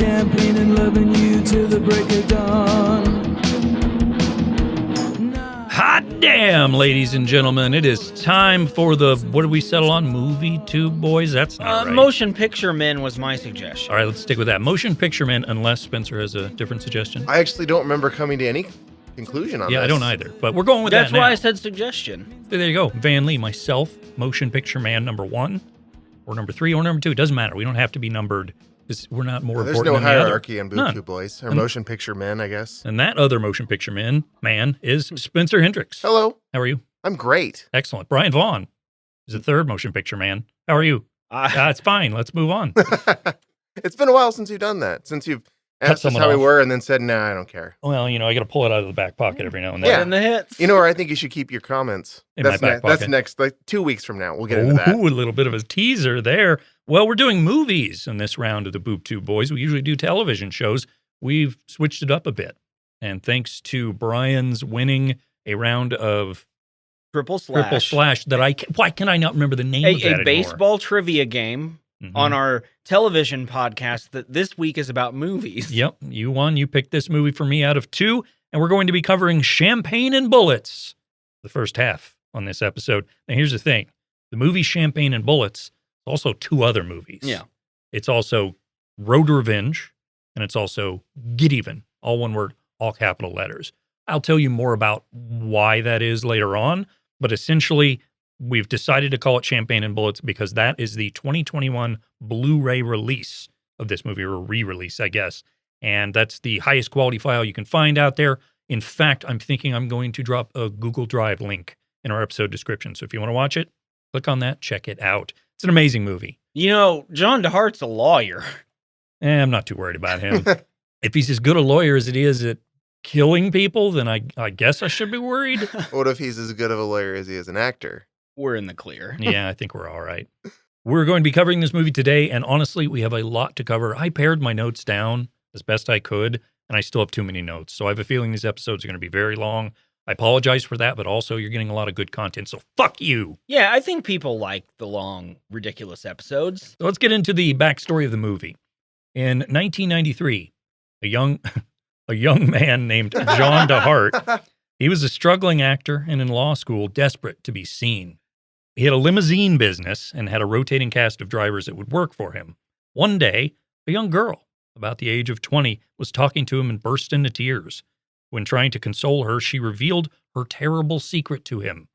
champagne and loving you till the break of dawn. Hot damn, ladies and gentlemen. It is time for the, what did we settle on? Movie Tube Boys? That's not right. Motion Picture Men was my suggestion. All right, let's stick with that. Motion Picture Men, unless Spencer has a different suggestion. I actually don't remember coming to any conclusion on this. Yeah, I don't either, but we're going with That's that now. why I said suggestion. There you go. Van Lee, myself, Motion Picture Man number 1, or number 3, or number 2. It doesn't matter. We don't have to be numbered because we're not more There's important no than the hierarchy other. in Boob Tube Boys, or Motion Picture Men, I guess. And that other Motion Picture man is Spencer Hendricks. Hello. How are you? I'm great. Excellent. Brian Vaughn is the third Motion Picture man. How are you? It's fine. Let's move on. It's been a while since you've done that. Since you've asked us how we were and then said, nah, I don't care. Well, I got to pull it out of the back pocket every now and then. Yeah. In the hits. You know where I think you should keep your comments? In my back pocket. That's next, like 2 weeks from now. We'll get into that. Ooh, a little bit of a teaser there. Well, we're doing movies in this round of the Boob Tube Boys. We usually do television shows. We've switched it up a bit. And thanks to Brian's winning a round of Triple Slash. Why can I not remember the name of that A anymore? baseball trivia game on our television podcast that this week is about movies. Yep, you won. You picked this movie for me out of 2, and we're going to be covering Champagne and Bullets, the first half on this episode. Now, here's the thing. The movie Champagne and Bullets is also 2 other movies. Yeah. It's also Road to Revenge, and it's also Get Even, all one word, all capital letters. I'll tell you more about why that is later on, but essentially, we've decided to call it Champagne and Bullets because that is the 2021 Blu-ray release of this movie, or re-release, I guess. And that's the highest quality file you can find out there. In fact, I'm thinking I'm going to drop a Google Drive link in our episode description. So if you want to watch it, click on that, check it out. It's an amazing movie. John DeHart's a lawyer. I'm not too worried about him. If he's as good a lawyer as it is at killing people, then I guess I should be worried. What if he's as good of a lawyer as he is an actor? We're in the clear. Yeah, I think we're all right. We're going to be covering this movie today, and honestly, we have a lot to cover. I pared my notes down as best I could, and I still have too many notes. So I have a feeling these episodes are going to be very long. I apologize for that, but also you're getting a lot of good content, so fuck you. Yeah, I think people like the long, ridiculous episodes. So let's get into the backstory of the movie. In 1993, a young man named John DeHart, he was a struggling actor and in law school, desperate to be seen. He had a limousine business and had a rotating cast of drivers that would work for him. One day, a young girl, about the age of 20, was talking to him and burst into tears. When trying to console her, she revealed her terrible secret to him.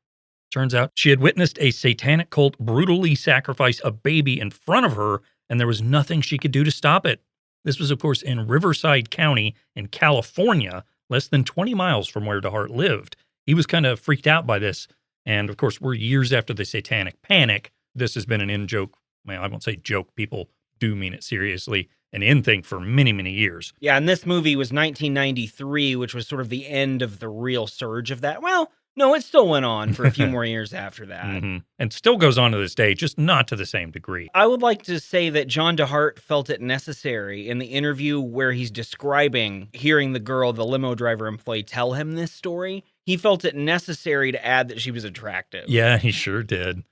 Turns out she had witnessed a satanic cult brutally sacrifice a baby in front of her, and there was nothing she could do to stop it. This was, of course, in Riverside County in California, less than 20 miles from where DeHart lived. He was kind of freaked out by this. And, of course, we're years after the satanic panic. This has been an in-joke. Well, I won't say joke. People do mean it seriously. An in-thing for many, many years. Yeah, and this movie was 1993, which was sort of the end of the real surge of that. Well, no, it still went on for a few more years after that. Mm-hmm. And still goes on to this day, just not to the same degree. I would like to say that John DeHart felt it necessary in the interview where he's describing hearing the girl, the limo driver employee, tell him this story. He felt it necessary to add that she was attractive. Yeah, he sure did.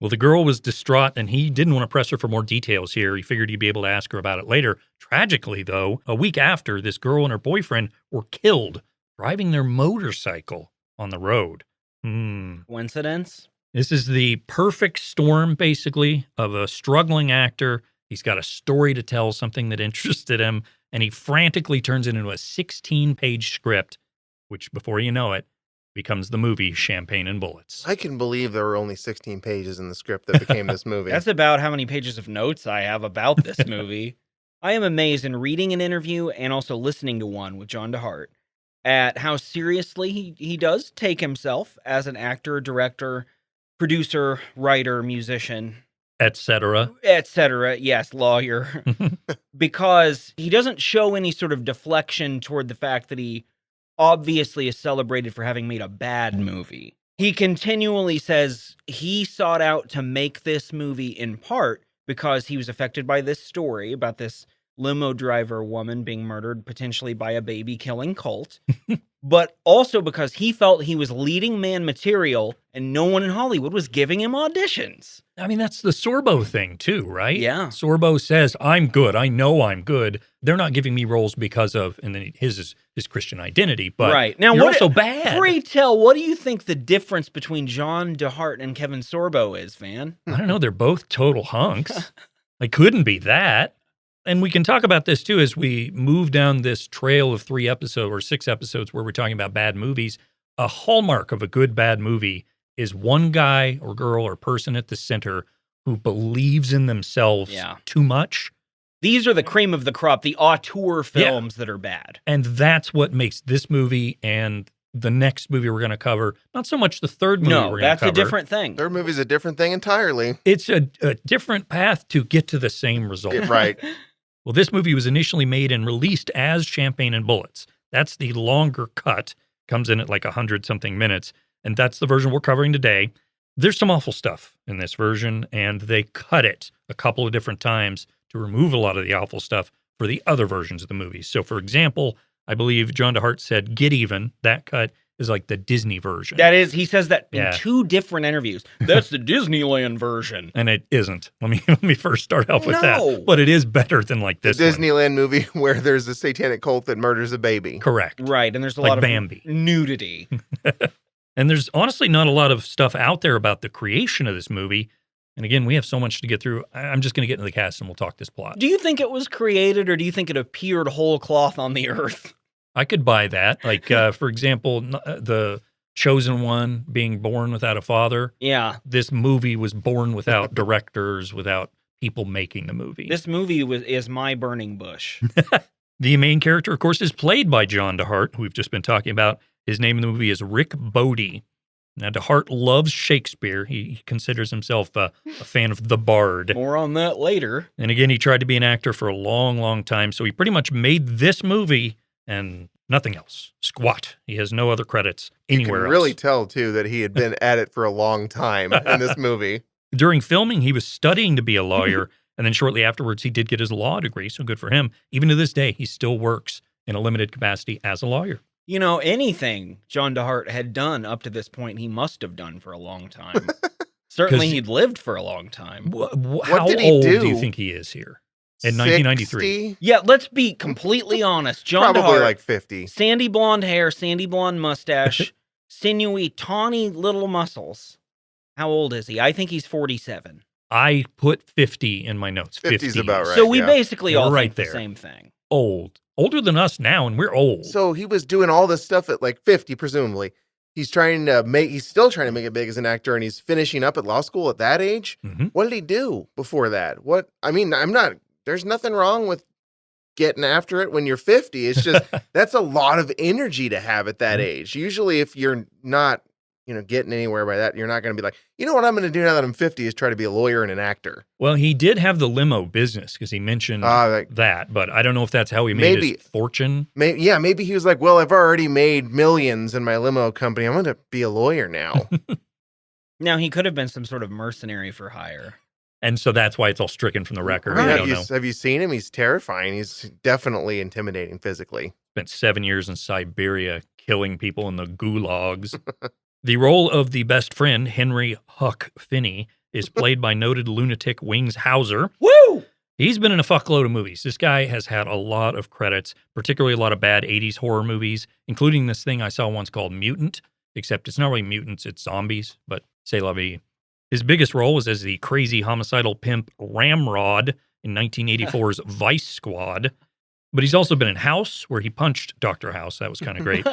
Well, the girl was distraught, and he didn't want to press her for more details here. He figured he'd be able to ask her about it later. Tragically, though, a week after, this girl and her boyfriend were killed driving their motorcycle on the road. Coincidence? This is the perfect storm, basically, of a struggling actor. He's got a story to tell, something that interested him, and he frantically turns it into a 16-page script, which, before you know it, becomes the movie Champagne and Bullets. I can believe there were only 16 pages in the script that became this movie. That's about how many pages of notes I have about this movie. I am amazed in reading an interview and also listening to one with John DeHart at how seriously he does take himself as an actor, director, producer, writer, musician, etc. Yes, lawyer. Because he doesn't show any sort of deflection toward the fact that he obviously is celebrated for having made a bad movie. He continually says he sought out to make this movie in part because he was affected by this story about this limo driver woman being murdered, potentially by a baby-killing cult, but also because he felt he was leading man material and no one in Hollywood was giving him auditions. I mean, that's the Sorbo thing too, right? Yeah. Sorbo says, I'm good. I know I'm good. They're not giving me roles because of, and then his Christian identity, but right. Now, you're also bad. Pray tell, what do you think the difference between John DeHart and Kevin Sorbo is, Van? I don't know. They're both total hunks. It couldn't be that. And we can talk about this too as we move down this trail of 6 episodes where we're talking about bad movies. A hallmark of a good bad movie is one guy or girl or person at the center who believes in themselves too much. These are the cream of the crop, the auteur films that are bad. And that's what makes this movie and the next movie we're going to cover, not so much the third movie we're going to cover. No, that's a different thing. Third movie's a different thing entirely. It's a different path to get to the same result. Right. Well, this movie was initially made and released as Champagne and Bullets. That's the longer cut. Comes in at like 100-something minutes, and that's the version we're covering today. There's some awful stuff in this version, and they cut it a couple of different times to remove a lot of the awful stuff for the other versions of the movie. So, for example, I believe John DeHart said Get Even. That cut is like the Disney version. That is, he says that in 2 different interviews. That's the Disneyland version. And it isn't. Let me first start off with that. But it is better than like this Disneyland movie where there's a satanic cult that murders a baby. Correct. Right, and there's a like lot of Bambi. Nudity. And there's honestly not a lot of stuff out there about the creation of this movie. And again, we have so much to get through. I'm just going to get into the cast and we'll talk this plot. Do you think it was created or do you think it appeared whole cloth on the earth? I could buy that. Like, for example, the Chosen One being born without a father. Yeah. This movie was born without directors, without people making the movie. This movie is my burning bush. The main character, of course, is played by John DeHart, who we've just been talking about. His name in the movie is Rick Bodie. Now, DeHart loves Shakespeare. He considers himself a fan of the Bard. More on that later. And again, he tried to be an actor for a long, long time. So he pretty much made this movie and nothing else. Squat. He has no other credits anywhere else. You can really tell, too, that he had been at it for a long time in this movie. During filming, he was studying to be a lawyer. And then shortly afterwards, he did get his law degree. So good for him. Even to this day, he still works in a limited capacity as a lawyer. You know, anything John DeHart had done up to this point, he must have done for a long time. Certainly he'd lived for a long time. How did he old do? Do you think he is here? In 1993. 60? Yeah, let's be completely honest. John Probably DeHart, like 50. sandy blonde hair, sandy blonde mustache, sinewy, tawny little muscles. How old is he? I think he's 47. I put 50 in my notes. 50's about right. So we basically all right think there. the same thing. Old. Older than us now, and we're old. So he was doing all this stuff at like 50, presumably. He's still trying to make it big as an actor, and he's finishing up at law school at that age. Mm-hmm. What did he do before that? There's nothing wrong with getting after it when you're 50. It's just, that's a lot of energy to have at that age. Usually if you're not, getting anywhere by that, you're not going to be like, you know what I'm going to do now that I'm 50 is try to be a lawyer and an actor. Well, he did have the limo business because he mentioned that, but I don't know if that's how he made his fortune. Maybe he was like, well, I've already made millions in my limo company. I'm going to be a lawyer now. Now, he could have been some sort of mercenary for hire. And so that's why it's all stricken from the record. Right. I don't know. Have you seen him? He's terrifying. He's definitely intimidating physically. Spent 7 years in Siberia killing people in the gulags. The role of the best friend, Henry Huck Finney, is played by noted lunatic Wings Hauser. Woo! He's been in a fuckload of movies. This guy has had a lot of credits, particularly a lot of bad 80s horror movies, including this thing I saw once called Mutant, except it's not really mutants, it's zombies, but c'est la vie. His biggest role was as the crazy homicidal pimp Ramrod in 1984's Vice Squad. But he's also been in House, where he punched Dr. House. That was kind of great.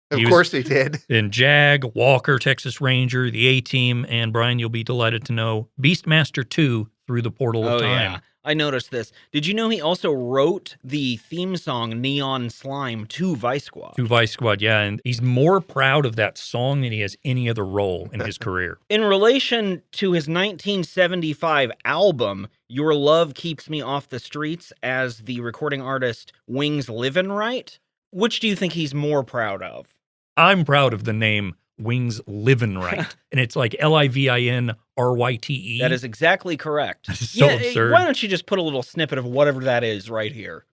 Of course he did. In Jag, Walker, Texas Ranger, The A-Team, and Brian, you'll be delighted to know, Beastmaster 2, Through the Portal of Time. Yeah. I noticed this. Did you know he also wrote the theme song Neon Slime to Vice Squad? To Vice Squad, yeah. And he's more proud of that song than he has any other role in his career. In relation to his 1975 album, Your Love Keeps Me Off the Streets, as the recording artist Wings Livin' Right, which do you think he's more proud of? I'm proud of the name Wings Livin' Right. And it's like LIVINRYTE. That is exactly correct. That is so absurd. Why don't you just put a little snippet of whatever that is right here?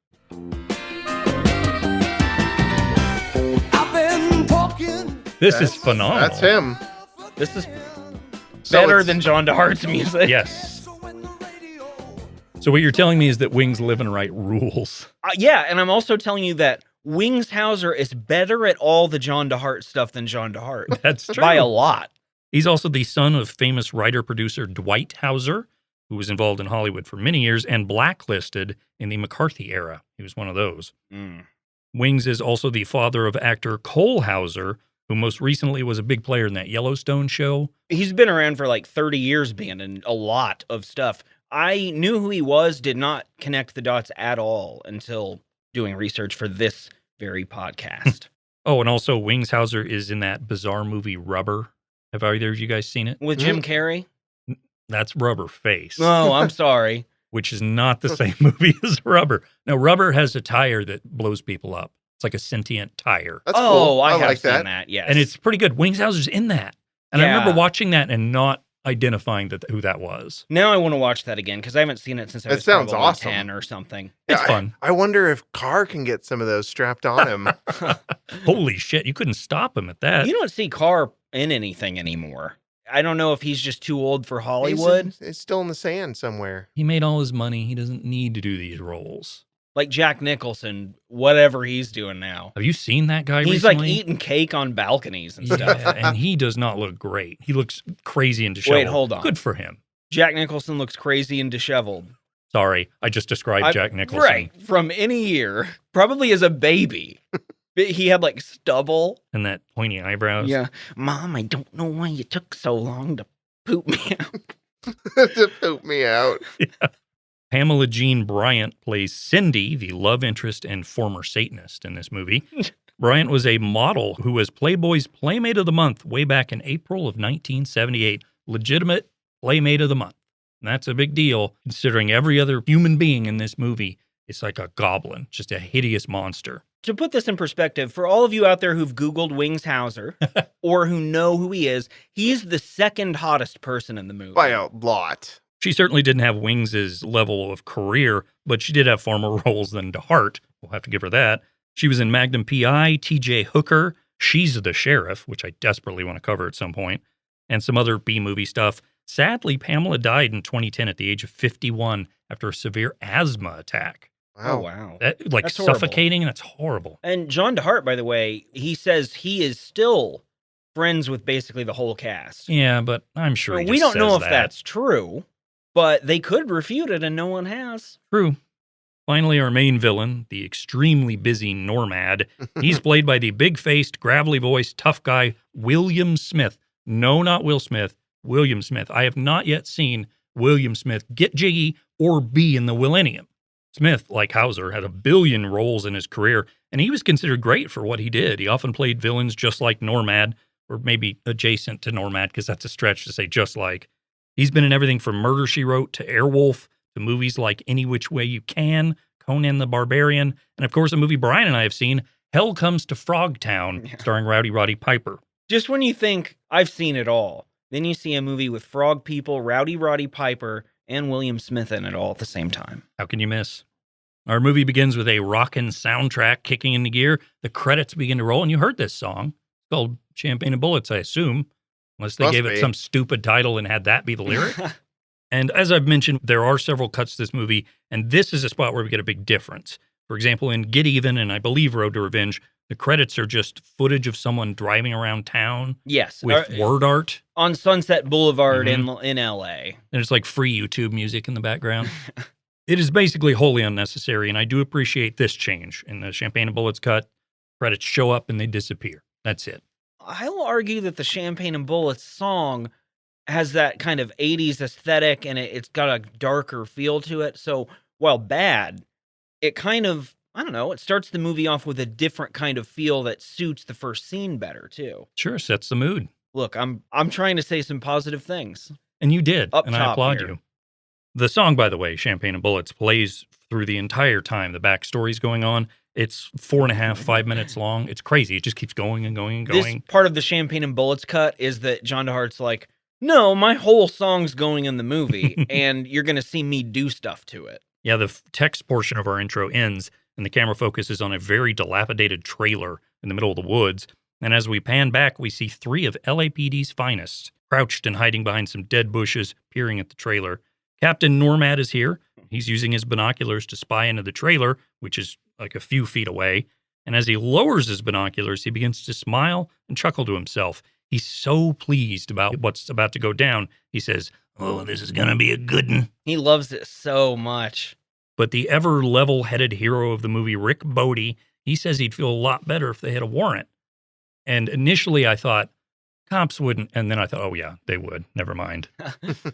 This is phenomenal. That's him. This is So better it's- than John DeHart's music. Yes. So what you're telling me is that Wings Livin' Right rules. Yeah, and I'm also telling you that Wings Hauser is better at all the John DeHart stuff than John DeHart. That's true. By a lot. He's also the son of famous writer-producer Dwight Hauser, who was involved in Hollywood for many years and blacklisted in the McCarthy era. He was one of those. Wings is also the father of actor Cole Hauser, who most recently was a big player in that Yellowstone show. He's been around for like 30 years being in a lot of stuff. I knew who he was, did not connect the dots at all until doing research for this very podcast. Oh, and also Wings Hauser is in that bizarre movie Rubber. Have either of you guys seen it? With Jim Carrey? That's Rubber Face. Oh, I'm sorry. Which is not the same movie as Rubber. Now, Rubber has a tire that blows people up. It's like a sentient tire. That's cool. I have like seen that, yes. And it's pretty good. Wings Hauser's in that. And I Yeah. remember watching that and not identifying who that was. Now I want to watch that again because I haven't seen it since I That was sounds probably awesome. 10 or something. It's Yeah, fun. I wonder if Carr can get some of those strapped on him. Holy shit, you couldn't stop him at that. You don't see Carr in anything anymore. I don't know if he's just too old for Hollywood. He's still in the sand somewhere. He made all his money. He doesn't need to do these roles. Like Jack Nicholson, whatever he's doing now. Have you seen that guy He's recently? like eating cake on balconies and stuff. Yeah, and he does not look great. He looks crazy and disheveled. Wait, hold on. Good for him. Jack Nicholson looks crazy and disheveled. Sorry, I just described Jack Nicholson. Right, from any year. Probably as a baby. He had like stubble. And that pointy eyebrows. Yeah. Mom, I don't know why you took so long to poop me out. To poop me out. Pamela Jean Bryant plays Cindy, the love interest and former Satanist in this movie. Bryant was a model who was Playboy's Playmate of the Month way back in April of 1978. Legitimate Playmate of the Month. And that's a big deal, considering every other human being in this movie is like a goblin, just a hideous monster. To put this in perspective, for all of you out there who've Googled Wings Hauser or who know who he is, he's the second hottest person in the movie. By a lot. She certainly didn't have Wings' level of career, but she did have far more roles than DeHart. We'll have to give her that. She was in Magnum P.I., T.J. Hooker, She's the Sheriff, which I desperately want to cover at some point, and some other B-movie stuff. Sadly, Pamela died in 2010 at the age of 51 after a severe asthma attack. Oh, Wow. wow. That's horrible. suffocating. That's horrible. And John DeHart, by the way, he says he is still friends with basically the whole cast. Yeah, but I'm sure he we just don't know says if that. that's true, but they could refute it and no one has. True. Finally, our main villain, the extremely busy Normad. He's played by the big-faced, gravelly-voiced, tough guy, William Smith. No, not Will Smith. William Smith. I have not yet seen William Smith get jiggy or be in the Millennium. Smith, like Hauser, had a billion roles in his career, and he was considered great for what he did. He often played villains just like Normad, or maybe adjacent to Normad, because that's a stretch to say just like. He's been in everything from Murder, She Wrote to Airwolf to movies like Any Which Way You Can, Conan the Barbarian, and of course a movie Brian and I have seen, Hell Comes to Frogtown, starring Rowdy Roddy Piper. Just when you think, I've seen it all, then you see a movie with frog people, Rowdy Roddy Piper, and William Smith in it all at the same time. How can you miss? Our movie begins with a rockin' soundtrack kicking into gear. The credits begin to roll, and you heard this song. It's called Champagne and Bullets, I assume, unless they Must gave it be. some stupid title and had that be the lyric. And as I've mentioned, there are several cuts to this movie, and this is a spot where we get a big difference. For example, in Get Even and I believe Road to Revenge, the credits are just footage of someone driving around town Yes. with word art, On Sunset Boulevard Mhm. in L.A. and it's like free YouTube music in the background. It is basically wholly unnecessary, and I do appreciate this change. In the Champagne and Bullets cut, credits show up and they disappear. That's it. I'll argue that the Champagne and Bullets song has that kind of 80s aesthetic and it's got a darker feel to it. So while bad, it kind of, I don't know, it starts the movie off with a different kind of feel that suits the first scene better too. Sure, sets the mood. Look, I'm trying to say some positive things. And you did, Up and I top applaud here. you. The song, by the way, Champagne and Bullets, plays through the entire time the backstory's going on, It's 4.5, 5 minutes long. It's crazy. It just keeps going and going and This going. part of the Champagne and Bullets cut is that John DeHart's like, no, my whole song's going in the movie, and you're going to see me do stuff to it. Yeah, the text portion of our intro ends, and the camera focuses on a very dilapidated trailer in the middle of the woods. And as we pan back, we see 3 of LAPD's finest, crouched and hiding behind some dead bushes, peering at the trailer. Captain Normad is here. He's using his binoculars to spy into the trailer, which is like a few feet away. And as he lowers his binoculars, he begins to smile and chuckle to himself. He's so pleased about what's about to go down. He says, "Oh, this is going to be a good one." He loves it so much. But the ever level-headed hero of the movie, Rick Bodie, he says he'd feel a lot better if they had a warrant. And initially I thought, cops wouldn't. And then I thought, oh yeah, they would. Never mind.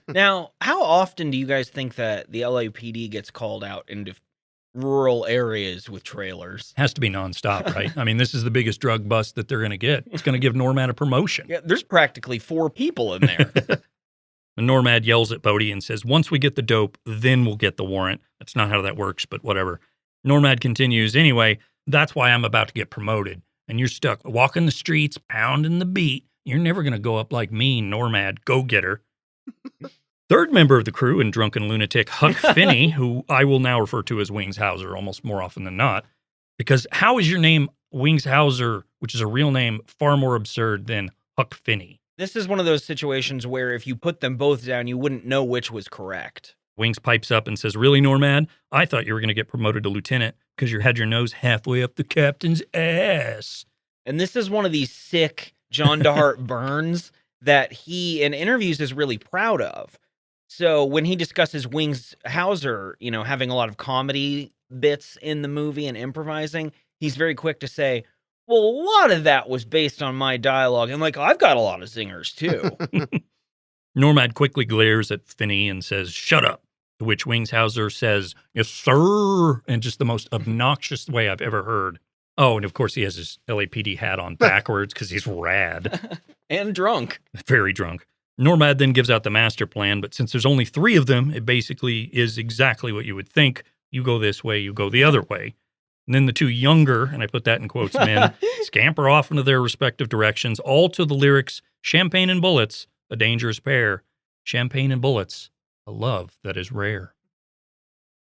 Now, how often do you guys think that the LAPD gets called out into rural areas with trailers? Has to be nonstop, right? I mean, this is the biggest drug bust that they're going to get. It's going to give Normad a promotion. Yeah, there's practically 4 people in there. And Normad yells at Bodie and says, once we get the dope, then we'll get the warrant. That's not how that works, but whatever. Normad continues, anyway, that's why I'm about to get promoted. And you're stuck walking the streets, pounding the beat. You're never going to go up like me, Normad, go-getter. Third member of the crew and drunken lunatic, Huck Finney, who I will now refer to as Wings Hauser almost more often than not. Because how is your name Wings Hauser, which is a real name, far more absurd than Huck Finney? This is one of those situations where if you put them both down, you wouldn't know which was correct. Wings pipes up and says, really, Normad? I thought you were going to get promoted to lieutenant because you had your nose halfway up the captain's ass. And this is one of these sick John DeHart burns that he, in interviews, is really proud of. So when he discusses Wings Hauser, you know, having a lot of comedy bits in the movie and improvising, he's very quick to say, well, a lot of that was based on my dialogue. And like, I've got a lot of zingers too. Normad quickly glares at Finney and says, shut up. To which Wings Hauser says, yes, sir, in just the most obnoxious way I've ever heard. Oh, and of course he has his LAPD hat on backwards because he's rad. And drunk. Very drunk. Normad then gives out the master plan, but since there's only 3 of them, it basically is exactly what you would think. You go this way, you go the other way. And then the 2 younger, and I put that in quotes, men, scamper off into their respective directions, all to the lyrics, champagne and bullets, a dangerous pair. Champagne and bullets, a love that is rare.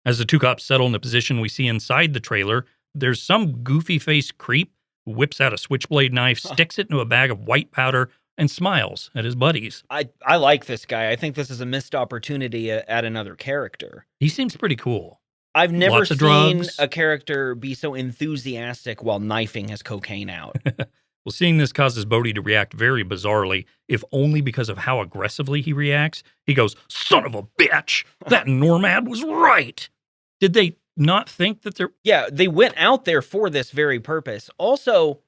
As the 2 cops settle in the position we see inside the trailer, there's some goofy-faced creep who whips out a switchblade knife, sticks it into a bag of white powder, and smiles at his buddies. I like this guy. I think this is a missed opportunity at another character. He seems pretty cool. I've never Lots of seen drugs. a character be so enthusiastic while knifing his cocaine out. Well, seeing this causes Bodie to react very bizarrely, if only because of how aggressively he reacts. He goes, son of a bitch! That Normad was right! Did they not think that they're... Yeah, they went out there for this very purpose. Also,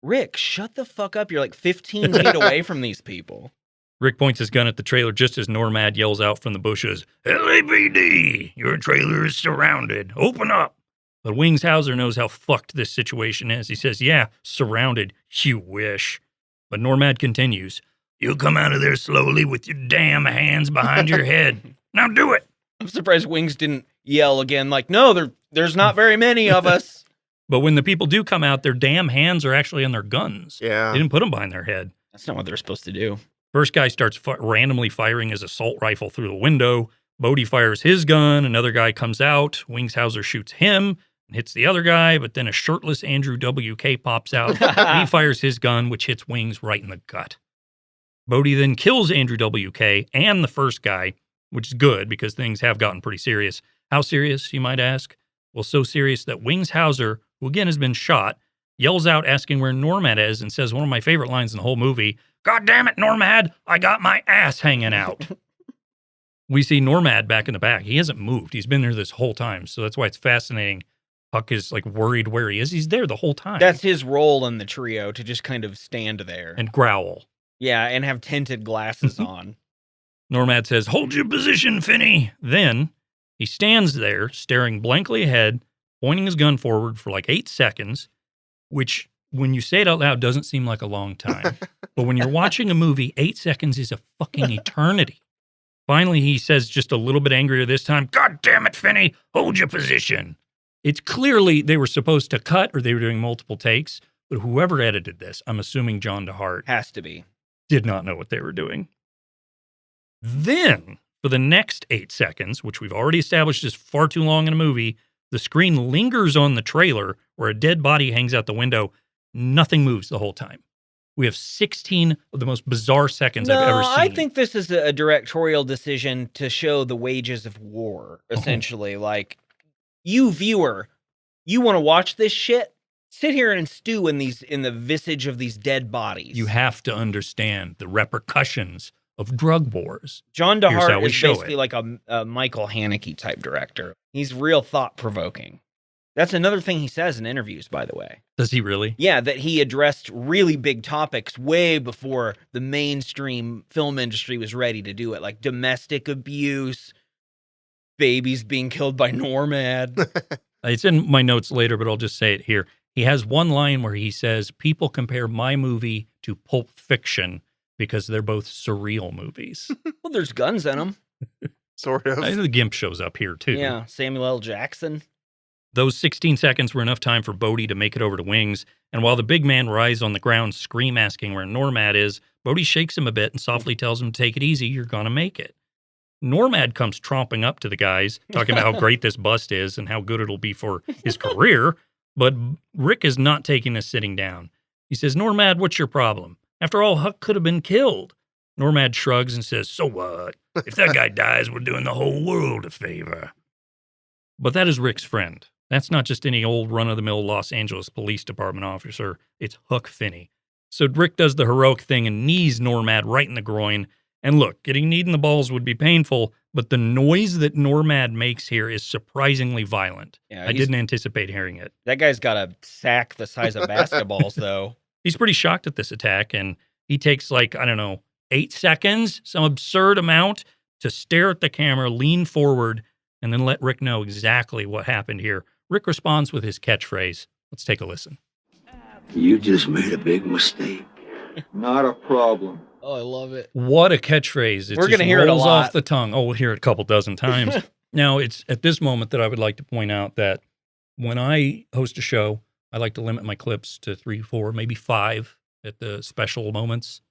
Rick, shut the fuck up. You're like 15 feet away from these people. Rick points his gun at the trailer just as Normad yells out from the bushes, LAPD, your trailer is surrounded. Open up. But Wings Hauser knows how fucked this situation is. He says, yeah, surrounded. You wish. But Normad continues, you'll come out of there slowly with your damn hands behind your head. Now do it. I'm surprised Wings didn't yell again like, no, there's not very many of us. But when the people do come out, their damn hands are actually on their guns. Yeah. They didn't put them behind their head. That's not what they're supposed to do. First guy starts randomly firing his assault rifle through the window. Bodie fires his gun. Another guy comes out. Wings Hauser shoots him and hits the other guy, but then a shirtless Andrew W.K. pops out. He fires his gun, which hits Wings right in the gut. Bodie then kills Andrew W.K. and the first guy, which is good because things have gotten pretty serious. How serious, you might ask? Well, so serious that Wings Hauser, who again has been shot, yells out asking where Normad is and says one of my favorite lines in the whole movie, God damn it, Normad, I got my ass hanging out. We see Normad back in the back. He hasn't moved. He's been there this whole time. So that's why it's fascinating. Huck is like worried where he is. He's there the whole time. That's his role in the trio, to just kind of stand there. And growl. Yeah, and have tinted glasses on. Normad says, hold your position, Finney. Then he stands there staring blankly ahead, pointing his gun forward for like 8 seconds, which when you say it out loud doesn't seem like a long time. But when you're watching a movie, 8 seconds is a fucking eternity. Finally, he says just a little bit angrier this time, God damn it, Finney, hold your position. It's clearly they were supposed to cut or they were doing multiple takes, but whoever edited this, I'm assuming John DeHart, Has to be. did not know what they were doing. Then, for the next 8 seconds, which we've already established is far too long in a movie, the screen lingers on the trailer where a dead body hangs out the window. Nothing moves the whole time. We have 16 of the most bizarre seconds I've ever seen. I think this is a directorial decision to show the wages of war, essentially. Like, you viewer, you want to watch this shit? Sit here and stew in the visage of these dead bodies. You have to understand the repercussions of drug wars. John Here's how DeHart we is show basically it. like a Michael Haneke type director. He's real thought-provoking. That's another thing he says in interviews, by the way. Does he really? Yeah, that he addressed really big topics way before the mainstream film industry was ready to do it, like domestic abuse, babies being killed by Normad. It's in my notes later, but I'll just say it here. He has one line where he says, people compare my movie to Pulp Fiction because they're both surreal movies. Well, there's guns in them. Sort of. The Gimp shows up here, too. Yeah, Samuel L. Jackson. Those 16 seconds were enough time for Bodie to make it over to Wings, and while the big man writhes on the ground, scream asking where Normad is, Bodie shakes him a bit and softly tells him to take it easy, you're gonna make it. Normad comes tromping up to the guys, talking about how great this bust is and how good it'll be for his career, but Rick is not taking this sitting down. He says, Normad, what's your problem? After all, Huck could have been killed. Normad shrugs and says, so what? If that guy dies, we're doing the whole world a favor. But that is Rick's friend. That's not just any old run-of-the-mill Los Angeles Police Department officer. It's Huck Finney. So Rick does the heroic thing and knees Normad right in the groin. And look, getting kneed in the balls would be painful, but the noise that Normad makes here is surprisingly violent. Yeah, I didn't anticipate hearing it. That guy's got a sack the size of basketballs, though. He's pretty shocked at this attack, and he takes 8 seconds, some absurd amount, to stare at the camera, lean forward, and then let Rick know exactly what happened here. Rick responds with his catchphrase. Let's take a listen. You just made a big mistake. Not a problem. Oh, I love it. What a catchphrase. It We're just gonna hear it a rolls lot. off the tongue. Oh, we'll hear it a couple dozen times. Now, it's at this moment that I would like to point out that when I host a show, I like to limit my clips to 3, 4, maybe 5 at the special moments.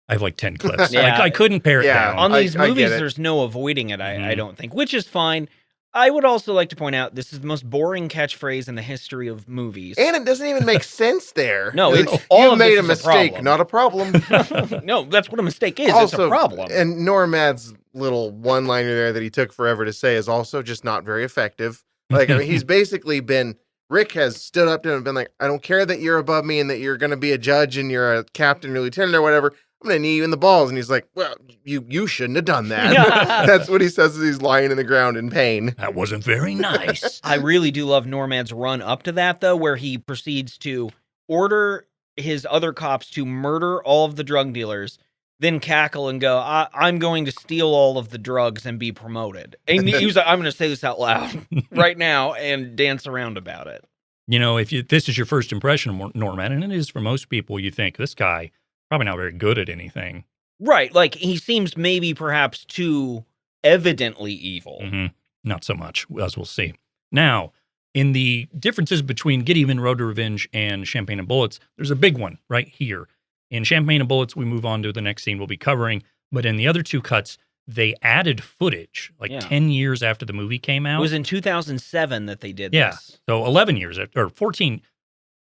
I have 10 clips. Yeah. I couldn't pare it Yeah. down. On these I get movies, it. there's no avoiding it, I Mhm. don't think, which is fine. I would also like to point out this is the most boring catchphrase in the history of movies. And it doesn't even make sense there. No, Like, it's all you of made this a is a mistake, problem. not a problem. No, that's what a mistake is. Also, it's a problem. And Normad's little one-liner there that he took forever to say is also just not very effective. He's basically been, Rick has stood up to him and been like, I don't care that you're above me and that you're going to be a judge and you're a captain or lieutenant or whatever. I'm going to knee you in the balls. And he's like, well, you shouldn't have done that. That's what he says as he's lying in the ground in pain. That wasn't very nice. I really do love Normad's run up to that, though, where he proceeds to order his other cops to murder all of the drug dealers, then cackle and go, I'm going to steal all of the drugs and be promoted. And he was like, I'm going to say this out loud right now and dance around about it. If this is your first impression of Norman, and it is for most people, you think this guy probably not very good at anything. Right. Like, he seems maybe perhaps too evidently evil. Mm-hmm. Not so much, as we'll see. Now, in the differences between Get Even, Road to Revenge, and Champagne and Bullets, there's a big one right here. In Champagne and Bullets, we move on to the next scene we'll be covering. But in the other two cuts, they added footage 10 years after the movie came out. It was in 2007 that they did Yeah. this. So 11 years, or 14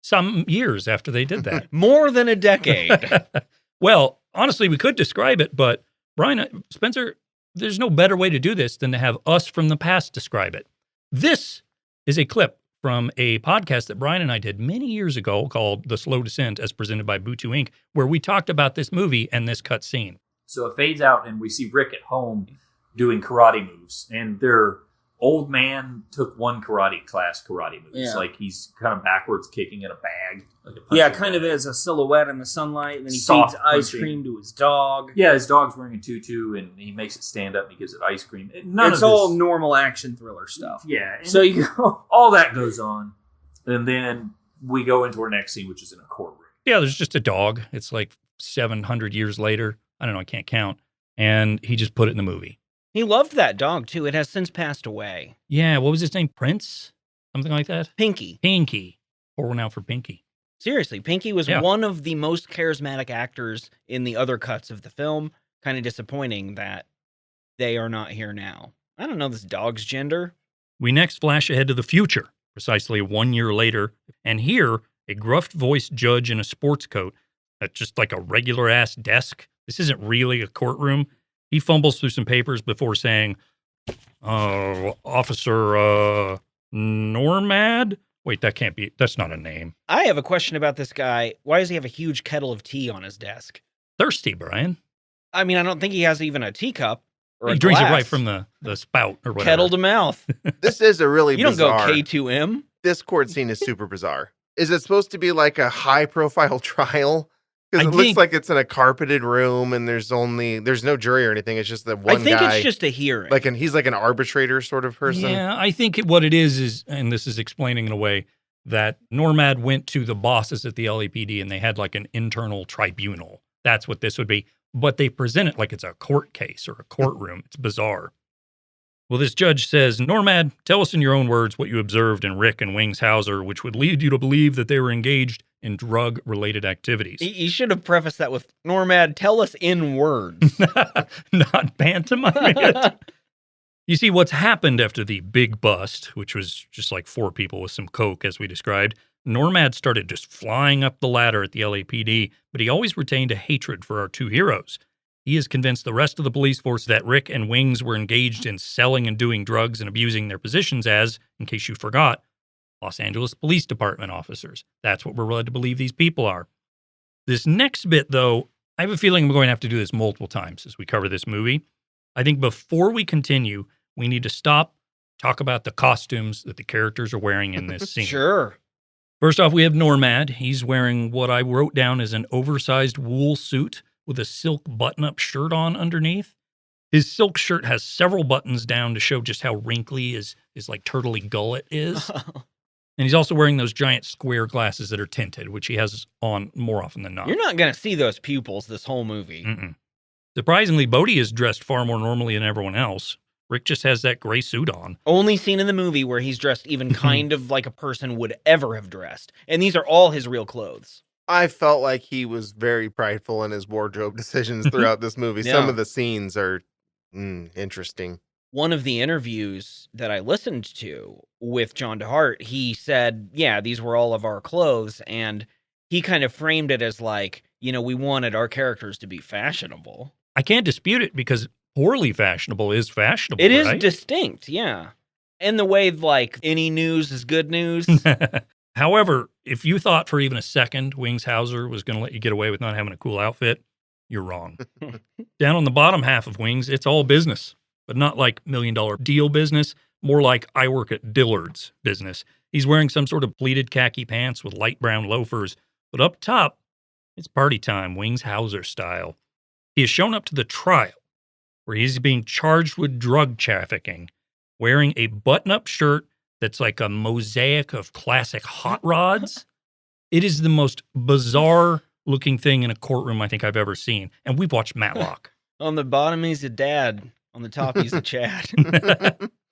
some years after they did that. More than a decade. Well, honestly, we could describe it, but Brian, Spencer, there's no better way to do this than to have us from the past describe it. This is a clip from a podcast that Brian and I did many years ago called The Slow Descent, as presented by Boob Tube Inc., where we talked about this movie and this cut scene. So it fades out and we see Rick at home doing karate moves. And their old man took one karate moves. Yeah. Like he's kind of backwards kicking in a bag. Like a Yeah, punching kind of bag. as a silhouette in the sunlight, and then he Soft feeds ice punching. cream to his dog. Yeah, his dog's wearing a tutu and he makes it stand up and he gives it ice cream. It's all normal action thriller stuff. Yeah. and So you go, all that goes on. And then we go into our next scene, which is in a courtroom. Yeah, there's just a dog. It's 700 years later. I don't know, I can't count. And he just put it in the movie. He loved that dog, too. It has since passed away. Yeah, what was his name? Prince? something like that? Pinky. Pinky. Pour one out for Pinky. Seriously, Pinky was Yeah. one of the most charismatic actors in the other cuts of the film. Kind of disappointing that they are not here now. I don't know this dog's gender. We next flash ahead to the future, precisely 1 year later, and here, a gruff-voiced judge in a sports coat at just like a regular-ass desk. This isn't really a courtroom. He fumbles through some papers before saying, Officer Normad? Wait, that's not a name. I have a question about this guy. Why does he have a huge kettle of tea on his desk? Thirsty, Brian. I mean, I don't think he has even a teacup or He a drinks it glass. right from the spout or whatever. Kettle to mouth. This is a really You don't go bizarre. K2M. This court scene is super bizarre. Is it supposed to be like a high-profile trial? Because I it looks think- like it's in a carpeted room and there's no jury or anything. It's just that one I think guy. it's just a hearing. He's like an arbitrator sort of person. Yeah, I think what it is, and this is explaining in a way, that Normad went to the bosses at the LAPD and they had like an internal tribunal. That's what this would be. But they present it like it's a court case or a courtroom. It's bizarre. Well, this judge says, Normad, tell us in your own words what you observed in Rick and Wings Hauser, which would lead you to believe that they were engaged in drug-related activities. He should have prefaced that with, Normad, tell us in words. Not pantomime it. You see, what's happened after the big bust, which was just like 4 people with some coke, as we described, Normad started just flying up the ladder at the LAPD, but he always retained a hatred for our 2 heroes. He is convinced the rest of the police force that Rick and Wings were engaged in selling and doing drugs and abusing their positions as, in case you forgot, Los Angeles Police Department officers. That's what we're led to believe these people are. This next bit, though, I have a feeling we're going to have to do this multiple times as we cover this movie. I think before we continue, we need to stop, talk about the costumes that the characters are wearing in this scene. Sure. First off, we have Normad. He's wearing what I wrote down as an oversized wool suit with a silk button-up shirt on underneath. His silk shirt has several buttons down to show just how wrinkly his like turtly gullet is. And he's also wearing those giant square glasses that are tinted, which he has on more often than not. You're not going to see those pupils this whole movie. Mm-mm. Surprisingly, Bodhi is dressed far more normally than everyone else. Rick just has that gray suit on. Only scene in the movie where he's dressed even kind of like a person would ever have dressed. And these are all his real clothes. I felt like he was very prideful in his wardrobe decisions throughout this movie. Yeah. Some of the scenes are interesting. One of the interviews that I listened to with John DeHart, he said, yeah, these were all of our clothes. And he kind of framed it as like, we wanted our characters to be fashionable. I can't dispute it because poorly fashionable is fashionable. It is right? distinct, yeah. And the way, like, any news is good news. However, if you thought for even a second Wings Hauser was going to let you get away with not having a cool outfit, you're wrong. Down on the bottom half of Wings, it's all business, but not like $1 million deal business, more like I work at Dillard's business. He's wearing some sort of pleated khaki pants with light brown loafers, but up top, it's party time, Wings Hauser style. He has shown up to the trial, where he's being charged with drug trafficking, wearing a button-up shirt that's like a mosaic of classic hot rods. It is the most bizarre-looking thing in a courtroom I think I've ever seen. And we've watched Matlock. On the bottom, he's a dad. On the top, he's a Chad.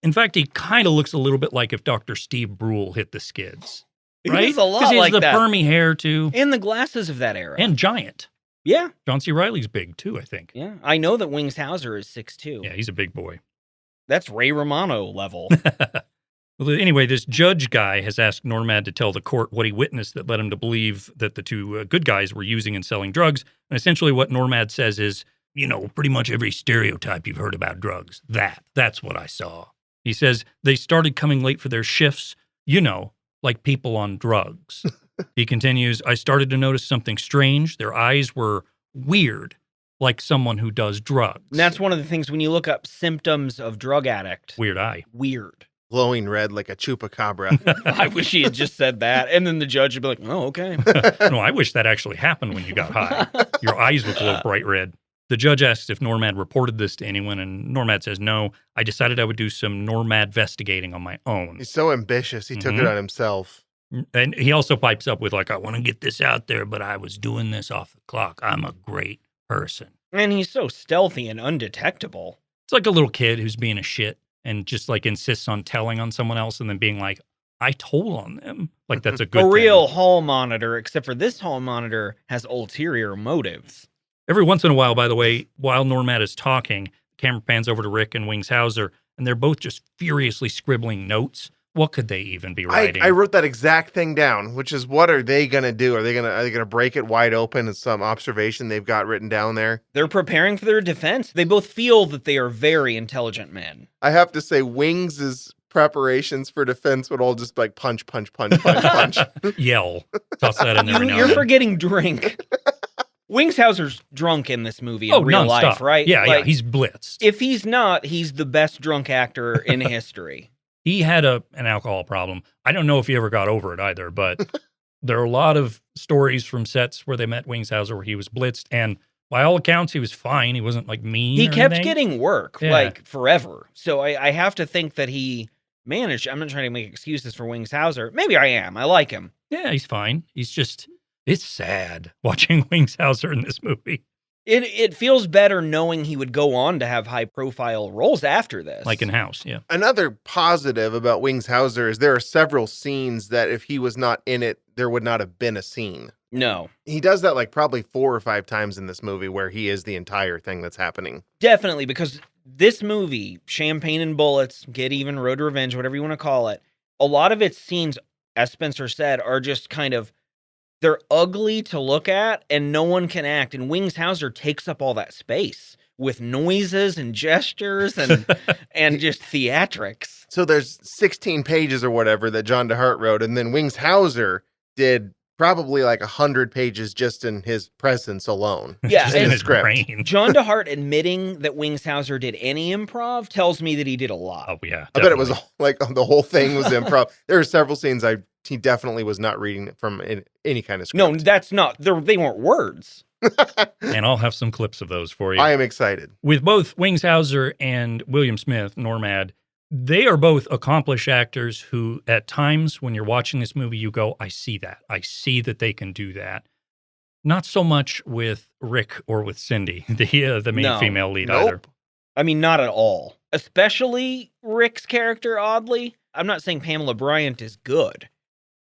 In fact, he kind of looks a little bit like if Dr. Steve Brule hit the skids. Right? He's a lot 'Cause he has like the that. permy hair, too. And the glasses of that era. And giant. Yeah. John C. Reilly's big, too, I think. Yeah. I know that Wings Hauser is 6'2". Yeah, he's a big boy. That's Ray Romano level. Well, anyway, this judge guy has asked Normad to tell the court what he witnessed that led him to believe that the 2 good guys were using and selling drugs. And essentially what Normad says is, pretty much every stereotype you've heard about drugs. That's what I saw. He says they started coming late for their shifts, like people on drugs. He continues, I started to notice something strange. Their eyes were weird, like someone who does drugs. And that's one of the things when you look up symptoms of drug addict. Weird eye. Weird. Glowing red like a chupacabra. I wish he had just said that. And then the judge would be like, oh, okay. No, I wish that actually happened when you got high. Your eyes would glow bright red. The judge asks if Normad reported this to anyone, and Normad says, no, I decided I would do some Normad-vestigating on my own. He's so ambitious. He took it on himself. And he also pipes up with like, I want to get this out there, but I was doing this off the clock. I'm a great person. And he's so stealthy and undetectable. It's like a little kid who's being a shit and just like insists on telling on someone else and then being like, I told on them. Like, that's a good A real thing. hall monitor, except for this hall monitor has ulterior motives. Every once in a while, by the way, while Normad is talking, the camera pans over to Rick and Wings Hauser, and they're both just furiously scribbling notes. What could they even be writing? I wrote that exact thing down, which is, what are they gonna do? Are they gonna break it wide open? As some observation they've got written down there? They're preparing for their defense. They both feel that they are very intelligent men. I have to say, Wings' preparations for defense would all just be like punch, punch, punch, punch, punch. Yell. Toss that in there every now You're and then. forgetting drink. Wingshauser's drunk in this movie in real nonstop. life, right? Yeah, Like, he's blitzed. If he's not, he's the best drunk actor in history. He had an alcohol problem. I don't know if he ever got over it either, but there are a lot of stories from sets where they met Wings Hauser where he was blitzed, and by all accounts, he was fine. He wasn't like mean. He or kept anything. getting work, Yeah. like forever. So I have to think that he managed. I'm not trying to make excuses for Wingshauser. Maybe I am. I like him. Yeah, he's fine. He's just, it's sad watching Wings Hauser in this movie. It feels better knowing he would go on to have high profile roles after this. Like in House, yeah. Another positive about Wings Hauser is there are several scenes that if he was not in it, there would not have been a scene. No. He does that like probably 4 or 5 times in this movie where he is the entire thing that's happening. Definitely, because this movie, Champagne and Bullets, Get Even, Road to Revenge, whatever you want to call it, a lot of its scenes, as Spencer said, are just kind of, they're ugly to look at and no one can act. And Wings Hauser takes up all that space with noises and gestures and and just theatrics. So there's 16 pages or whatever that John DeHart wrote, and then Wings Hauser did probably like 100 pages just in his presence alone. Yeah, Just and in his script. brain. John DeHart admitting that Wings Hauser did any improv tells me that he did a lot. Oh, yeah. I bet it was definitely. like the whole thing was improv. There are several scenes he definitely was not reading from any kind of script. No, that's not, they weren't words. And I'll have some clips of those for you. I am excited. With both Wings Hauser and William Smith, Normad, they are both accomplished actors who, at times when you're watching this movie, you go, I see that. I see that they can do that. Not so much with Rick or with Cindy, the main No. female lead Nope. either. I mean, not at all. Especially Rick's character, oddly. I'm not saying Pamela Bryant is good,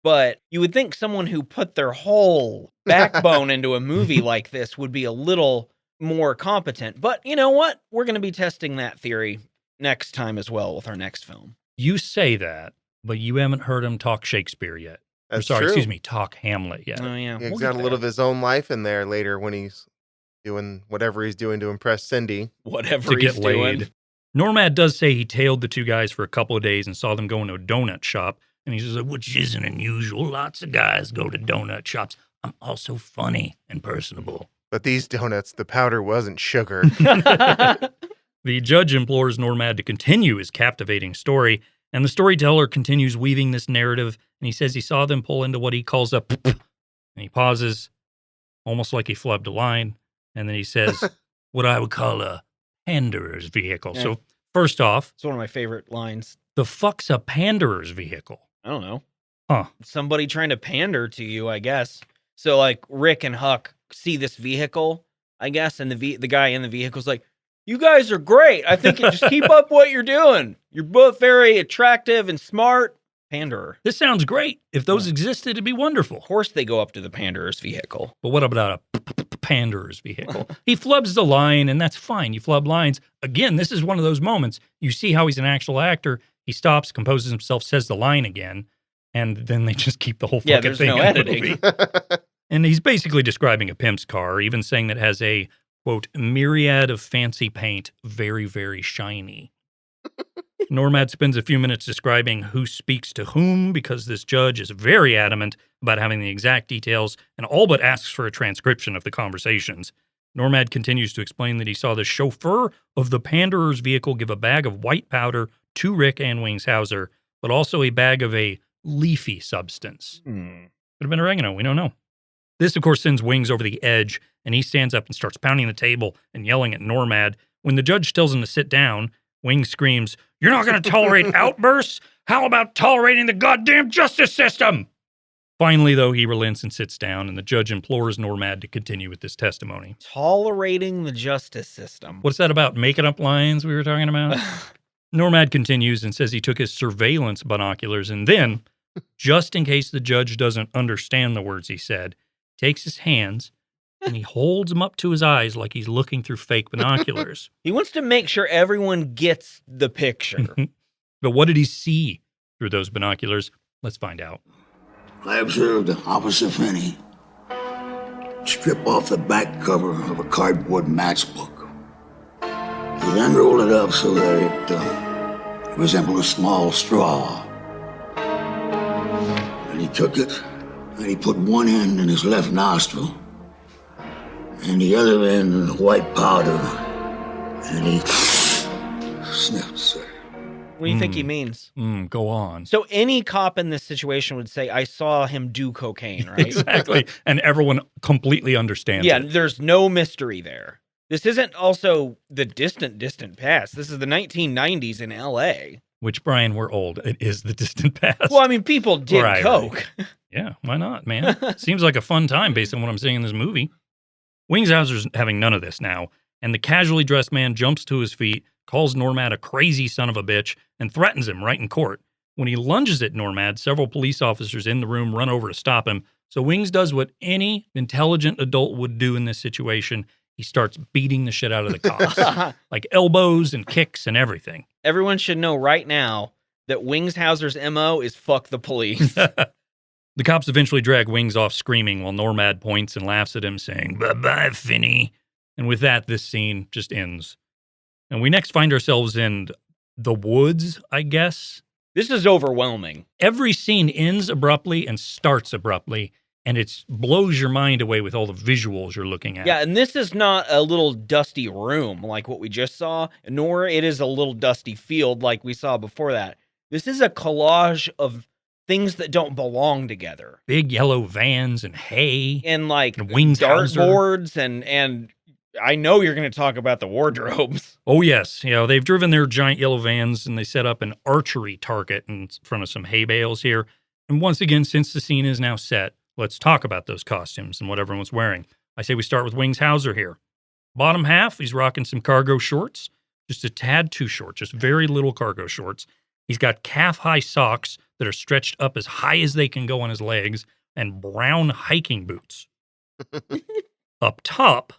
but you would think someone who put their whole backbone into a movie like this would be a little more competent. But you know what? We're going to be testing that theory next time as well with our next film. You say that, but you haven't heard him talk Shakespeare yet. I'm That's sorry, true. excuse me, talk Hamlet yet. Oh, yeah. He's we'll got get a little there. of his own life in there later when he's doing whatever he's doing to impress Cindy. Whatever To he's get laid. doing. Normad does say he tailed the two guys for a couple of days and saw them go into a donut shop. And he says, which isn't unusual. Lots of guys go to donut shops. I'm also funny and personable. But these donuts, the powder wasn't sugar. The judge implores Normad to continue his captivating story, and the storyteller continues weaving this narrative, and he says he saw them pull into what he calls a and he pauses, almost like he flubbed a line, and then he says, what I would call a panderer's vehicle. Yeah. So, first off, It's one of my favorite lines. the fuck's a panderer's vehicle? I don't know. Huh. Somebody trying to pander to you, I guess. So, like, Rick and Huck see this vehicle, I guess, and the guy in the vehicle's like, you guys are great. I think you just keep up what you're doing. You're both very attractive and smart. Panderer. This sounds great. If those existed, it'd be wonderful. Of course they go up to the panderer's vehicle. But what about a panderer's vehicle? He flubs the line, and that's fine. You flub lines. Again, this is one of those moments. You see how he's an actual actor. He stops, composes himself, says the line again, and then they just keep the whole fucking Yeah, there's thing no in the editing. movie. And he's basically describing a pimp's car, even saying that it has a, quote, myriad of fancy paint, very, very shiny. Normad spends a few minutes describing who speaks to whom because this judge is very adamant about having the exact details and all but asks for a transcription of the conversations. Normad continues to explain that he saw the chauffeur of the panderer's vehicle give a bag of white powder to Rick and Wings Hauser, but also a bag of a leafy substance. Could have been oregano, we don't know. This, of course, sends Wings over the edge, and he stands up and starts pounding the table and yelling at Normad. When the judge tells him to sit down, Wings screams, "You're not going to tolerate outbursts? How about tolerating the goddamn justice system?" Finally, though, he relents and sits down, and the judge implores Normad to continue with this testimony. Tolerating the justice system. What's that about? Making up lines we were talking about? Normad continues and says he took his surveillance binoculars and then, just in case the judge doesn't understand the words he said, takes his hands and he holds them up to his eyes like he's looking through fake binoculars. He wants to make sure everyone gets the picture. But what did he see through those binoculars? Let's find out. I observed Officer Finney strip off the back cover of a cardboard matchbook. He then rolled it up so that it resembled a small straw. And he took it and he put one end in his left nostril and the other end in the white powder, and he sniffed, sir. What do you think he means? Go on. So any cop in this situation would say, I saw him do cocaine, right? Exactly. And everyone completely understands Yeah, it. there's no mystery there. This isn't also the distant past. This is the 1990s in L.A. Which, Brian, we're old. It is the distant past. Well, I mean, people did Right, coke. Yeah, why not, man? Seems like a fun time based on what I'm seeing in this movie. Wingshauser's having none of this now, and the casually dressed man jumps to his feet, calls Normad a crazy son of a bitch, and threatens him right in court. When he lunges at Normad, several police officers in the room run over to stop him, so Wings does what any intelligent adult would do in this situation. He starts beating the shit out of the cops, like elbows and kicks and everything. Everyone should know right now that Wingshauser's MO is fuck the police. The cops eventually drag Wings off screaming while Normad points and laughs at him, saying, "Bye-bye, Finney." And with that, this scene just ends. And we next find ourselves in the woods, I guess. This is overwhelming. Every scene ends abruptly and starts abruptly, and it blows your mind away with all the visuals you're looking at. Yeah, and this is not a little dusty room like what we just saw, nor it is a little dusty field like we saw before that. This is a collage of things that don't belong together. Big yellow vans and hay. And like And Wingshauser. dartboards and I know you're going to talk about the wardrobes. Oh, yes. You know, they've driven their giant yellow vans and they set up an archery target in front of some hay bales here. And once again, since the scene is now set, let's talk about those costumes and what everyone's wearing. I say we start with Wingshauser here. Bottom half, he's rocking some cargo shorts, just a tad too short, just very little cargo shorts. He's got calf-high socks that are stretched up as high as they can go on his legs and brown hiking boots. Up top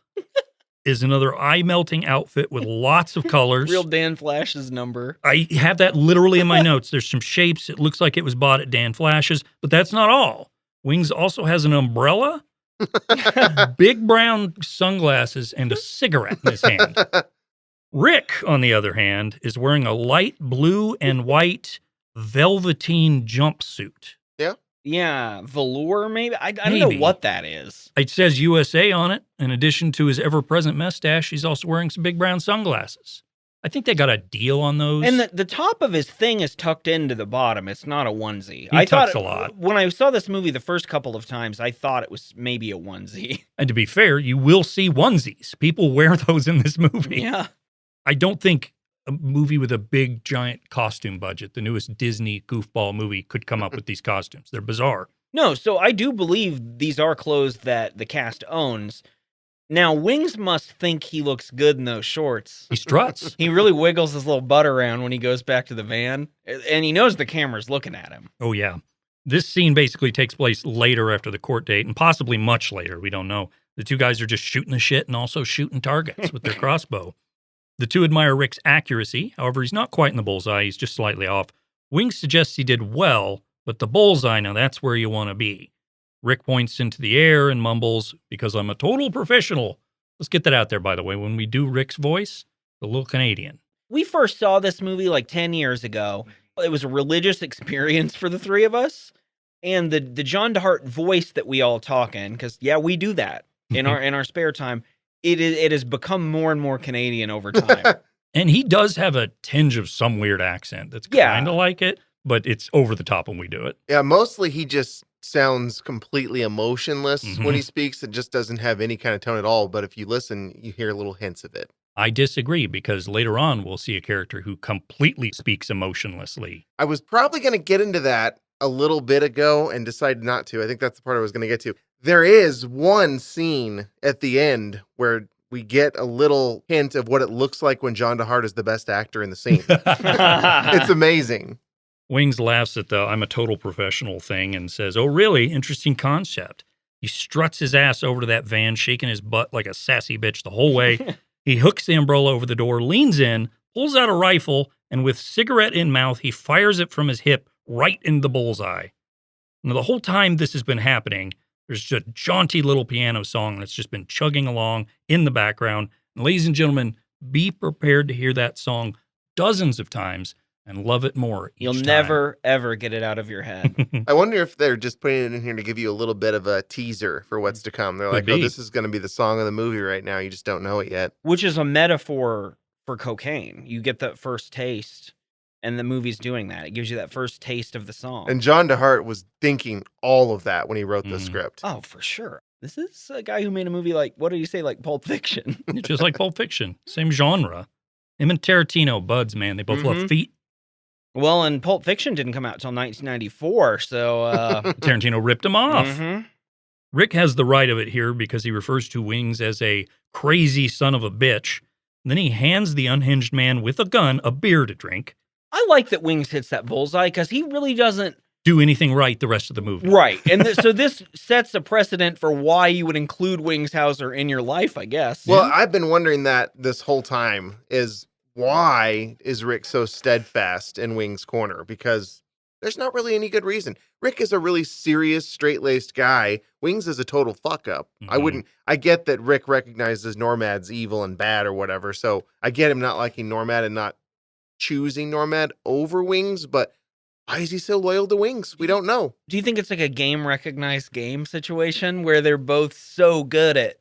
is another eye-melting outfit with lots of colors. Real Dan Flash's number. I have that literally in my notes. There's some shapes. It looks like it was bought at Dan Flash's, but that's not all. Wings also has an umbrella, big brown sunglasses, and a cigarette in his hand. Rick, on the other hand, is wearing a light blue and white velveteen jumpsuit. Yeah, velour maybe? I don't Maybe. know what that is. It says USA on it. In addition to his ever-present mustache, he's also wearing some big brown sunglasses. I think they got a deal on those. And the top of his thing is tucked into the bottom. It's not a onesie. He tucks a lot. When I saw this movie the first couple of times, I thought it was maybe a onesie. And to be fair, you will see onesies. People wear those in this movie. Yeah. I don't think a movie with a big, giant costume budget, the newest Disney goofball movie, could come up with these costumes. They're bizarre. No, so I do believe these are clothes that the cast owns. Now, Wings must think he looks good in those shorts. He struts. He really wiggles his little butt around when he goes back to the van, and he knows the camera's looking at him. Oh, yeah. This scene basically takes place later after the court date, and possibly much later. We don't know. The two guys are just shooting the shit and also shooting targets with their crossbow. The two admire Rick's accuracy. However, he's not quite in the bullseye. He's just slightly off. Wings suggests he did well, but the bullseye, now that's where you want to be. Rick points into the air and mumbles, "Because I'm a total professional." Let's get that out there, by the way. When we do Rick's voice, the little Canadian. We first saw this movie like 10 years ago. It was a religious experience for the three of us. And the John DeHart voice that we all talk in, because, yeah, we do that in our spare time, it has become more and more Canadian over time. And he does have a tinge of some weird accent that's kind of like it, but it's over the top when we do it. Yeah, mostly he just sounds completely emotionless when he speaks. It just doesn't have any kind of tone at all. But if you listen, you hear little hints of it. I disagree, because later on we'll see a character who completely speaks emotionlessly. I was probably going to get into that a little bit ago and decided not to. I think that's the part I was going to get to. There is one scene at the end where we get a little hint of what it looks like when John DeHart is the best actor in the scene. It's amazing. Wings laughs at the "I'm a total professional" thing and says, "Oh, really? Interesting concept." He struts his ass over to that van, shaking his butt like a sassy bitch the whole way. He hooks the umbrella over the door, leans in, pulls out a rifle, and with cigarette in mouth, he fires it from his hip right in the bullseye. Now, the whole time this has been happening, there's just a jaunty little piano song that's just been chugging along in the background. And ladies and gentlemen, be prepared to hear that song dozens of times and love it more each You'll time. never, ever get it out of your head. I wonder if they're just putting it in here to give you a little bit of a teaser for what's to come. They're Could like, oh, be. this is going to be the song of the movie right now. You just don't know it yet. Which is a metaphor for cocaine. You get that first taste, and the movie's doing that. It gives you that first taste of the song. And John DeHart was thinking all of that when he wrote the script. Oh, for sure. This is a guy who made a movie like, what did you say, like Pulp Fiction? Just like Pulp Fiction. Same genre. Him and Tarantino, buds, man. They both love feet. Well, and Pulp Fiction didn't come out until 1994, so... Tarantino ripped him off. mhm. Rick has the right of it here because he refers to Wings as a crazy son of a bitch. And then he hands the unhinged man with a gun a beer to drink. I like that Wings hits that bullseye, because he really doesn't... Do anything right the rest of the movie. Right, and so this sets a precedent for why you would include Wings Hauser in your life, I guess. Well, I've been wondering that this whole time is why is Rick so steadfast in Wing's corner? Because there's not really any good reason. Rick is a really serious, straight-laced guy. Wings is a total fuck-up. I get that Rick recognizes Normad's evil and bad or whatever, so I get him not liking Normad and not choosing Normad over Wings, but why is he so loyal to Wings? We don't know. Do you think it's like a game-recognized game situation where they're both so good at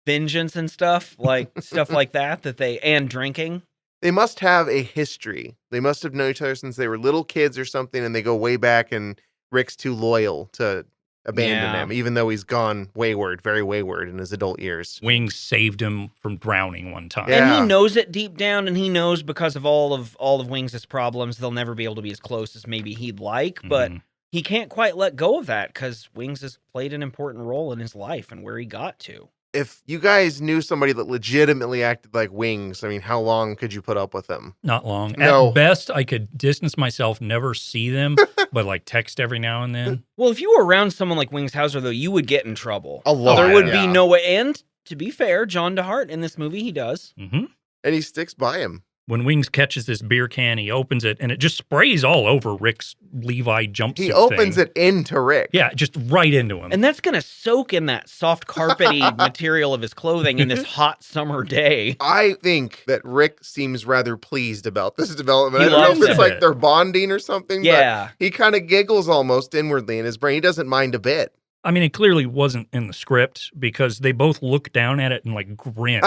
vengeance and stuff like that they and drinking? They must have a history. They must have known each other since they were little kids or something, and they go way back, and Rick's too loyal to abandon him, even though he's gone wayward, very wayward in his adult years. Wings saved him from drowning one time. Yeah. And he knows it deep down, and he knows because of all of Wings' problems, they'll never be able to be as close as maybe he'd like, but he can't quite let go of that because Wings has played an important role in his life and where he got to. If you guys knew somebody that legitimately acted like Wings, I mean, how long could you put up with them? Not long. No. At best, I could distance myself, never see them, but like text every now and then. Well, if you were around someone like Wings Hauser, though, you would get in trouble. A lot. There would yeah. be no way. And to be fair, John DeHart in this movie, he does. Mm-hmm. And he sticks by him. When Wings catches this beer can, he opens it, and it just sprays all over Rick's Levi jumpsuit He opens thing. it into Rick. Yeah, just right into him. And that's going to soak in that soft carpety material of his clothing in this hot summer day. I think that Rick seems rather pleased about this development. He I don't know loves if it's it. like they're bonding or something, Yeah. but he kind of giggles almost inwardly in his brain. He doesn't mind a bit. I mean, it clearly wasn't in the script because they both look down at it and like grin,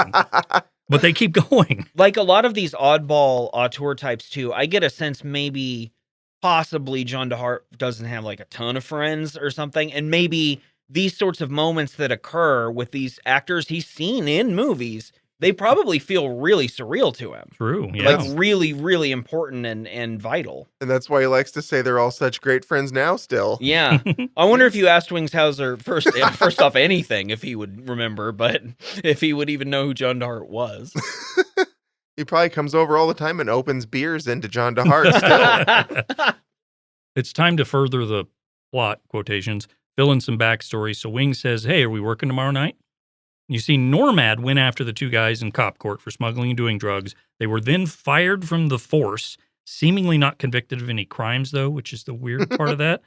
but they keep going. Like a lot of these oddball auteur types, too, I get a sense maybe possibly John DeHart doesn't have like a ton of friends or something. And maybe these sorts of moments that occur with these actors he's seen in movies, they probably feel really surreal to him. True. Yeah. Like really, really important and vital. And that's why he likes to say they're all such great friends now still. Yeah. I wonder if you asked Wings Hauser first off anything, if he would remember, but if he would even know who John DeHart was. He probably comes over all the time and opens beers into John DeHart still. It's time to further the plot, quotations, fill in some backstory. So Wings says, hey, are we working tomorrow night? You see, Normad went after the two guys in cop court for smuggling and doing drugs. They were then fired from the force, seemingly not convicted of any crimes, though, which is the weird part of that.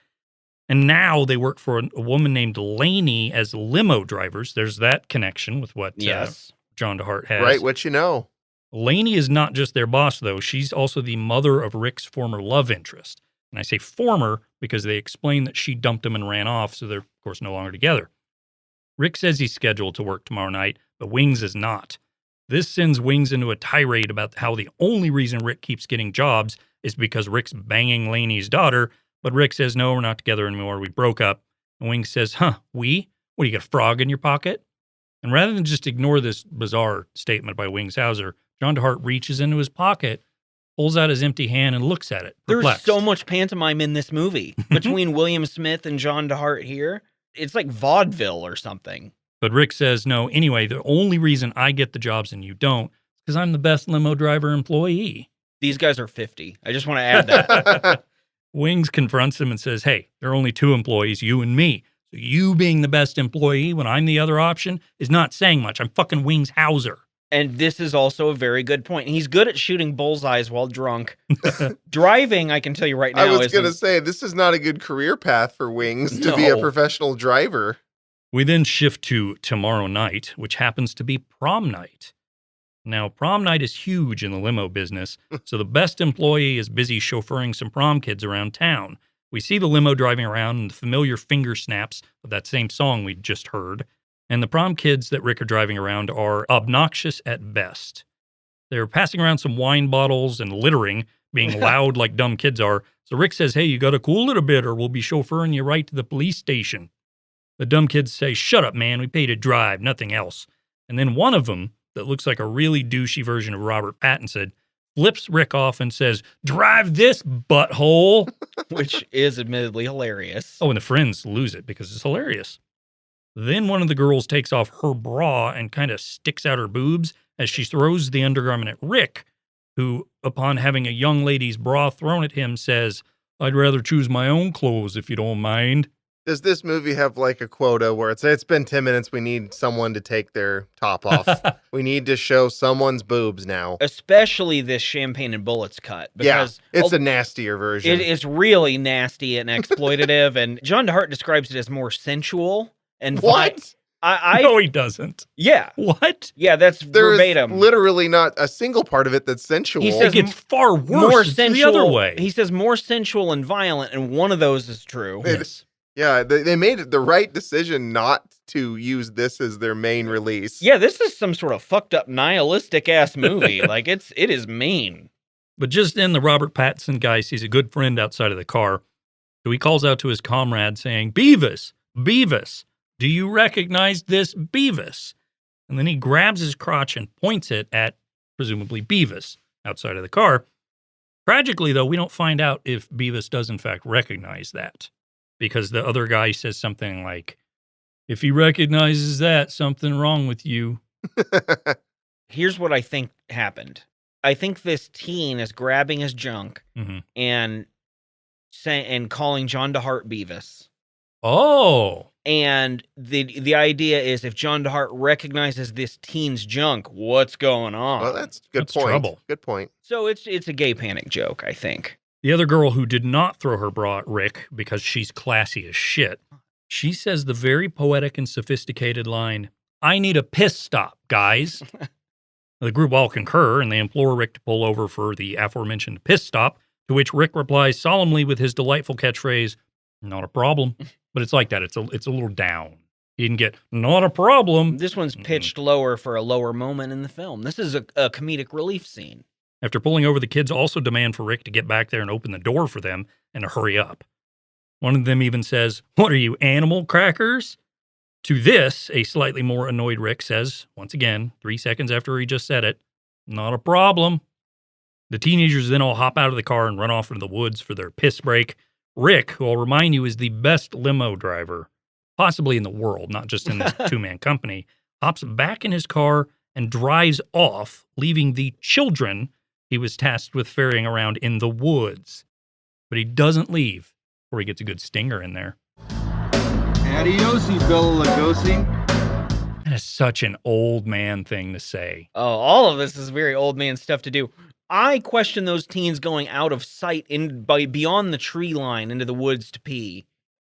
And now they work for a woman named Lainey as limo drivers. There's that connection with what John DeHart has. Right, what you know. Lainey is not just their boss, though. She's also the mother of Rick's former love interest. And I say former because they explain that she dumped him and ran off, so they're, of course, no longer together. Rick says he's scheduled to work tomorrow night, but Wings is not. This sends Wings into a tirade about how the only reason Rick keeps getting jobs is because Rick's banging Lainey's daughter, but Rick says, no, we're not together anymore. We broke up. And Wings says, we? What, do you got a frog in your pocket? And rather than just ignore this bizarre statement by Wings Hauser, John DeHart reaches into his pocket, pulls out his empty hand, and looks at it. There's perplexed. so much pantomime in this movie between William Smith and John DeHart here. It's like vaudeville or something. But Rick says, no, anyway, the only reason I get the jobs and you don't is because I'm the best limo driver employee. These guys are 50. I just want to add that. Wings confronts him and says, hey, there are only 2 employees, you and me. So you being the best employee when I'm the other option is not saying much. I'm fucking Wings Hauser. And this is also a very good point. He's good at shooting bullseyes while drunk. Driving, I can tell you right now, I was isn't- going to say, this is not a good career path for Wings to be a No. professional driver. We then shift to tomorrow night, which happens to be prom night. Now, prom night is huge in the limo business, so the best employee is busy chauffeuring some prom kids around town. We see the limo driving around and the familiar finger snaps of that same song we just heard. And the prom kids that Rick are driving around are obnoxious at best. They're passing around some wine bottles and littering, being loud like dumb kids are. So Rick says, hey, you got to cool it a bit or we'll be chauffeuring you right to the police station. The dumb kids say, shut up, man. We pay to drive, nothing else. And then one of them, that looks like a really douchey version of Robert Pattinson, flips Rick off and says, drive this, butthole. which is admittedly hilarious. Oh, and the friends lose it because it's hilarious. Then one of the girls takes off her bra and kind of sticks out her boobs as she throws the undergarment at Rick, who, upon having a young lady's bra thrown at him, says, I'd rather choose my own clothes if you don't mind. Does this movie have like a quota where it's been 10 minutes, we need someone to take their top off? We need to show someone's boobs now. Especially this champagne and bullets cut. Because Yeah, it's a nastier version. It is really nasty and exploitative, and John DeHart describes it as more sensual. And What? No, he doesn't. Yeah. What? Yeah, that's There's verbatim. literally not a single part of it that's sensual. He says It gets far worse. more It's sensual. the other way. He says more sensual and violent, and one of those is true. Yes. Yeah, they made the right decision not to use this as their main release. Yeah, this is some sort of fucked up nihilistic ass movie. Like it is mean. But just then, the Robert Pattinson guy sees a good friend outside of the car. So he calls out to his comrade saying, Beavis, Beavis, do you recognize this Beavis? And then he grabs his crotch and points it at, presumably, Beavis outside of the car. Tragically, though, we don't find out if Beavis does in fact recognize that. Because the other guy says something like, if he recognizes that, something wrong with you. Here's what I think happened. I think this teen is grabbing his junk Mhm. and calling John DeHart Beavis. Oh. And the idea is if John DeHart recognizes this teen's junk, what's going on? Well, that's a good That's point. trouble. Good point. So it's a gay panic joke, I think. The other girl who did not throw her bra at Rick because she's classy as shit, she says the very poetic and sophisticated line, I need a piss stop, guys. The group all concur, and they implore Rick to pull over for the aforementioned piss stop, to which Rick replies solemnly with his delightful catchphrase, not a problem. But it's like that. It's a little down. He didn't get, not a problem. This one's pitched lower for a lower moment in the film. This is a comedic relief scene. After pulling over, the kids also demand for Rick to get back there and open the door for them and to hurry up. One of them even says, what are you, animal crackers? To this, a slightly more annoyed Rick says, once again, 3 seconds after he just said it, not a problem. The teenagers then all hop out of the car and run off into the woods for their piss break. Rick, who I'll remind you is the best limo driver, possibly in the world, not just in this two-man company, hops back in his car and drives off, leaving the children he was tasked with ferrying around in the woods. But he doesn't leave before he gets a good stinger in there. Adiosi, Bella Lugosi. That is such an old man thing to say. Oh, all of this is very old man stuff to do. I question those teens going out of sight beyond the tree line into the woods to pee.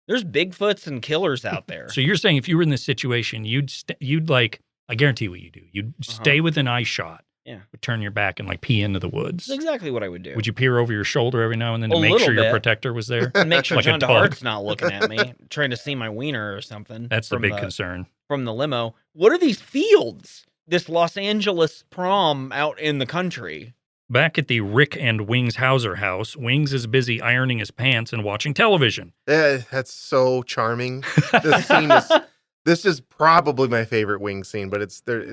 There's Bigfoots and killers out there. So you're saying if you were in this situation, you'd like, I guarantee what you do. You'd stay within eye shot. Yeah. Would turn your back and like pee into the woods. That's exactly what I would do. Would you peer over your shoulder every now and then to A make little sure your bit. protector was there? And make sure Like a John dog. DeHart's not looking at me, trying to see my wiener or something. That's the big concern. From the limo. What are these fields? This Los Angeles prom out in the country. Back at the Rick and Wings Hauser house, Wings is busy ironing his pants and watching television. That's so charming. This is probably my favorite Wings scene, but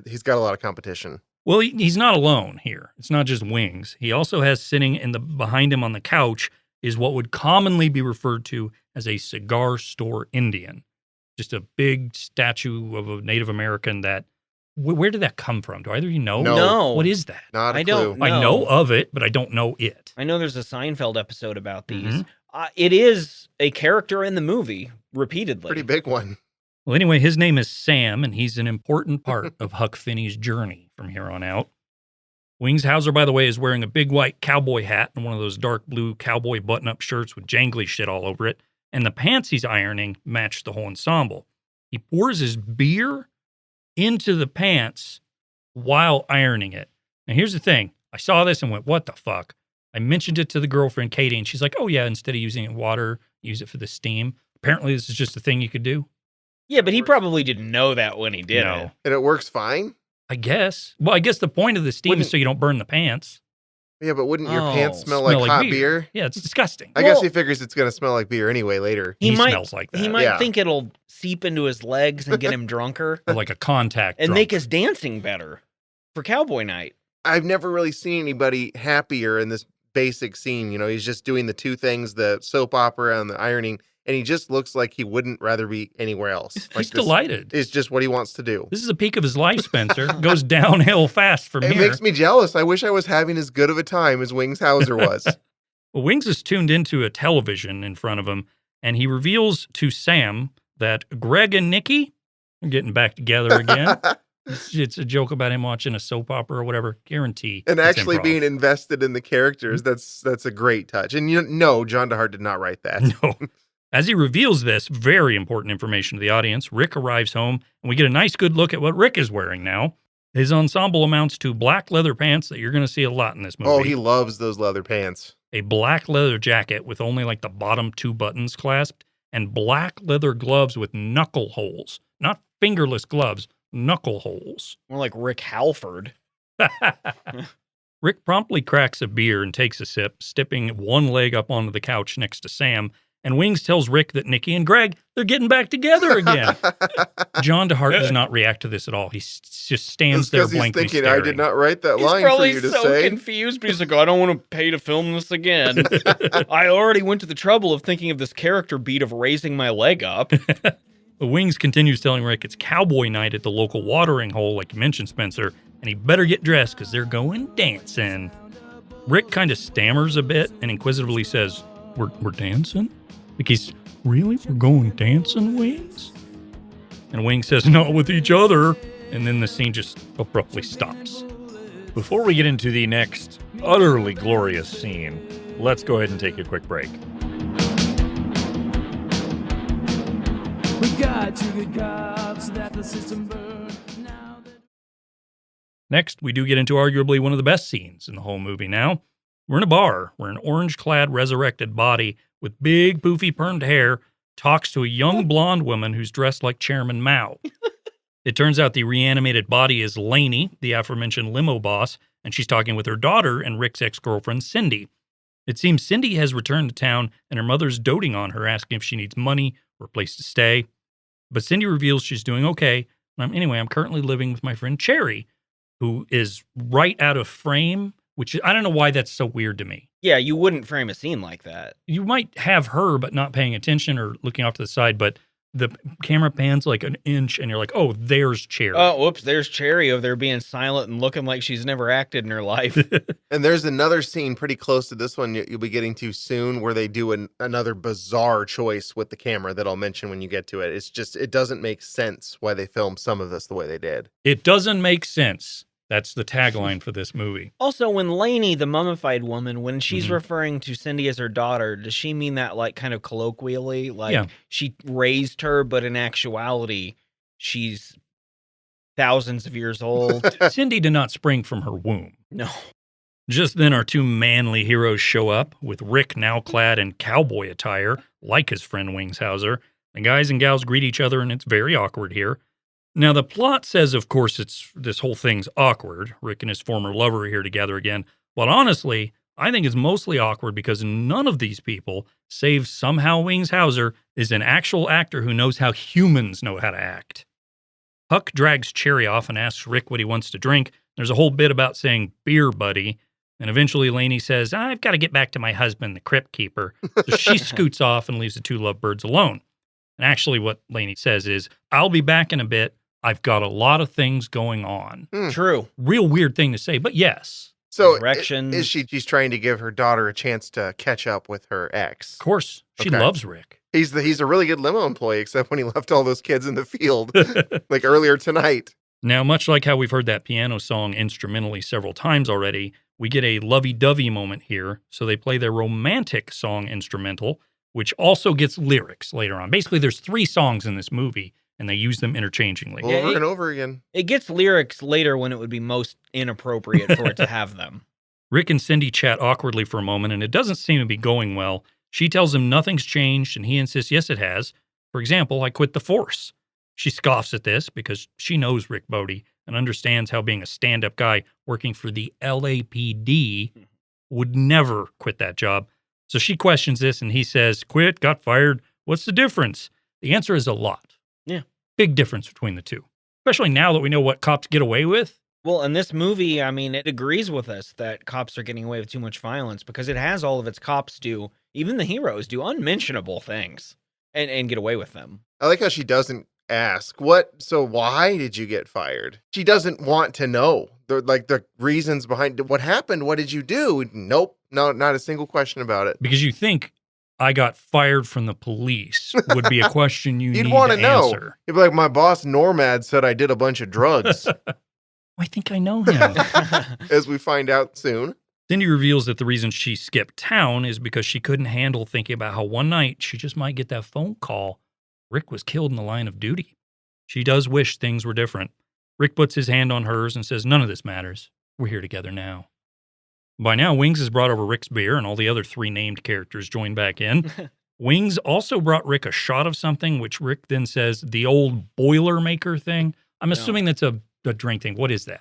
he's got a lot of competition. Well, he's not alone here. It's not just Wings. He also has sitting behind him on the couch is what would commonly be referred to as a cigar store Indian. Just a big statue of a Native American that, where did that come from? Do either of you know? No. What is that? Not a I clue. don't know. I know of it, but I don't know it. I know there's a Seinfeld episode about these. It is a character in the movie repeatedly. Pretty big one. Well, anyway, his name is Sam, and he's an important part of Huck Finney's journey from here on out. Wings Hauser, by the way, is wearing a big white cowboy hat and one of those dark blue cowboy button-up shirts with jangly shit all over it, and the pants he's ironing match the whole ensemble. He pours his beer into the pants while ironing it. Now, here's the thing. I saw this and went, what the fuck? I mentioned it to the girlfriend, Katie, and she's like, oh, yeah, instead of using it in water, use it for the steam. Apparently, this is just a thing you could do. Yeah, but he probably didn't know that when he did it. And it works fine? I guess. Well, I guess the point of the steam is so you don't burn the pants. Yeah, but wouldn't your pants smell like hot beer? Yeah, it's disgusting. I guess he figures it's going to smell like beer anyway later. He smells like that. He might think it'll seep into his legs and get him drunker. Or like a contact And drunk. make his dancing better for Cowboy Night. I've never really seen anybody happier in this basic scene. You know, he's just doing the two things, the soap opera and the ironing, and he just looks like he wouldn't rather be anywhere else. Like He's delighted. It's just what he wants to do. This is a peak of his life, Spencer. Goes downhill fast from It here. makes me jealous. I wish I was having as good of a time as Wings Hauser was. Well, Wings is tuned into a television in front of him, and he reveals to Sam that Greg and Nikki are getting back together again. It's a joke about him watching a soap opera or whatever. Guarantee. And it's actually improv. being invested in the characters, that's a great touch. And no, John DeHart did not write that. No. As he reveals this very important information to the audience, Rick arrives home, and we get a nice good look at what Rick is wearing now. His ensemble amounts to black leather pants that you're going to see a lot in this movie. Oh, he loves those leather pants. A black leather jacket with only like the bottom two buttons clasped, and black leather gloves with knuckle holes. Not fingerless gloves, knuckle holes. More like Rick Halford. Rick promptly cracks a beer and takes a sip, stepping one leg up onto the couch next to Sam, and Wings tells Rick that Nikki and Greg, they're getting back together again. John DeHart does not react to this at all. He just stands there blankly he's thinking, staring. I did not write that He's line for probably you to so say. confused, but he's like, I don't want to pay to film this again. I already went to the trouble of thinking of this character beat of raising my leg up. The Wings continues telling Rick it's cowboy night at the local watering hole, like you mentioned, Spencer, and he better get dressed because they're going dancing. Rick kind of stammers a bit and inquisitively says, We're dancing? Like he's, really? We're going dancing, Wings? And Wings says, not with each other. And then the scene just abruptly stops. Before we get into the next utterly glorious scene, let's go ahead and take a quick break. We got to get cops so that the system burns. Next, we do get into arguably one of the best scenes in the whole movie now. We're in a bar where an orange-clad resurrected body with big poofy permed hair talks to a young blonde woman who's dressed like Chairman Mao. It turns out the reanimated body is Lainey, the aforementioned limo boss, and she's talking with her daughter and Rick's ex-girlfriend, Cindy. It seems Cindy has returned to town and her mother's doting on her, asking if she needs money or a place to stay. But Cindy reveals she's doing okay. I'm currently living with my friend Cherry, who is right out of frame, which I don't know why that's so weird to me. Yeah, you wouldn't frame a scene like that. You might have her, but not paying attention or looking off to the side, but the camera pans like an inch and you're like, oh, there's Cherry. Oh, whoops, there's Cherry over there being silent and looking like she's never acted in her life. And there's another scene pretty close to this one you'll be getting to soon where they do another bizarre choice with the camera that I'll mention when you get to it. It's just, it doesn't make sense why they filmed some of this the way they did. It doesn't make sense. That's the tagline for this movie. Also, when Lainey, the mummified woman, when she's referring to Cindy as her daughter, does she mean that like kind of colloquially? Like she raised her, but in actuality, she's thousands of years old? Cindy did not spring from her womb. No. Just then, our two manly heroes show up, with Rick now clad in cowboy attire, like his friend Wings Hauser. The guys and gals greet each other, and it's very awkward here. Now, the plot says, of course, this whole thing's awkward. Rick and his former lover are here together again. But honestly, I think it's mostly awkward because none of these people, save somehow Wings Hauser, is an actual actor who knows how humans know how to act. Huck drags Cherry off and asks Rick what he wants to drink. There's a whole bit about saying, beer, buddy. And eventually Lainey says, I've got to get back to my husband, the crypt keeper. So she scoots off and leaves the two lovebirds alone. And actually what Lainey says is, I'll be back in a bit. I've got a lot of things going on. True. Real weird thing to say, but yes. So resurrections. is she's trying to give her daughter a chance to catch up with her ex. Of course, she Okay. loves Rick. He's a really good limo employee, except when he left all those kids in the field, like earlier tonight. Now, much like how we've heard that piano song instrumentally several times already, we get a lovey-dovey moment here. So they play their romantic song instrumental, which also gets lyrics later on. Basically, there's 3 songs in this movie, and they use them interchangingly. Yeah, Over and over again. It gets lyrics later when it would be most inappropriate for it to have them. Rick and Cindy chat awkwardly for a moment, and it doesn't seem to be going well. She tells him nothing's changed, and he insists, yes, it has. For example, I quit the force. She scoffs at this because she knows Rick Bodie and understands how being a stand-up guy working for the LAPD would never quit that job. So she questions this, and he says, quit, got fired. What's the difference? The answer is a lot. Yeah. Big difference between the two, especially now that we know what cops get away with. Well, in this movie, I mean, it agrees with us that cops are getting away with too much violence because it has all of its cops do, even the heroes, do unmentionable things and get away with them. I like how she doesn't ask, so why did you get fired? She doesn't want to know the reasons behind what happened. What did you do? Nope. No, not a single question about it. Because you think I got fired from the police would be a question you You'd need want to to know. answer. You'd be like, my boss Normad said I did a bunch of drugs, I think I know him. as we find out soon. Cindy reveals that the reason she skipped town is because she couldn't handle thinking about how one night she just might get that phone call. Rick was killed in the line of duty. She does wish things were different. Rick puts his hand on hers and says, none of this matters. We're here together now. By now, Wings has brought over Rick's beer, and all the other 3 named characters join back in. Wings also brought Rick a shot of something, which Rick then says, the old Boilermaker thing. I'm assuming that's a drink thing. What is that?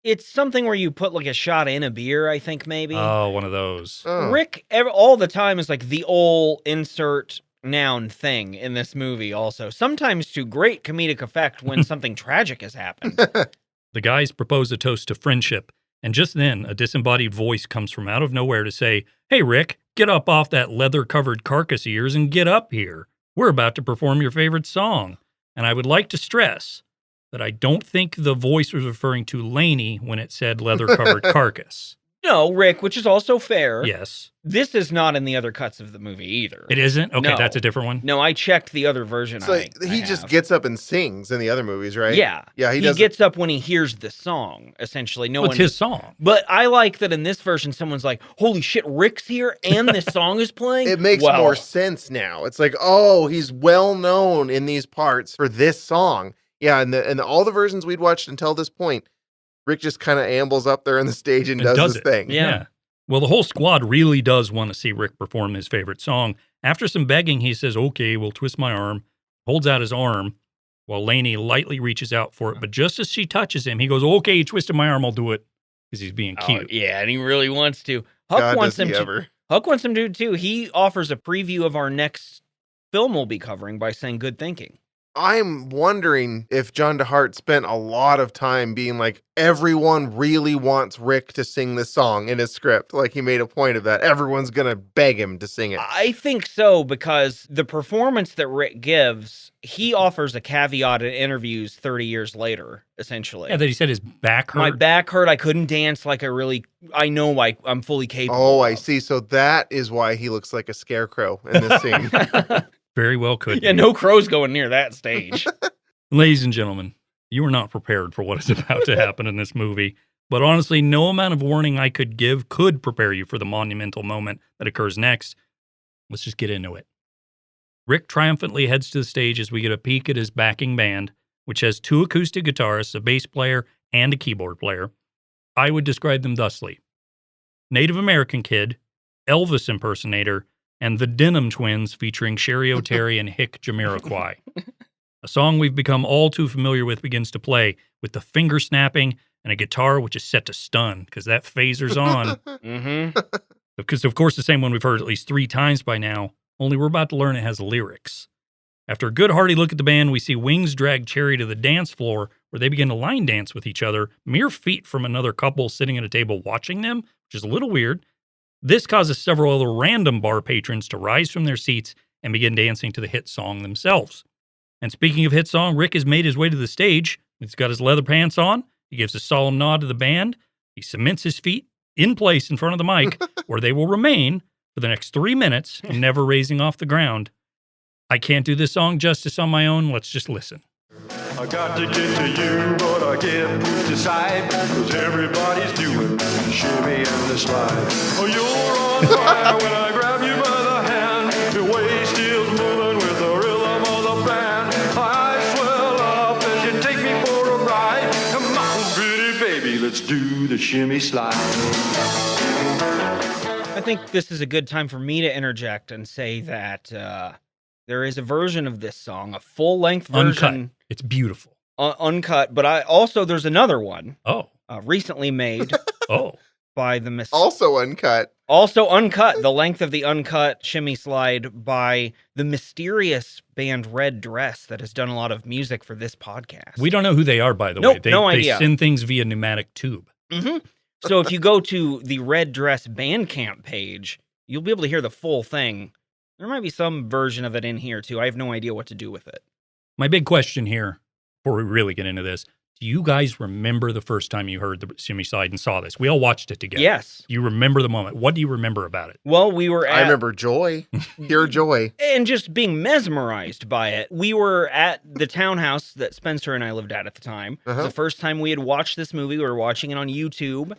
It's something where you put like a shot in a beer, I think, maybe. Oh, one of those. Oh. Rick, all the time, is like the old insert noun thing in this movie also. Sometimes to great comedic effect when something tragic has happened. The guys propose a toast to friendship, and just then, a disembodied voice comes from out of nowhere to say, hey, Rick, get up off that leather-covered carcass of yours and get up here. We're about to perform your favorite song. And I would like to stress that I don't think the voice was referring to Laney when it said leather-covered carcass. No, Rick, which is also fair. Yes. This is not in the other cuts of the movie either. It isn't? Okay, No. that's a different one. No, I checked the other version. So he just gets up and sings in the other movies, right? Yeah. Yeah, he He does. gets up when he hears the song, essentially. No Well, one. it's his song. But I like that in this version, someone's like, holy shit, Rick's here and this song is playing? It makes Wow. more sense now. It's like, oh, he's well known in these parts for this song. Yeah, and all the versions we'd watched until this point, Rick just kind of ambles up there on the stage and does his it. thing. Yeah. Well, the whole squad really does want to see Rick perform his favorite song. After some begging, he says, okay, we'll twist my arm, holds out his arm, while Laney lightly reaches out for it. But just as she touches him, he goes, okay, you twisted my arm, I'll do it. Because he's being cute. Oh, yeah, and he really wants to. Huck God, wants does him he to. ever. Huck wants him to too. He offers a preview of our next film we'll be covering by saying good thinking. I'm wondering if John DeHart spent a lot of time being like, everyone really wants Rick to sing this song in his script. Like he made a point of that. Everyone's going to beg him to sing it. I think so, because the performance that Rick gives, he offers a caveat in interviews 30 years later, essentially. Yeah, that he said his back hurt. My back hurt. I couldn't dance like I know I'm fully capable. Oh, I of. see. So that is why he looks like a scarecrow in this scene. Very well could Yeah, be. no crows going near that stage. Ladies and gentlemen, you are not prepared for what is about to happen in this movie. But honestly, no amount of warning I could give could prepare you for the monumental moment that occurs next. Let's just get into it. Rick triumphantly heads to the stage as we get a peek at his backing band, which has 2 acoustic guitarists, a bass player, and a keyboard player. I would describe them thusly: Native American Kid, Elvis impersonator, and the Denim Twins featuring Sherry O'Terry and Hick Jamiroquai. A song we've become all too familiar with begins to play, with the finger snapping and a guitar which is set to stun, because that phaser's on. Mm-hmm. Because, of course, the same one we've heard at least 3 times by now, only we're about to learn it has lyrics. After a good hearty look at the band, we see Wings drag Cherry to the dance floor, where they begin to line dance with each other, mere feet from another couple sitting at a table watching them, which is a little weird. This causes several other random bar patrons to rise from their seats and begin dancing to the hit song themselves. And speaking of hit song, Rick has made his way to the stage. He's got his leather pants on. He gives a solemn nod to the band. He cements his feet, in place in front of the mic, where they will remain for the next 3 minutes, never raising off the ground. I can't do this song justice on my own. Let's just listen. I got to get to you, but I can't push aside, 'cause everybody's doing the shimmy and the slide. Oh, you're on fire when I grab you by the hand. Your waist is moving with the rhythm of the band. My eyes swell up as you take me for a ride. Come on, pretty baby, let's do the shimmy slide. I think this is a good time for me to interject and say that there is a version of this song, a full-length version. Uncut. It's beautiful. Uncut, but there's another one. Oh. Recently made Oh. by the Also uncut. Also uncut, the length of the uncut shimmy slide by the mysterious band Red Dress that has done a lot of music for this podcast. We don't know who they are, by the Nope, way. They, no they idea. send things via pneumatic tube. Mm-hmm. So if you go to the Red Dress Bandcamp page, you'll be able to hear the full thing. There might be some version of it in here, too. I have no idea what to do with it. My big question here, before we really get into this, do you guys remember the first time you heard the shimmy slide and saw this? We all watched it together. Yes. You remember the moment. What do you remember about it? Well, we were at... I remember joy. Pure joy. And just being mesmerized by it. We were at the townhouse that Spencer and I lived at the time. It was the first time we had watched this movie. We were watching it on YouTube.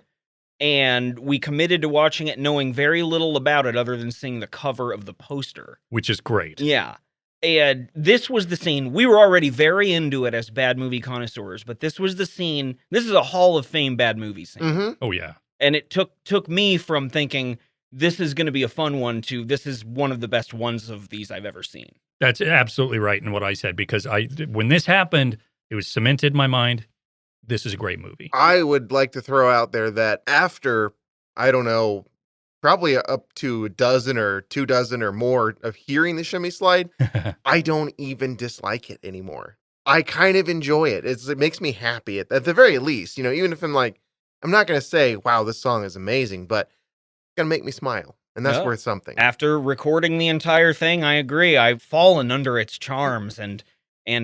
And we committed to watching it knowing very little about it other than seeing the cover of the poster. Which is great. Yeah. And this was the scene. We were already very into it as bad movie connoisseurs, but this was the scene. This is a Hall of Fame bad movie scene. Mm-hmm. Oh, yeah. And it took me from thinking this is going to be a fun one to this is one of the best ones of these I've ever seen. That's absolutely right in what I said, because when this happened, it was cemented in my mind. This is a great movie. I would like to throw out there that after, I don't know, probably up to a dozen or 2 dozen or more of hearing the shimmy slide, I don't even dislike it anymore. I kind of enjoy it. It makes me happy at the very least. You know, even if I'm like, I'm not going to say, wow, this song is amazing, but it's going to make me smile. And that's worth something. After recording the entire thing, I agree. I've fallen under its charms and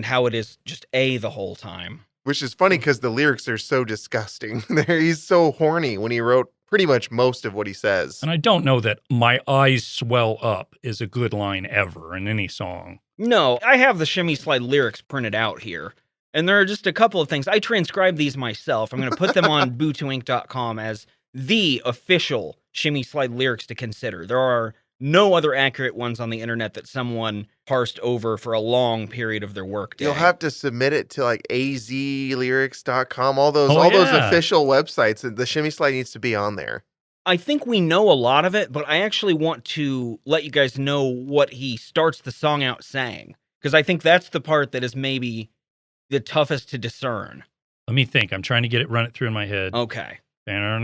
how it is just the whole time. Which is funny because the lyrics are so disgusting. He's so horny when he wrote pretty much most of what he says. And I don't know that "my eyes swell up" is a good line ever in any song. No, I have the shimmy slide lyrics printed out here. And there are just a couple of things. I transcribed these myself. I'm going to put them on bootoink.com as the official shimmy slide lyrics to consider. There are no other accurate ones on the internet that someone parsed over for a long period of their workday. You'll have to submit it to like azlyrics.com, all those yeah. official websites. The shimmy slide needs to be on there. I think we know a lot of it, but I actually want to let you guys know what he starts the song out saying, because I think that's the part that is maybe the toughest to discern. Let me think. I'm trying to run it through in my head. Okay. Yeah,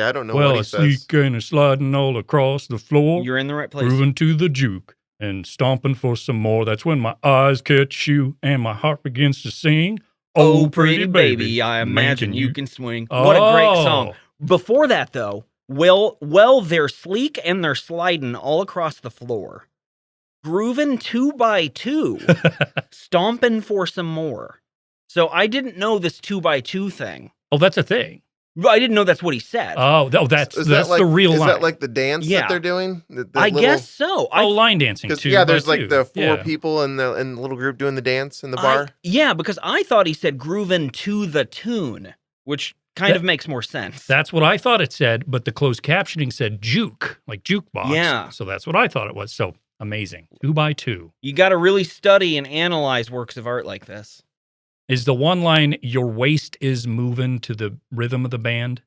I don't know well, what he a says. sneaking and sliding all across the floor, You're in the right place. grooving to the juke and stomping for some more. That's when my eyes catch you and my heart begins to sing. Oh, pretty baby, I imagine you can swing. Oh. What a great song. Before that, though, well, they're sleek and they're sliding all across the floor. Grooving 2 by 2, stomping for some more. So I didn't know this 2 by 2 thing. Oh, that's a thing. But I didn't know that's what he said. That's Is that like, the real is line. that like the dance Yeah. that they're doing? I guess so. line dancing too. Yeah, there's like too. the 4 Yeah. people in the little group doing the dance in the bar. Yeah, because I thought he said grooving to the tune, which kind of makes more sense. That's what I thought it said, but the closed captioning said juke, like jukebox. Yeah. So that's what I thought it was. So amazing. 2 by 2. You got to really study and analyze works of art like this. Is the one line, your waist is moving to the rhythm of the band?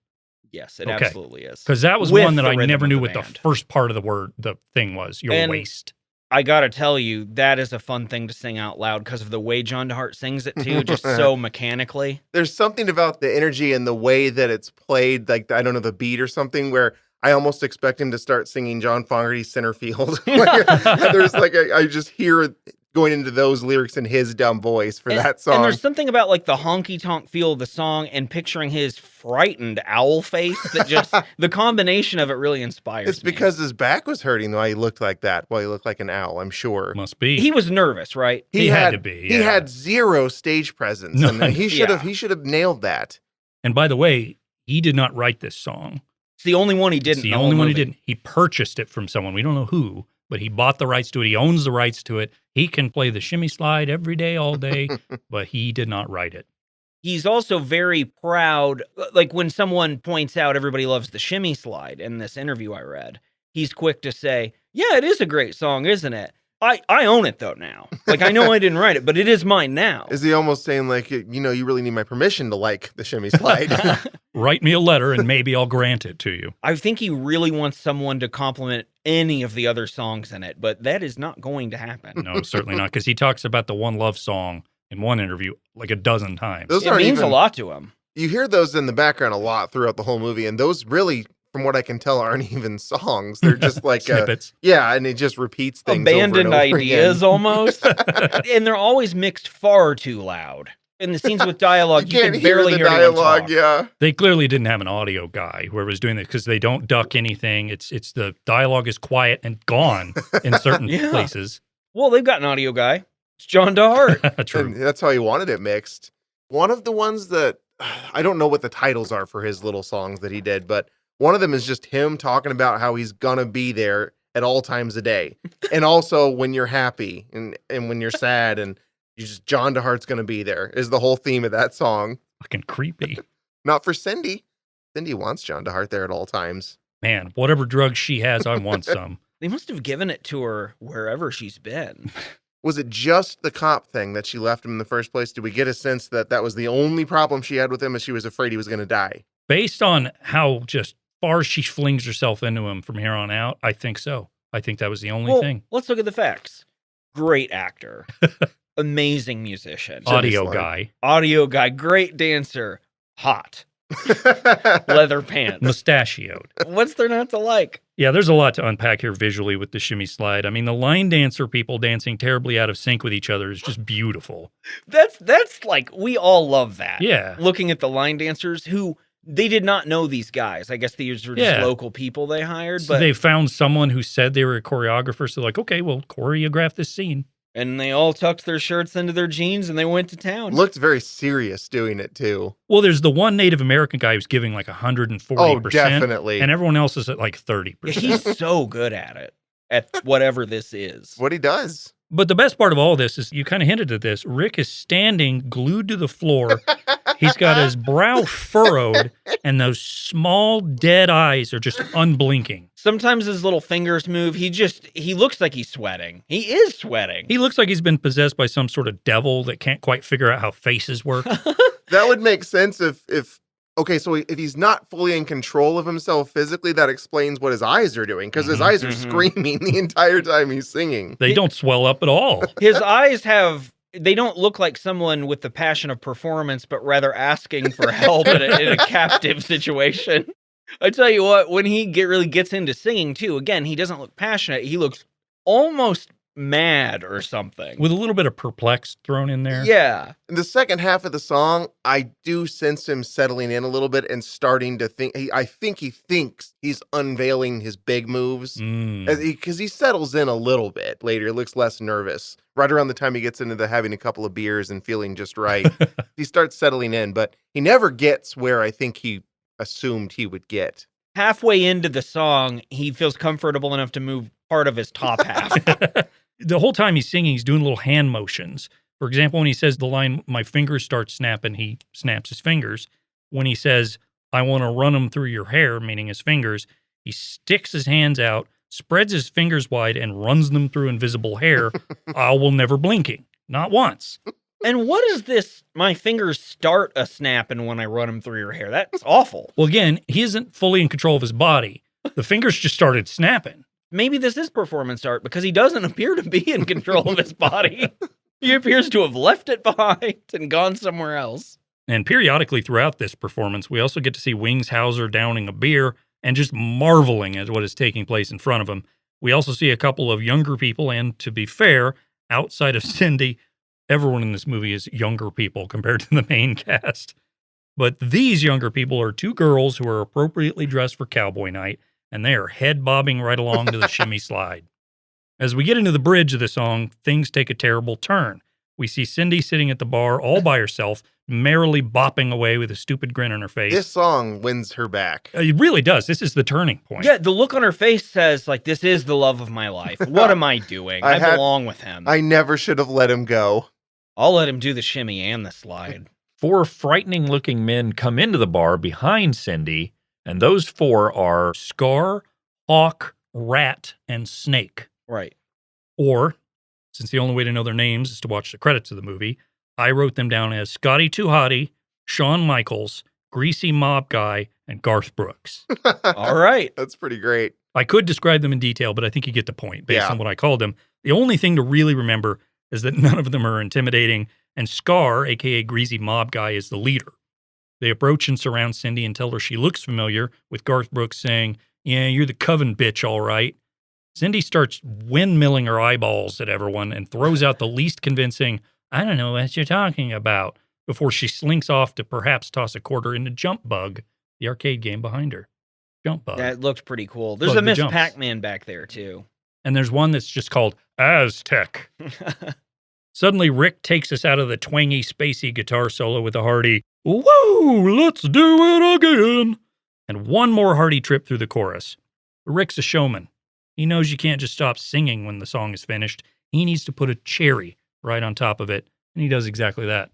Yes, it Okay. absolutely is. Because that was With one that the I rhythm never of knew the what the band. first part of the thing was, your And- waist. I got to tell you, that is a fun thing to sing out loud because of the way John DeHart sings it too, just so mechanically. There's something about the energy and the way that it's played, like, I don't know, the beat or something, where I almost expect him to start singing John Fogerty's Center Field. There's like, I just hear going into those lyrics in his dumb voice for that song. And there's something about like the honky tonk feel of the song and picturing his frightened owl face that just, the combination of it really inspires It's me. because his back was hurting why he looked like that. Why he looked like an owl, I'm sure. Must be. He was nervous, right? He had to be, He yeah. had 0 stage presence. No, And he should yeah. have nailed that. And by the way, he did not write this song. It's the only one he didn't. It's the only one he didn't. He purchased it from someone. We don't know who, but he bought the rights to it. He owns the rights to it. He can play the shimmy slide every day, all day, but he did not write it. He's also very proud. Like when someone points out everybody loves the shimmy slide in this interview I read, he's quick to say, yeah, it is a great song, isn't it? I own it though now. Like I know I didn't write it, but it is mine now. Is he almost saying like, you really need my permission to like the shimmy slide? Write me a letter and maybe I'll grant it to you. I think he really wants someone to compliment any of the other songs in it, but that is not going to happen. No, certainly not, because he talks about the One Love song in one interview like a dozen times. Those It aren't means a even- lot to him. You hear those in the background a lot throughout the whole movie, and those really, from what I can tell, aren't even songs. They're just like Snippets. yeah, and it just repeats things. Abandoned over and over ideas again. almost. And they're always mixed far too loud. In the scenes with dialogue, you can't can barely the hear anyone dialogue. talk. Yeah, They clearly didn't have an audio guy whoever was doing this because they don't duck anything. It's the dialogue is quiet and gone in certain Yeah. places. Well, they've got an audio guy. It's John DeHart. True. and that's how he wanted it mixed. One of the ones that I don't know what the titles are for his little songs that he did, but one of them is just him talking about how he's gonna be there at all times a day, and also when you're happy and when you're sad, and you just John DeHart's gonna be there is the whole theme of that song. Fucking creepy. Not for Cindy. Cindy wants John DeHart there at all times. Man, whatever drugs she has, I want some. They must have given it to her wherever she's been. Was it just the cop thing that she left him in the first place? Did we get a sense that that was the only problem she had with him, is she was afraid he was going to die? Based on how just far she flings herself into him from here on out, I think so. I think that was the only thing. Let's look at the facts. Great actor. Amazing musician. Audio slide. guy. Audio guy. Great dancer. Hot. Leather pants. Mustachioed. What's there not to like? Yeah, there's a lot to unpack here visually with the shimmy slide. I mean, the line dancer people dancing terribly out of sync with each other is just beautiful. That's like, we all love that. Yeah. Looking at the line dancers who, they did not know these guys. I guess these were just Yeah. local people they hired. So But they found someone who said they were a choreographer. So like, okay, well, choreograph this scene. and they all tucked their shirts into their jeans and they went to town. Looked very serious doing it too. Well, there's the one Native American guy who's giving like 140%. Oh, definitely. And everyone else is at like 30%. Yeah, he's so good at it, at whatever this is. What he does. But the best part of all this is you kind of hinted at this. Rick is standing glued to the floor. He's got his brow furrowed, and those small dead eyes are just unblinking. Sometimes his little fingers move. He looks like he's sweating. He is sweating. He looks like he's been possessed by some sort of devil that can't quite figure out how faces work. That would make sense if okay, so if he's not fully in control of himself physically, that explains what his eyes are doing, because his eyes are screaming the entire time he's singing. They don't swell up at all. His eyes they don't look like someone with the passion of performance, but rather asking for help in a captive situation. I tell you what, when he really gets into singing too, again, he doesn't look passionate. He looks almost mad or something. With a little bit of perplexed thrown in there. Yeah. In the second half of the song, I do sense him settling in a little bit and starting to think. I think he thinks he's unveiling his big moves, because he settles in a little bit later. He looks less nervous. Right around the time he gets into the having a couple of beers and feeling just right, he starts settling in. But he never gets where I think he assumed he would get. Halfway into the song, he feels comfortable enough to move part of his top half. The whole time he's singing, he's doing little hand motions. For example, when he says the line, "My fingers start snapping," he snaps his fingers. When he says, "I want to run them through your hair," meaning his fingers, he sticks his hands out, spreads his fingers wide, and runs them through invisible hair, all while never blinking. Not once. And what is this? My fingers start a snapping when I run them through your hair. That's awful. Well, again, he isn't fully in control of his body. The fingers just started snapping. Maybe this is performance art because he doesn't appear to be in control of his body. He appears to have left it behind and gone somewhere else. And periodically throughout this performance, we also get to see Wings Hauser downing a beer and just marveling at what is taking place in front of him. We also see a couple of younger people, and to be fair, outside of Cindy, everyone in this movie is younger people compared to the main cast. But these younger people are two girls who are appropriately dressed for cowboy night, and they are head bobbing right along to the shimmy slide. As we get into the bridge of the song, things take a terrible turn. We see Cindy sitting at the bar all by herself, merrily bopping away with a stupid grin on her face. This song wins her back. It really does. This is the turning point. Yeah, the look on her face says, like, this is the love of my life. What am I doing? I belong with him. I never should have let him go. I'll let him do the shimmy and the slide. 4 frightening-looking men come into the bar behind Cindy, and those 4 are Scar, Hawk, Rat, and Snake. Right. Or, since the only way to know their names is to watch the credits of the movie, I wrote them down as Scotty Too Hottie, Shawn Michaels, Greasy Mob Guy, and Garth Brooks. All right. That's pretty great. I could describe them in detail, but I think you get the point based on what I called them. The only thing to really remember is that none of them are intimidating, and Scar, a.k.a. Greasy Mob Guy, is the leader. They approach and surround Cindy and tell her she looks familiar, with Garth Brooks saying, "Yeah, you're the coven bitch, all right." Cindy starts windmilling her eyeballs at everyone and throws out the least convincing, "I don't know what you're talking about," before she slinks off to perhaps toss a quarter into Jump Bug, the arcade game behind her. Jump Bug. That looked pretty cool. There's Bug a the Miss jumps. Pac-Man back there, too. And there's one that's just called Aztec. Suddenly, Rick takes us out of the twangy, spacey guitar solo with a hearty, "Woo, let's do it again," and one more hearty trip through the chorus. Rick's a showman. He knows you can't just stop singing when the song is finished. He needs to put a cherry right on top of it, and he does exactly that.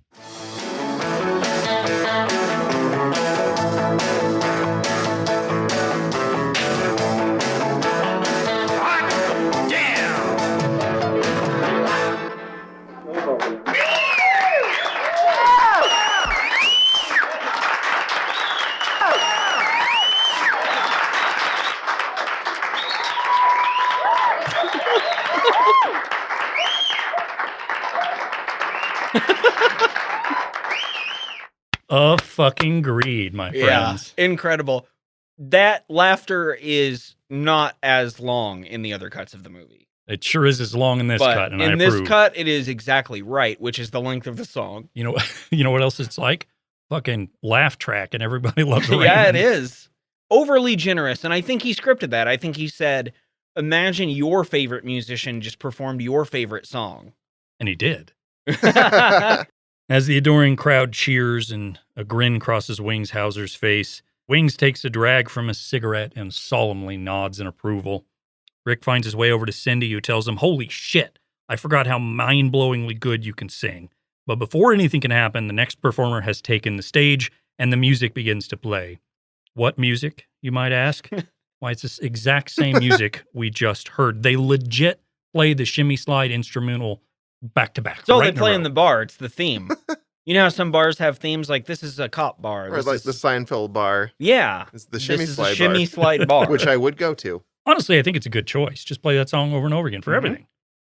A fucking greed, my friends. Yeah, incredible. That laughter is not as long in the other cuts of the movie. It sure is as long in this But cut, and in I this approve. cut, it is exactly right, which is the length of the song. You know, you know what else it's like? Fucking laugh track, and everybody loves Raymond. Yeah, it is. Overly generous, and I think he scripted that. I think he said, imagine your favorite musician just performed your favorite song. And he did. As the adoring crowd cheers and a grin crosses Wings Hauser's face, Wings takes a drag from a cigarette and solemnly nods in approval. Rick finds his way over to Cindy, who tells him, "Holy shit, I forgot how mind-blowingly good you can sing." But before anything can happen, the next performer has taken the stage, and the music begins to play. What music, you might ask? Why, it's this exact same music we just heard. They legit play the Shimmy Slide instrumental back to back. So right they in a play row. in the bar. It's the theme. You know how some bars have themes like this is a cop bar. Or This like is, the Seinfeld bar. yeah, It's the Shimmy this is Slide a shimmy bar. slide bar, Which I would go to. Honestly, I think it's a good choice. Just play that song over and over again for everything.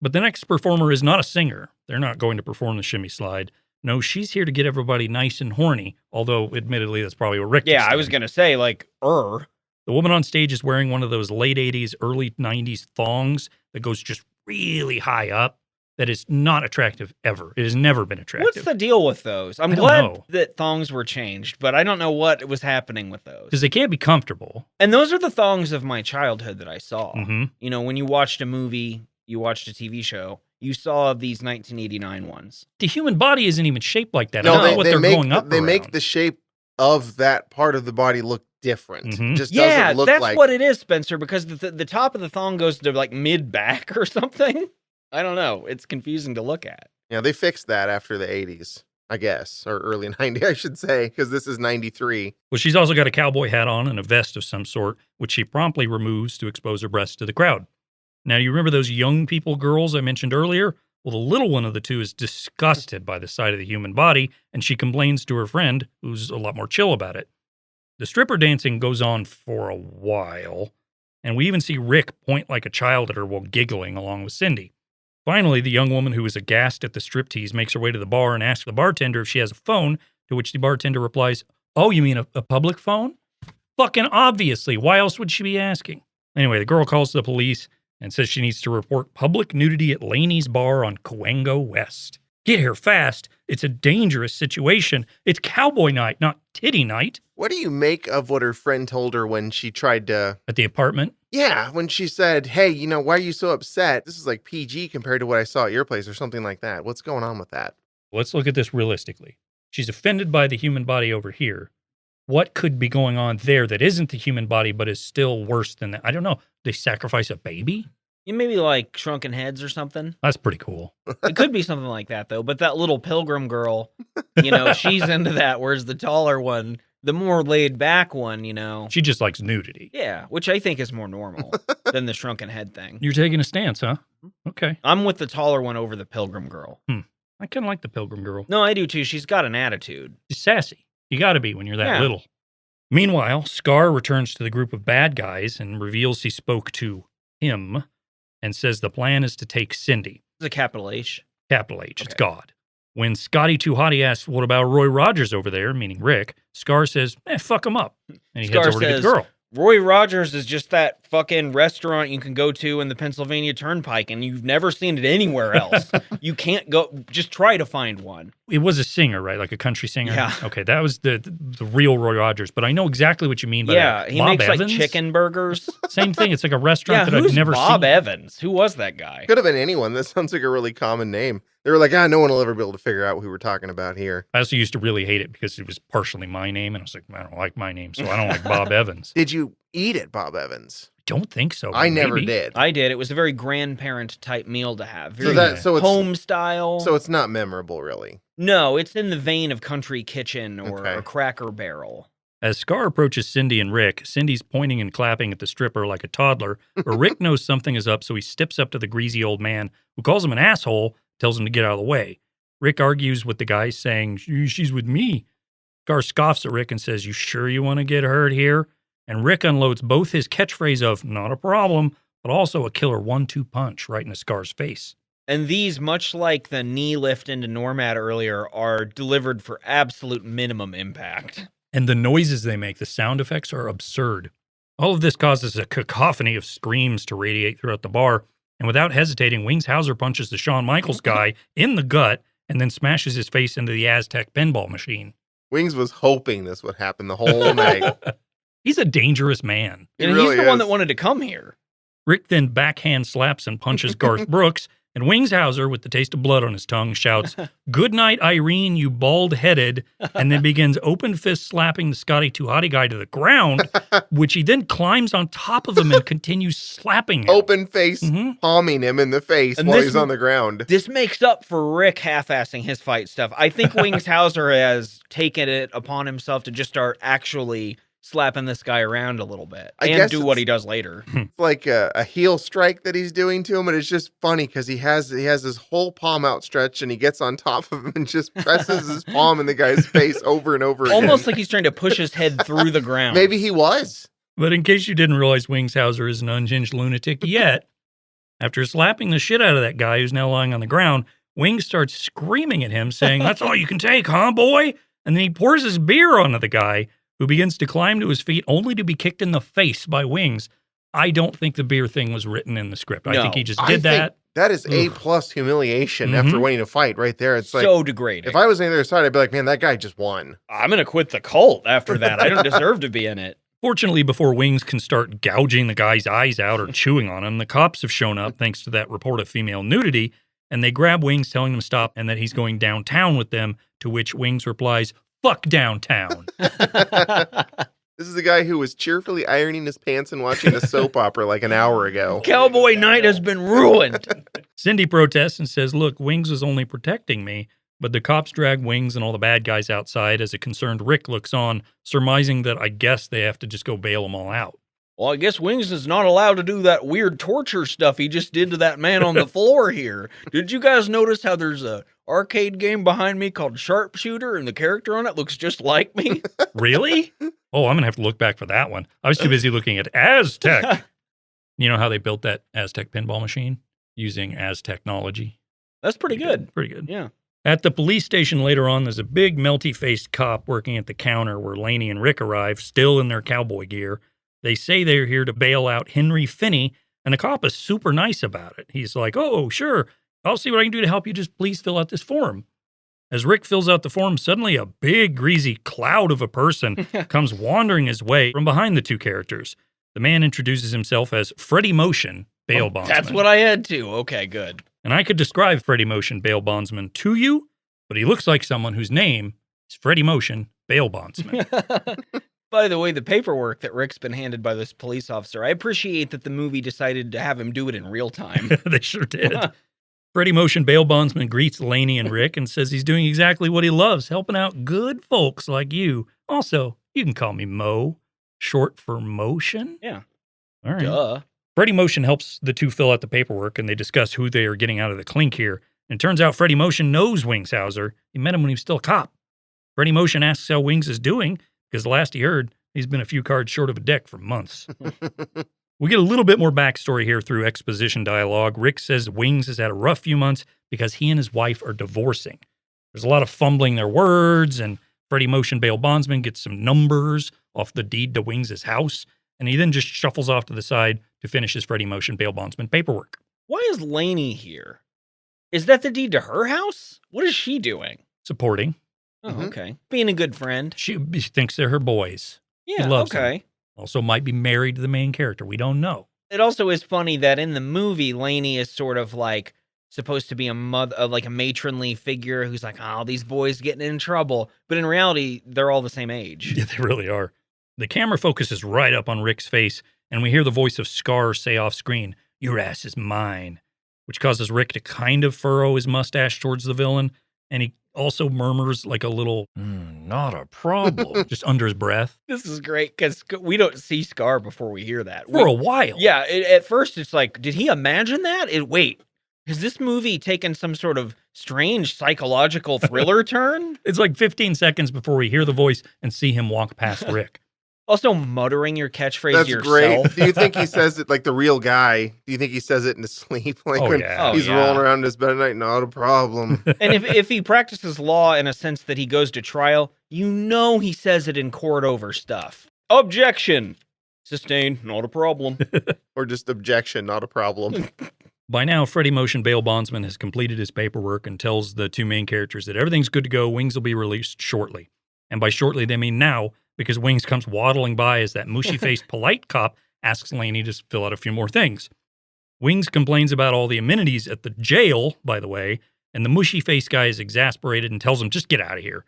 But the next performer is not a singer. They're not going to perform the Shimmy Slide. No, she's here to get everybody nice and horny, although admittedly that's probably what Rick yeah, just I was did. gonna say like The woman on stage is wearing one of those late 80s, early 90s thongs that goes just really high up. That is not attractive ever. It has never been attractive. What's the deal with those? I'm I don't glad know. that thongs were changed, but I don't know what was happening with those. Because they can't be comfortable. And those are the thongs of my childhood that I saw. Mhm. You know, when you watched a movie, you watched a TV show, you saw these 1989 ones. The human body isn't even shaped like that. I No, don't know what they're make, going up They make around. the shape of that part of the body look different. Mhm. Just Yeah, doesn't look that's like what it is, Spencer, because the top of the thong goes to like mid-back or something. I don't know. It's confusing to look at. Yeah, they fixed that after the 80s, I guess, or early 90s, I should say, because this is 93. Well, she's also got a cowboy hat on and a vest of some sort, which she promptly removes to expose her breasts to the crowd. Now, you remember those young people girls I mentioned earlier? Well, the little one of the two is disgusted by the sight of the human body, and she complains to her friend, who's a lot more chill about it. The stripper dancing goes on for a while, and we even see Rick point like a child at her while giggling along with Cindy. Finally, the young woman who is aghast at the striptease makes her way to the bar and asks the bartender if she has a phone, to which the bartender replies, "Oh, you mean a public phone?" Fucking obviously. Why else would she be asking? Anyway, the girl calls the police and says she needs to report public nudity at Laney's bar on Coengo West. Get here fast. It's a dangerous situation. It's cowboy night, not titty night. What do you make of what her friend told her when she tried to... At the apartment? Yeah, when she said, hey, why are you so upset? This is like PG compared to what I saw at your place or something like that. What's going on with that? Let's look at this realistically. She's offended by the human body over here. What could be going on there that isn't the human body but is still worse than that? I don't know. They sacrifice a baby? Maybe like shrunken heads or something. That's pretty cool. It could be something like that, though. But that little pilgrim girl, she's into that, whereas the taller one, the more laid back one, She just likes nudity. Yeah, which I think is more normal than the shrunken head thing. You're taking a stance, huh? Okay. I'm with the taller one over the pilgrim girl. I kind of like the pilgrim girl. No, I do too. She's got an attitude. She's sassy. You got to be when you're that Yeah. little. Meanwhile, Scar returns to the group of bad guys and reveals he spoke to him and says the plan is to take Cindy. It's a capital H. Capital H. It's Okay. God. When Scotty Too Hottie asks, what about Roy Rogers over there, meaning Rick, Scar says, fuck him up. And he Scar heads over to says, the girl. Roy Rogers is just that fucking restaurant you can go to in the Pennsylvania Turnpike, and you've never seen it anywhere else. You can't go. Just try to find one. It was a singer, right? Like a country singer? Yeah. Okay, that was the real Roy Rogers, but I know exactly what you mean by that. He Bob makes Evans? like chicken burgers. Same thing. It's like a restaurant that who's I've never Bob seen. Evans? Who was that guy? Could have been anyone. That sounds like a really common name. They were like, no one will ever be able to figure out who we're talking about here. I also used to really hate it because it was partially my name, and I was like, I don't like my name, so I don't like Bob Evans. Did you eat at Bob Evans? Don't think so. I never maybe. did. I did. It was a very grandparent type meal to have. Very So it's home style. So it's not memorable, really. No, it's in the vein of Country Kitchen or Okay. Cracker Barrel. As Scar approaches Cindy and Rick, Cindy's pointing and clapping at the stripper like a toddler, but Rick knows something is up, so he steps up to the greasy old man, who calls him an asshole, tells him to get out of the way. Rick argues with the guy, saying, she's with me. Scar scoffs at Rick and says, you sure you want to get hurt here? And Rick unloads both his catchphrase of, not a problem, but also a killer 1-2 punch right into Scar's face. And these, much like the knee lift into Normat earlier, are delivered for absolute minimum impact. And the noises they make, the sound effects are absurd. All of this causes a cacophony of screams to radiate throughout the bar, and without hesitating, Wings Hauser punches the Shawn Michaels guy in the gut and then smashes his face into the Aztec pinball machine. Wings was hoping this would happen the whole night. He's a dangerous man. He And really he's the one is. that wanted to come here. Rick then backhand slaps and punches Garth Brooks, and Wings Hauser, with the taste of blood on his tongue, shouts, "Good night, Irene, you bald-headed," and then begins open fist slapping the Scotty Too Hottie guy to the ground, which he then climbs on top of him and continues slapping him. Open face, Mhm. palming him in the face And while this- he's on the ground. This makes up for Rick half-assing his fight stuff. I think Wings Hauser has taken it upon himself to just start actually slapping this guy around a little bit I and guess do what it's- he does later. It's like a heel strike that he's doing to him, and it's just funny because he has his whole palm outstretched, and he gets on top of him and just presses his palm in the guy's face over and over again. Almost like he's trying to push his head through the ground. Maybe he was. But in case you didn't realize Wings Hauser is an unhinged lunatic yet, after slapping the shit out of that guy who's now lying on the ground, Wings starts screaming at him, saying, "That's all you can take, huh, boy?" And then he pours his beer onto the guy, who begins to climb to his feet only to be kicked in the face by Wings. I don't think the beer thing was written in the script. I No, think he just I did think that. that is A+ humiliation after Mhm. winning a fight right there. It's like, so degrading. if I was on the other side, I'd be like, man, that guy just won. I'm going to quit the cult after that. I don't deserve to be in it. Fortunately, before Wings can start gouging the guy's eyes out or chewing on him, the cops have shown up thanks to that report of female nudity, and they grab Wings, telling him to stop and that he's going downtown with them, to which Wings replies, "Fuck downtown." This is the guy who was cheerfully ironing his pants and watching a soap opera like an hour ago. Cowboy night has been ruined. Cindy protests and says, "Look, Wings was only protecting me." But the cops drag Wings and all the bad guys outside as a concerned Rick looks on, surmising that I guess they have to just go bail them all out. Well, I guess Wings is not allowed to do that weird torture stuff he just did to that man on the floor here. Did you guys notice how there's a arcade game behind me called Sharpshooter and the character on it looks just like me? Really? Oh, I'm going to have to look back for that one. I was too busy looking at Aztec. You know how they built that Aztec pinball machine? Using Aztechnology. That's pretty good. Pretty good. Yeah. At the police station later on, there's a big melty-faced cop working at the counter where Laney and Rick arrive, still in their cowboy gear. They say they're here to bail out Henry Finney, and the cop is super nice about it. He's like, "Oh, sure, I'll see what I can do to help you. Just please fill out this form." As Rick fills out the form, suddenly a big, greasy cloud of a person comes wandering his way from behind the two characters. The man introduces himself as Freddie Motion, bail bondsman. That's what I had too. Okay, good. And I could describe Freddie Motion, bail bondsman to you, but he looks like someone whose name is Freddie Motion, bail bondsman. By the way, the paperwork that Rick's been handed by this police officer, I appreciate that the movie decided to have him do it in real time. They sure did. Freddie Motion, bail bondsman, greets Laney and Rick and says he's doing exactly what he loves, helping out good folks like you. Also, you can call me Mo, short for motion. Yeah. All right. Duh. Freddie Motion helps the two fill out the paperwork, and they discuss who they are getting out of the clink here. And it turns out Freddie Motion knows Wings Hauser. He met him when he was still a cop. Freddie Motion asks how Wings is doing, because the last he heard, he's been a few cards short of a deck for months. We get a little bit more backstory here through exposition dialogue. Rick says Wings has had a rough few months because he and his wife are divorcing. There's a lot of fumbling their words, and Freddie Motion, bail bondsman, gets some numbers off the deed to Wings' house, and he then just shuffles off to the side to finish his Freddie Motion, bail bondsman paperwork. Why is Laney here? Is that the deed to her house? What is she doing? Supporting. Oh, Mhm. okay. Being a good friend. She thinks they're her boys. Yeah, loves them. okay. Also might be married to the main character. We don't know. It also is funny that in the movie, Laney is sort of like supposed to be a mother, like a matronly figure who's like, oh, these boys getting in trouble. But in reality, they're all the same age. Yeah, they really are. The camera focuses right up on Rick's face, and we hear the voice of Scar say off screen, "Your ass is mine," which causes Rick to kind of furrow his mustache towards the villain, and he also murmurs like a little, not a problem, just under his breath. This is great because we don't see Scar before we hear that. For a while. Yeah, at first it's like, did he imagine that? Wait, has this movie taken some sort of strange psychological thriller turn? It's like 15 seconds before we hear the voice and see him walk past Rick. Also, muttering your catchphrase That's yourself. great. Do you think he says it like the real guy? Do you think he says it in his sleep? Like Oh, when yeah. he's yeah. rolling around in his bed at night? Not a problem. And if he practices law in a sense that he goes to trial, you know he says it in court over stuff. Objection. Sustained. Not a problem. Or just objection, not a problem. By now, Freddie Motion, bail bondsman, has completed his paperwork and tells the two main characters that everything's good to go. Wings will be released shortly. And by shortly, they mean now, because Wings comes waddling by as that mushy-faced polite cop asks Laney to fill out a few more things. Wings complains about all the amenities at the jail, by the way, and the mushy-faced guy is exasperated and tells him, just get out of here.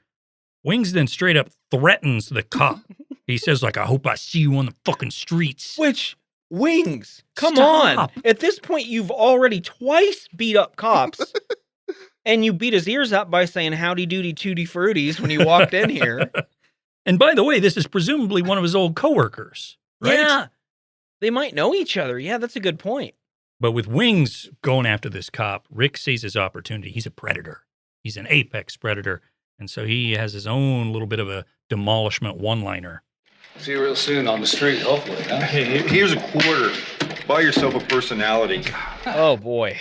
Wings then straight up threatens the cop. He says, like, I hope I see you on the fucking streets. Which, Wings, come Stop. on. At this point, you've already twice beat up cops. And you beat his ears up by saying howdy doody tooty fruities when you walked in here. And by the way, this is presumably one of his old coworkers, right? Yeah. They might know each other. Yeah, that's a good point. But with Wings going after this cop, Rick sees his opportunity. He's a predator. He's an apex predator. And so he has his own little bit of a demolishment one-liner. See you real soon on the street, hopefully. Huh? Hey, here's a quarter. Buy yourself a personality. Oh, boy.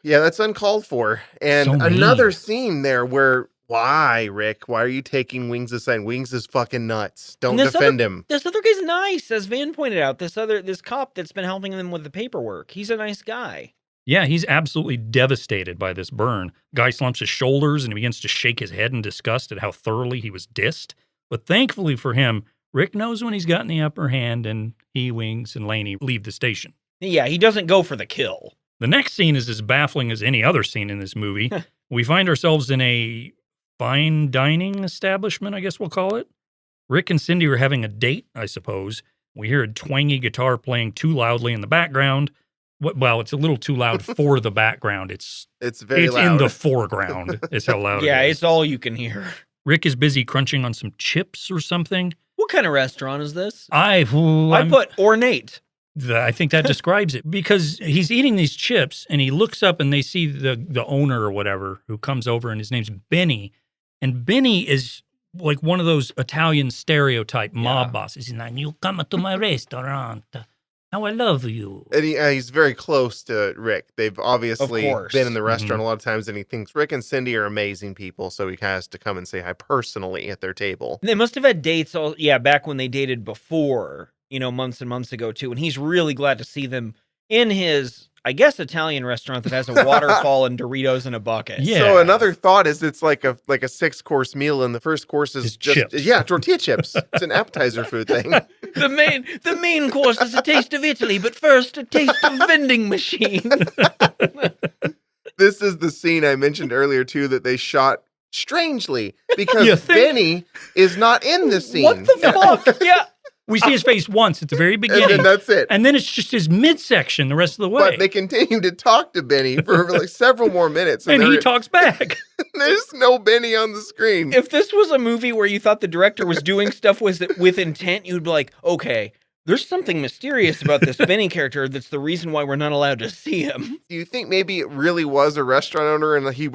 Yeah, that's uncalled for. And So mean. another scene there where, why, Rick? Why are you taking Wings aside? Wings is fucking nuts. Don't And this defend him. This other guy's nice, as Van pointed out. This cop that's been helping them with the paperwork. He's a nice guy. Yeah, he's absolutely devastated by this burn. Guy slumps his shoulders and he begins to shake his head in disgust at how thoroughly he was dissed. But thankfully for him, Rick knows when he's gotten the upper hand, and he, Wings, and Laney leave the station. Yeah, he doesn't go for the kill. The next scene is as baffling as any other scene in this movie. We find ourselves in a fine dining establishment, I guess we'll call it. Rick and Cindy are having a date, I suppose. We hear a twangy guitar playing too loudly in the background. Well, it's a little too loud for the background. It's Very loud. in the foreground is how loud Yeah, it is. it's all you can hear. Rick is busy crunching on some chips or something. What kind of restaurant is this? I put ornate. I think that describes it, because he's eating these chips and he looks up and they see the owner or whatever who comes over, and his name's Benny. And Benny is like one of those Italian stereotype mob bosses. He's like, you come to my restaurant. How I love you. And he's very close to Rick. They've obviously Of course. been in the restaurant a lot of times, and he thinks Rick and Cindy are amazing people, so he has to come and say hi personally at their table. They must have had dates, back when they dated before, months and months ago, too. And he's really glad to see them in his I guess, Italian restaurant that has a waterfall and Doritos in a bucket. Yeah. So another thought is it's like a 6-course meal, and the first course is It's just chips. tortilla chips. It's an appetizer food thing. The main course is a taste of Italy, but first a taste of vending machine. This is the scene I mentioned earlier too that they shot strangely because You think? Benny is not in the scene. What the fuck? Yeah. We see his face once at the very And beginning. then that's it. And then it's just his midsection the rest of the way. But they continue to talk to Benny for like several more minutes, and he there- talks back. there's no Benny on the screen. If this was a movie where you thought the director was doing stuff with intent, you'd be like, okay, there's something mysterious about this Benny character that's the reason why we're not allowed to see him. Do you think maybe it really was a restaurant owner and he'd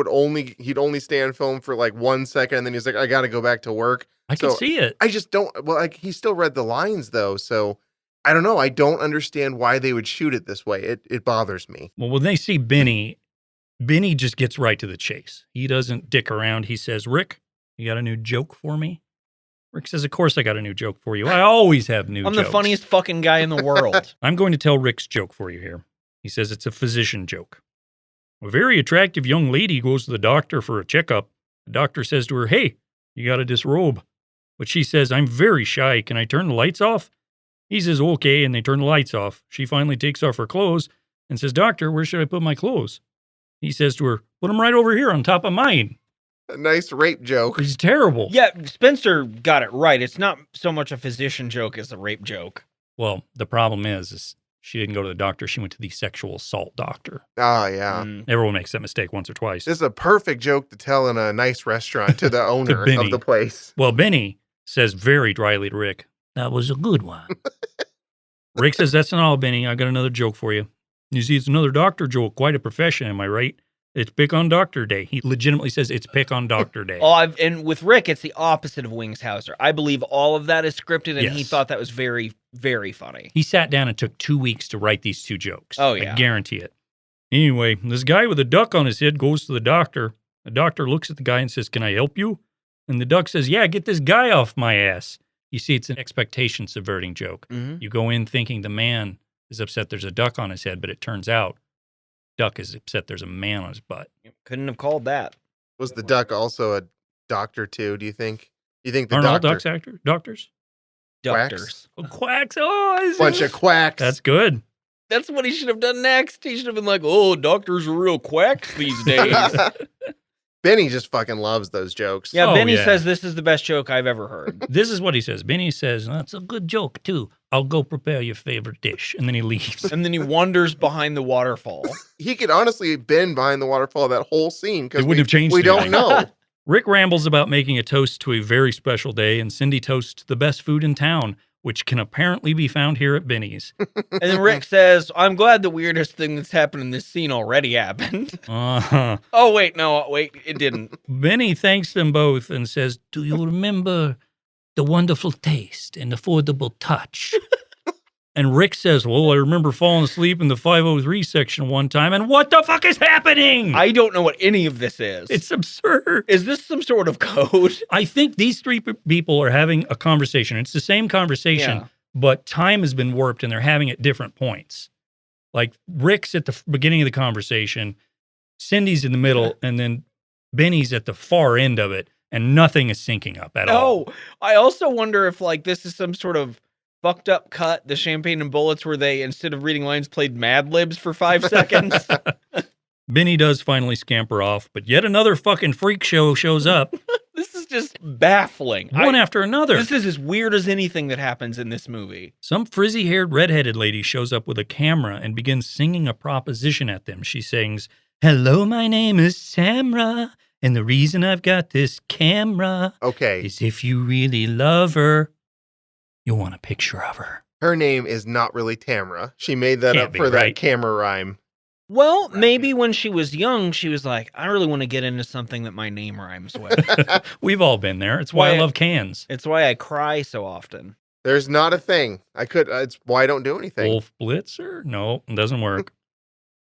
only stay on film for like 1 second and then he's like, I got to go back to work? I can So, see it. I just don't. Well, like he still read the lines though, so I don't know. I don't understand why they would shoot it this way. It bothers me. Well, when they see Benny just gets right to the chase. He doesn't dick around. He says, Rick, you got a new joke for me? Rick says, of course I got a new joke for you. I always have new I'm jokes. the funniest fucking guy in the world. I'm going to tell Rick's joke for you here. He says it's a physician joke. A very attractive young lady goes to the doctor for a checkup. The doctor says to her, hey, you got to disrobe. But she says, I'm very shy. Can I turn the lights off? He says, okay, and they turn the lights off. She finally takes off her clothes and says, doctor, where should I put my clothes? He says to her, put them right over here on top of mine. A nice rape joke. He's terrible. Yeah, Spencer got it right. It's not so much a physician joke as a rape joke. Well, the problem is she didn't go to the doctor. She went to the sexual assault doctor. Oh yeah. Everyone makes that mistake once or twice. This is a perfect joke to tell in a nice restaurant to the owner Benny. of the place. Well, Benny says very dryly to Rick, that was a good one. Rick says, that's not all, Benny. I got another joke for you. You see, it's another doctor joke. Quite a profession, am I right? It's pick on doctor day. He legitimately says it's pick on doctor day. And with Rick, it's the opposite of Wings Hauser. I believe all of that is scripted, and he Yes. thought that was very, very funny. He sat down and took 2 weeks to write these two jokes. Oh, yeah. I guarantee it. Anyway, this guy with a duck on his head goes to the doctor. The doctor looks at the guy and says, can I help you? And the duck says, yeah, get this guy off my ass. You see, it's an expectation subverting joke. Mm-hmm. You go in thinking the man is upset there's a duck on his head, but it turns out duck is upset there's a man on his butt. Couldn't have called that. Was the duck also a doctor too? Do you think? You think the Aren't all doctor? ducks doctors? Doctors. Oh, quacks. Oh, this Bunch is- of quacks. That's good. That's what he should have done next. He should have been like, oh, doctors are real quacks these days. Benny just fucking loves those jokes. Yeah, Oh, Benny yeah. says this is the best joke I've ever heard. This is what he says. Benny says, that's a good joke, too. I'll go prepare your favorite dish. And then he leaves. And then he wanders behind the waterfall. He could honestly have been behind the waterfall that whole scene because It wouldn't have changed We don't anything. know. Rick rambles about making a toast to a very special day, and Cindy toasts the best food in town, which can apparently be found here at Benny's. And then Rick says, I'm glad the weirdest thing that's happened in this scene already happened. Uh-huh. Oh, wait, no, wait, it didn't. Benny thanks them both and says, do you remember the wonderful taste and affordable touch? And Rick says, well, I remember falling asleep in the 503 section one time, and what the fuck is happening? I don't know what any of this is. It's absurd. Is this some sort of code? I think these three people are having a conversation. It's the same conversation, Yeah. but time has been warped and they're having at different points. Like Rick's at the beginning of the conversation, Cindy's in the middle, and then Benny's at the far end of it, and nothing is syncing up at all. No, I also wonder if like this is some sort of fucked up cut, the Champagne and Bullets, where they, instead of reading lines, played Mad Libs for 5 seconds. Benny does finally scamper off, but yet another fucking freak show shows up, This is just baffling. one after another. This is as weird as anything that happens in this movie. Some frizzy-haired redheaded lady shows up with a camera and begins singing a proposition at them. She sings, hello, my name is Samra, and the reason I've got this camera Okay. is if you really love her, you'll want a picture of her. Her name is not really Tamra. She made that Can't up be, for that right? camera rhyme. Well, maybe when she was young, she was like, I really want to get into something that my name rhymes with. We've all been there. It's why I Why- love cans. It's why I cry so often. There's not a thing. It's why I don't do anything. Wolf Blitzer? No, it doesn't work.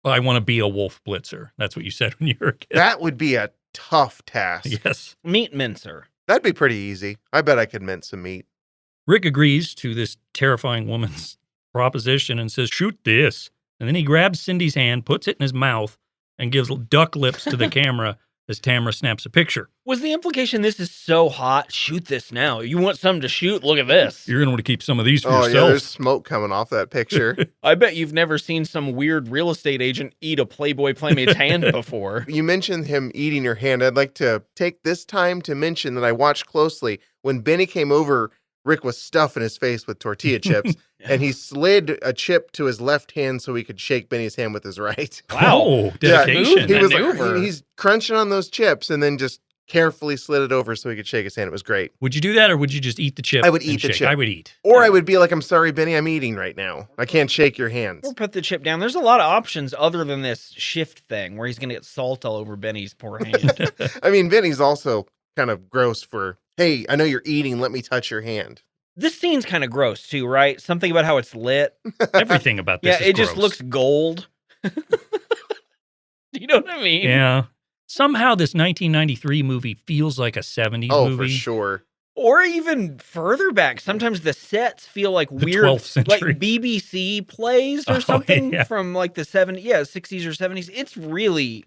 Well, I want to be a Wolf Blitzer. That's what you said when you were a kid. That would be a tough task. Yes. Meat mincer. That'd be pretty easy. I bet I could mince some meat. Rick agrees to this terrifying woman's proposition and says, shoot this. And then he grabs Cindy's hand, puts it in his mouth, and gives duck lips to the camera as Tamara snaps a picture. Was the implication this is so hot? Shoot this now. You want something to shoot? Look at this. You're going to want to keep some of these for Oh, yourself. yeah, there's smoke coming off that picture. I bet you've never seen some weird real estate agent eat a Playboy Playmate's hand before. You mentioned him eating your hand. I'd like to take this time to mention that I watched closely. When Benny came over, Rick was stuffing his face with tortilla chips, and he slid a chip to his left hand so he could shake Benny's hand with his right. Wow, dedication. He was Maneuver. he's crunching on those chips and then just carefully slid it over so he could shake his hand. It was great. Would you do that, or would you just eat the chip? I would and eat the shake? chip. I would eat. Or I would be like, I'm sorry, Benny, I'm eating right now. I can't shake your hands. Or put the chip down. There's a lot of options other than this shift thing where he's going to get salt all over Benny's poor hand. I mean, Benny's also kind of gross for, hey, I know you're eating. Let me touch your hand. This scene's kind of gross too, right? Something about how it's lit. Everything about this Yeah, is it just gross. looks gold. You know what I mean? Yeah. Somehow this 1993 movie feels like a 70s Oh, movie. for sure. Or even further back. Sometimes the sets feel like The weird, 12th century. like BBC plays or Oh, something yeah. from like the 60s or 70s. It's really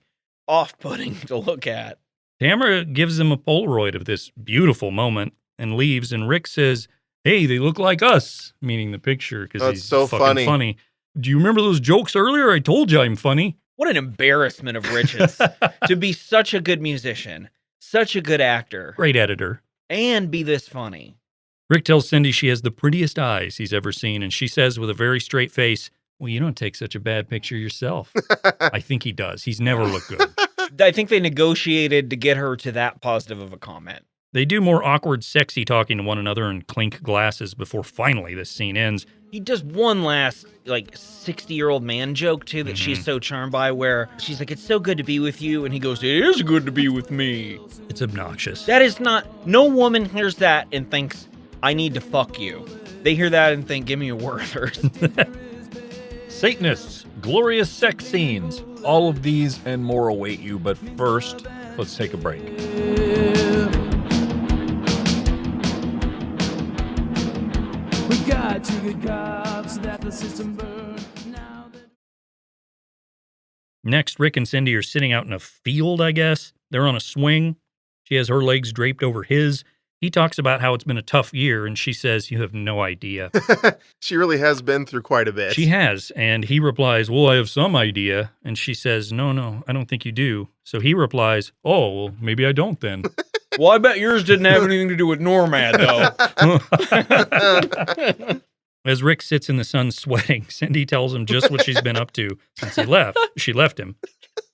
off-putting to look at. Tamara gives him a Polaroid of this beautiful moment and leaves, and Rick says, hey, they look like us, meaning the picture, because That's he's so fucking funny. Do you remember those jokes earlier? I told you I'm funny. What an embarrassment of riches to be such a good musician, such a good actor, Great editor. and be this funny. Rick tells Cindy she has the prettiest eyes he's ever seen, and she says with a very straight face, well, you don't take such a bad picture yourself. I think he does. He's never looked good. I think they negotiated to get her to that positive of a comment. They do more awkward, sexy talking to one another and clink glasses before finally this scene ends. He does one last, 60-year-old man joke, too, that she's so charmed by, where she's like, it's so good to be with you, and he goes, it is good to be with me. It's obnoxious. That is not, no woman hears that and thinks, I need to fuck you. They hear that and think, give me a Werther's. Satanists, glorious sex scenes. All of these and more await you, but first, let's take a break. We got to get cops so that the system burns. Now that Next, Rick and Cindy are sitting out in a field, I guess. They're on a swing. She has her legs draped over his. He talks about how it's been a tough year, and she says, you have no idea. She really has been through quite a bit. She has, and he replies, well, I have some idea. And she says, no, I don't think you do. So he replies, oh, well, maybe I don't then. Well, I bet yours didn't have anything to do with Normad, though. As Rick sits in the sun sweating, Cindy tells him just what she's been up to since he left. She left him.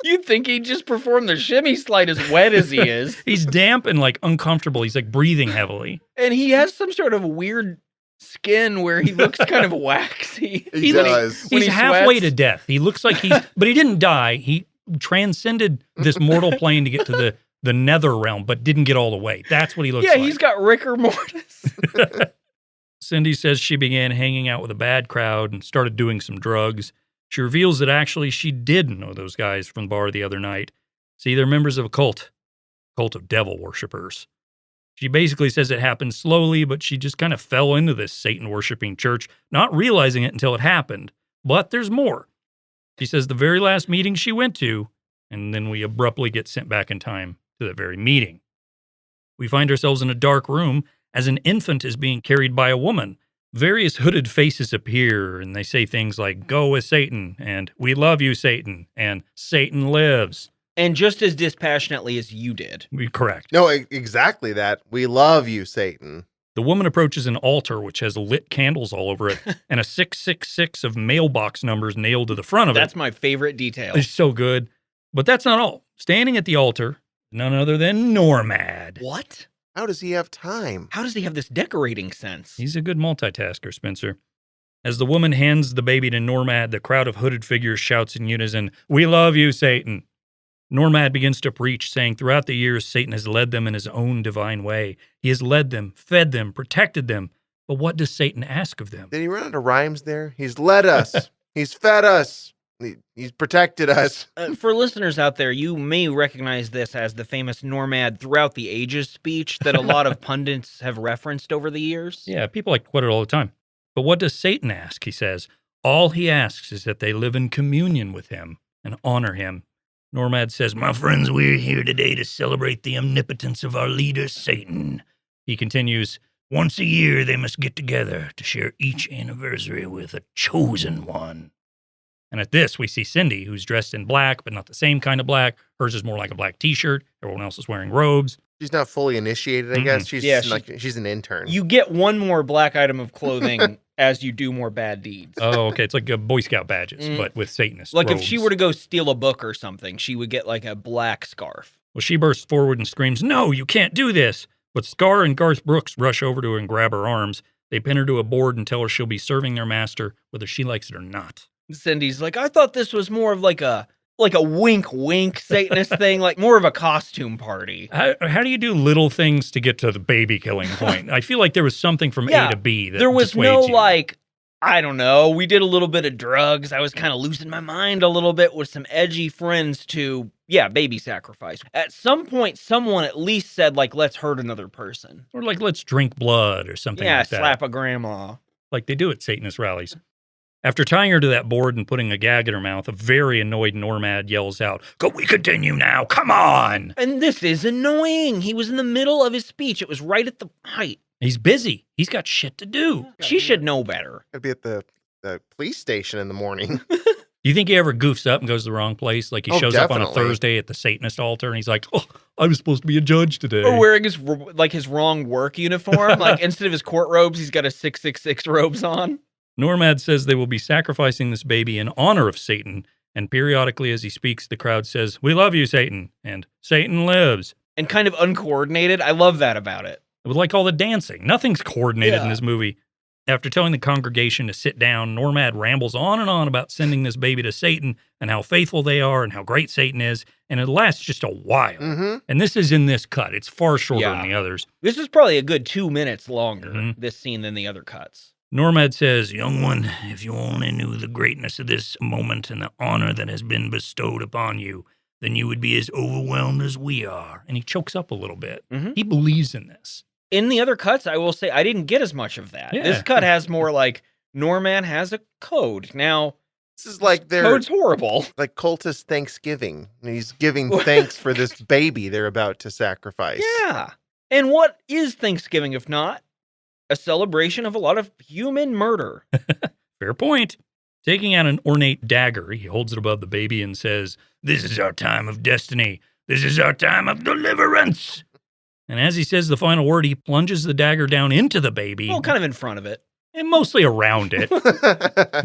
You'd think he'd just perform the shimmy slide as wet as he is. He's damp and uncomfortable. He's breathing heavily. And he has some sort of weird skin where he looks kind of waxy. He does. When He's he halfway sweats. to death. He looks like but he didn't die. He transcended this mortal plane to get to the nether realm, but didn't get all the way. That's what he looks Yeah, like. he's got rigor mortis. Cindy says she began hanging out with a bad crowd and started doing some drugs. She reveals that actually she did know those guys from the bar the other night. See, they're members of a cult of devil worshippers. She basically says it happened slowly, but she just kind of fell into this Satan-worshipping church, not realizing it until it happened. But there's more. She says the very last meeting she went to, and then we abruptly get sent back in time to that very meeting. We find ourselves in a dark room as an infant is being carried by a woman. Various hooded faces appear, and they say things like, go with Satan, and we love you, Satan, and Satan lives. And just as dispassionately as you did. Correct. No, exactly that. We love you, Satan. The woman approaches an altar which has lit candles all over it, and a 666 of mailbox numbers nailed to the front of That's it. my favorite detail. It's so good. But that's not all. Standing at the altar, none other than Normad. What? How does he have time? How does he have this decorating sense? He's a good multitasker, Spencer. As the woman hands the baby to Normad, the crowd of hooded figures shouts in unison, we love you, Satan. Normad begins to preach, saying throughout the years, Satan has led them in his own divine way. He has led them, fed them, protected them. But what does Satan ask of them? Did he run out of rhymes there? He's led us. He's fed us. He's protected us. For listeners out there, you may recognize this as the famous Normad throughout the ages speech that a lot of pundits have referenced over the years. Yeah, people like to quote it all the time. But what does Satan ask? He says, All he asks is that they live in communion with him and honor him. Normad says, "My friends, we're here today to celebrate the omnipotence of our leader, Satan." He continues, "Once a year they must get together to share each anniversary with a chosen one." And at this, we see Cindy, who's dressed in black, but not the same kind of black. Hers is more like a black t-shirt. Everyone else is wearing robes. She's not fully initiated, I guess. She's she's an intern. You get one more black item of clothing as you do more bad deeds. Oh, okay. It's like a Boy Scout badges, but with Satanist Like robes. if she were to go steal a book or something, she would get like a black scarf. Well, she bursts forward and screams, "No, you can't do this!" But Scar and Garth Brooks rush over to her and grab her arms. They pin her to a board and tell her she'll be serving their master, whether she likes it or not. Cindy's like, I thought this was more of like a wink Satanist thing, like more of a costume party. How do you do little things to get to the baby killing point? I feel like there was something from A to B that there was dissuades no you. like, I don't know. We did a little bit of drugs. I was kind of losing my mind a little bit with some edgy friends to, baby sacrifice. At some point, someone at least said like, let's hurt another person. Or like, let's drink blood or something like that. Slap a grandma. Like they do at Satanist rallies. After tying her to that board and putting a gag in her mouth, a very annoyed Normad yells out, "Can we continue now? Come on!" And this is annoying. He was in the middle of his speech. It was right at the height. He's busy. He's got shit to do. She should know better. I'd be at the police station in the morning. Do you think he ever goofs up and goes to the wrong place? Like he shows up on a definitely. Thursday at the Satanist altar and he's like, "Oh, I was supposed to be a judge today." Or wearing his wrong work uniform. Like instead of his court robes, he's got his 666 robes on. Normad says they will be sacrificing this baby in honor of Satan, and periodically as he speaks, the crowd says, "We love you, Satan," and "Satan lives." And kind of uncoordinated. I love that about it. With like all the dancing. Nothing's coordinated in this movie. After telling the congregation to sit down, Normad rambles on and on about sending this baby to Satan and how faithful they are and how great Satan is, and it lasts just a while. Mm-hmm. And this is in this cut. It's far shorter than the others. This is probably a good 2 minutes longer, this scene, than the other cuts. Normad says, "Young one, if you only knew the greatness of this moment and the honor that has been bestowed upon you, then you would be as overwhelmed as we are." And he chokes up a little bit. He believes in this. In the other cuts, I will say, I didn't get as much of that. Yeah. This cut has more like, Normad has a code. Now, This is like their code's horrible. like cultist Thanksgiving. And he's giving thanks for this baby they're about to sacrifice. Yeah. And what is Thanksgiving if not a celebration of a lot of human murder? Fair point. Taking out an ornate dagger, he holds it above the baby and says, "This is our time of destiny. This is our time of deliverance." And as he says the final word, he plunges the dagger down into the baby. Well, kind of in front of it. And mostly around it.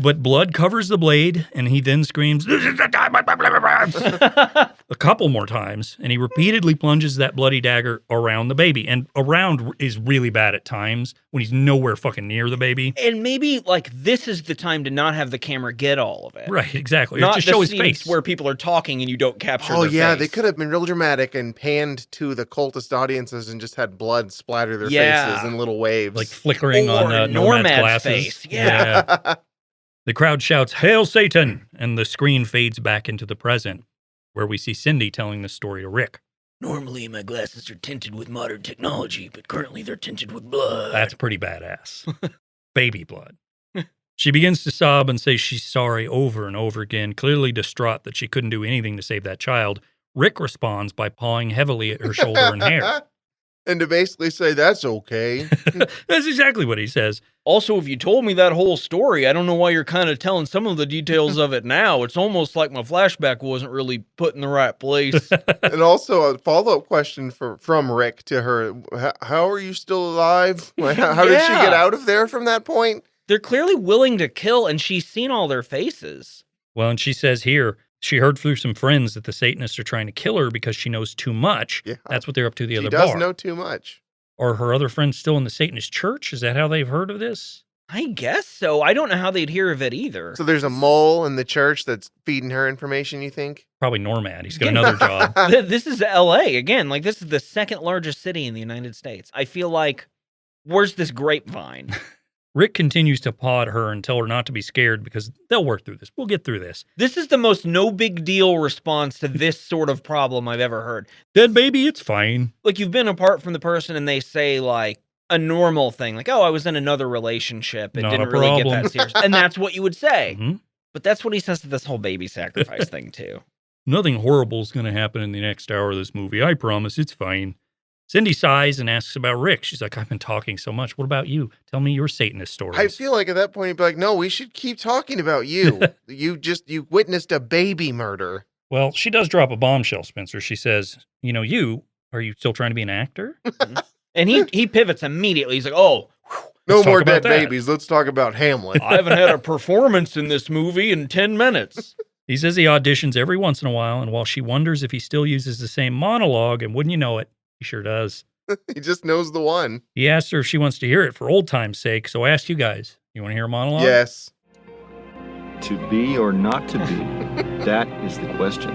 But blood covers the blade, and he then screams, "This is the time of deliverance!" a couple more times, and he repeatedly plunges that bloody dagger around the baby. And around is really bad at times when he's nowhere fucking near the baby. And maybe, like, this is the time to not have the camera get all of it. Right, exactly. Not Just the show his scenes face. where people are talking and you don't capture Oh their yeah, face. they could have been real dramatic and panned to the cultist audiences and just had blood splatter their Yeah. faces in little waves. Like flickering Or on Nomad's Normad's glasses. face, yeah. The crowd shouts, "Hail Satan!" And the screen fades back into the present, where we see Cindy telling the story to Rick. Normally, my glasses are tinted with modern technology, but currently they're tinted with blood. That's pretty badass. Baby blood. She begins to sob and say she's sorry over and over again, clearly distraught that she couldn't do anything to save that child. Rick responds by pawing heavily at her shoulder and hair. And to basically say, that's okay. That's exactly what he says. Also, if you told me that whole story, I don't know why you're kind of telling some of the details of it now. It's almost like my flashback wasn't really put in the right place. And also a follow-up question from Rick to her. How are you still alive? How did she get out of there from that point? They're clearly willing to kill, and she's seen all their faces. Well, and she says here, she heard through some friends that the Satanists are trying to kill her because she knows too much. Yeah. That's what they're up to the She other does bar. know too much. Are her other friends still in the Satanist church? Is that how they've heard of this? I guess so. I don't know how they'd hear of it either. So there's a mole in the church that's feeding her information, you think? Probably Normad. He's got another job. This is LA. Again, like this is the second largest city in the United States. I feel like, where's this grapevine? Rick continues to paw at her and tell her not to be scared because they'll work through this. We'll get through this. This is the most no big deal response to this sort of problem I've ever heard. Dead baby, it's fine. Like you've been apart from the person and they say like, a normal thing. Like, oh, I was in another relationship. It Not didn't a really get problem. that serious. And that's what you would say. Mhm. But that's what he says to this whole baby sacrifice thing, too. Nothing horrible is going to happen in the next hour of this movie. I promise. It's fine. Cindy sighs and asks about Rick. She's like, I've been talking so much. What about you? Tell me your Satanist stories. I feel like at that point, he'd be like, no, we should keep talking about you. You witnessed a baby murder. Well, she does drop a bombshell, Spencer. She says, are you still trying to be an actor? And he pivots immediately. He's like, oh, No Let's more talk about dead that. babies. Let's talk about Hamlet. I haven't had a performance in this movie in 10 minutes. He says he auditions every once in a while, and while she wonders if he still uses the same monologue, and wouldn't you know it, he sure does. He just knows the one. He asks her if she wants to hear it for old time's sake, so I ask you guys, you want to hear a monologue? Yes. To be or not to be, that is the question.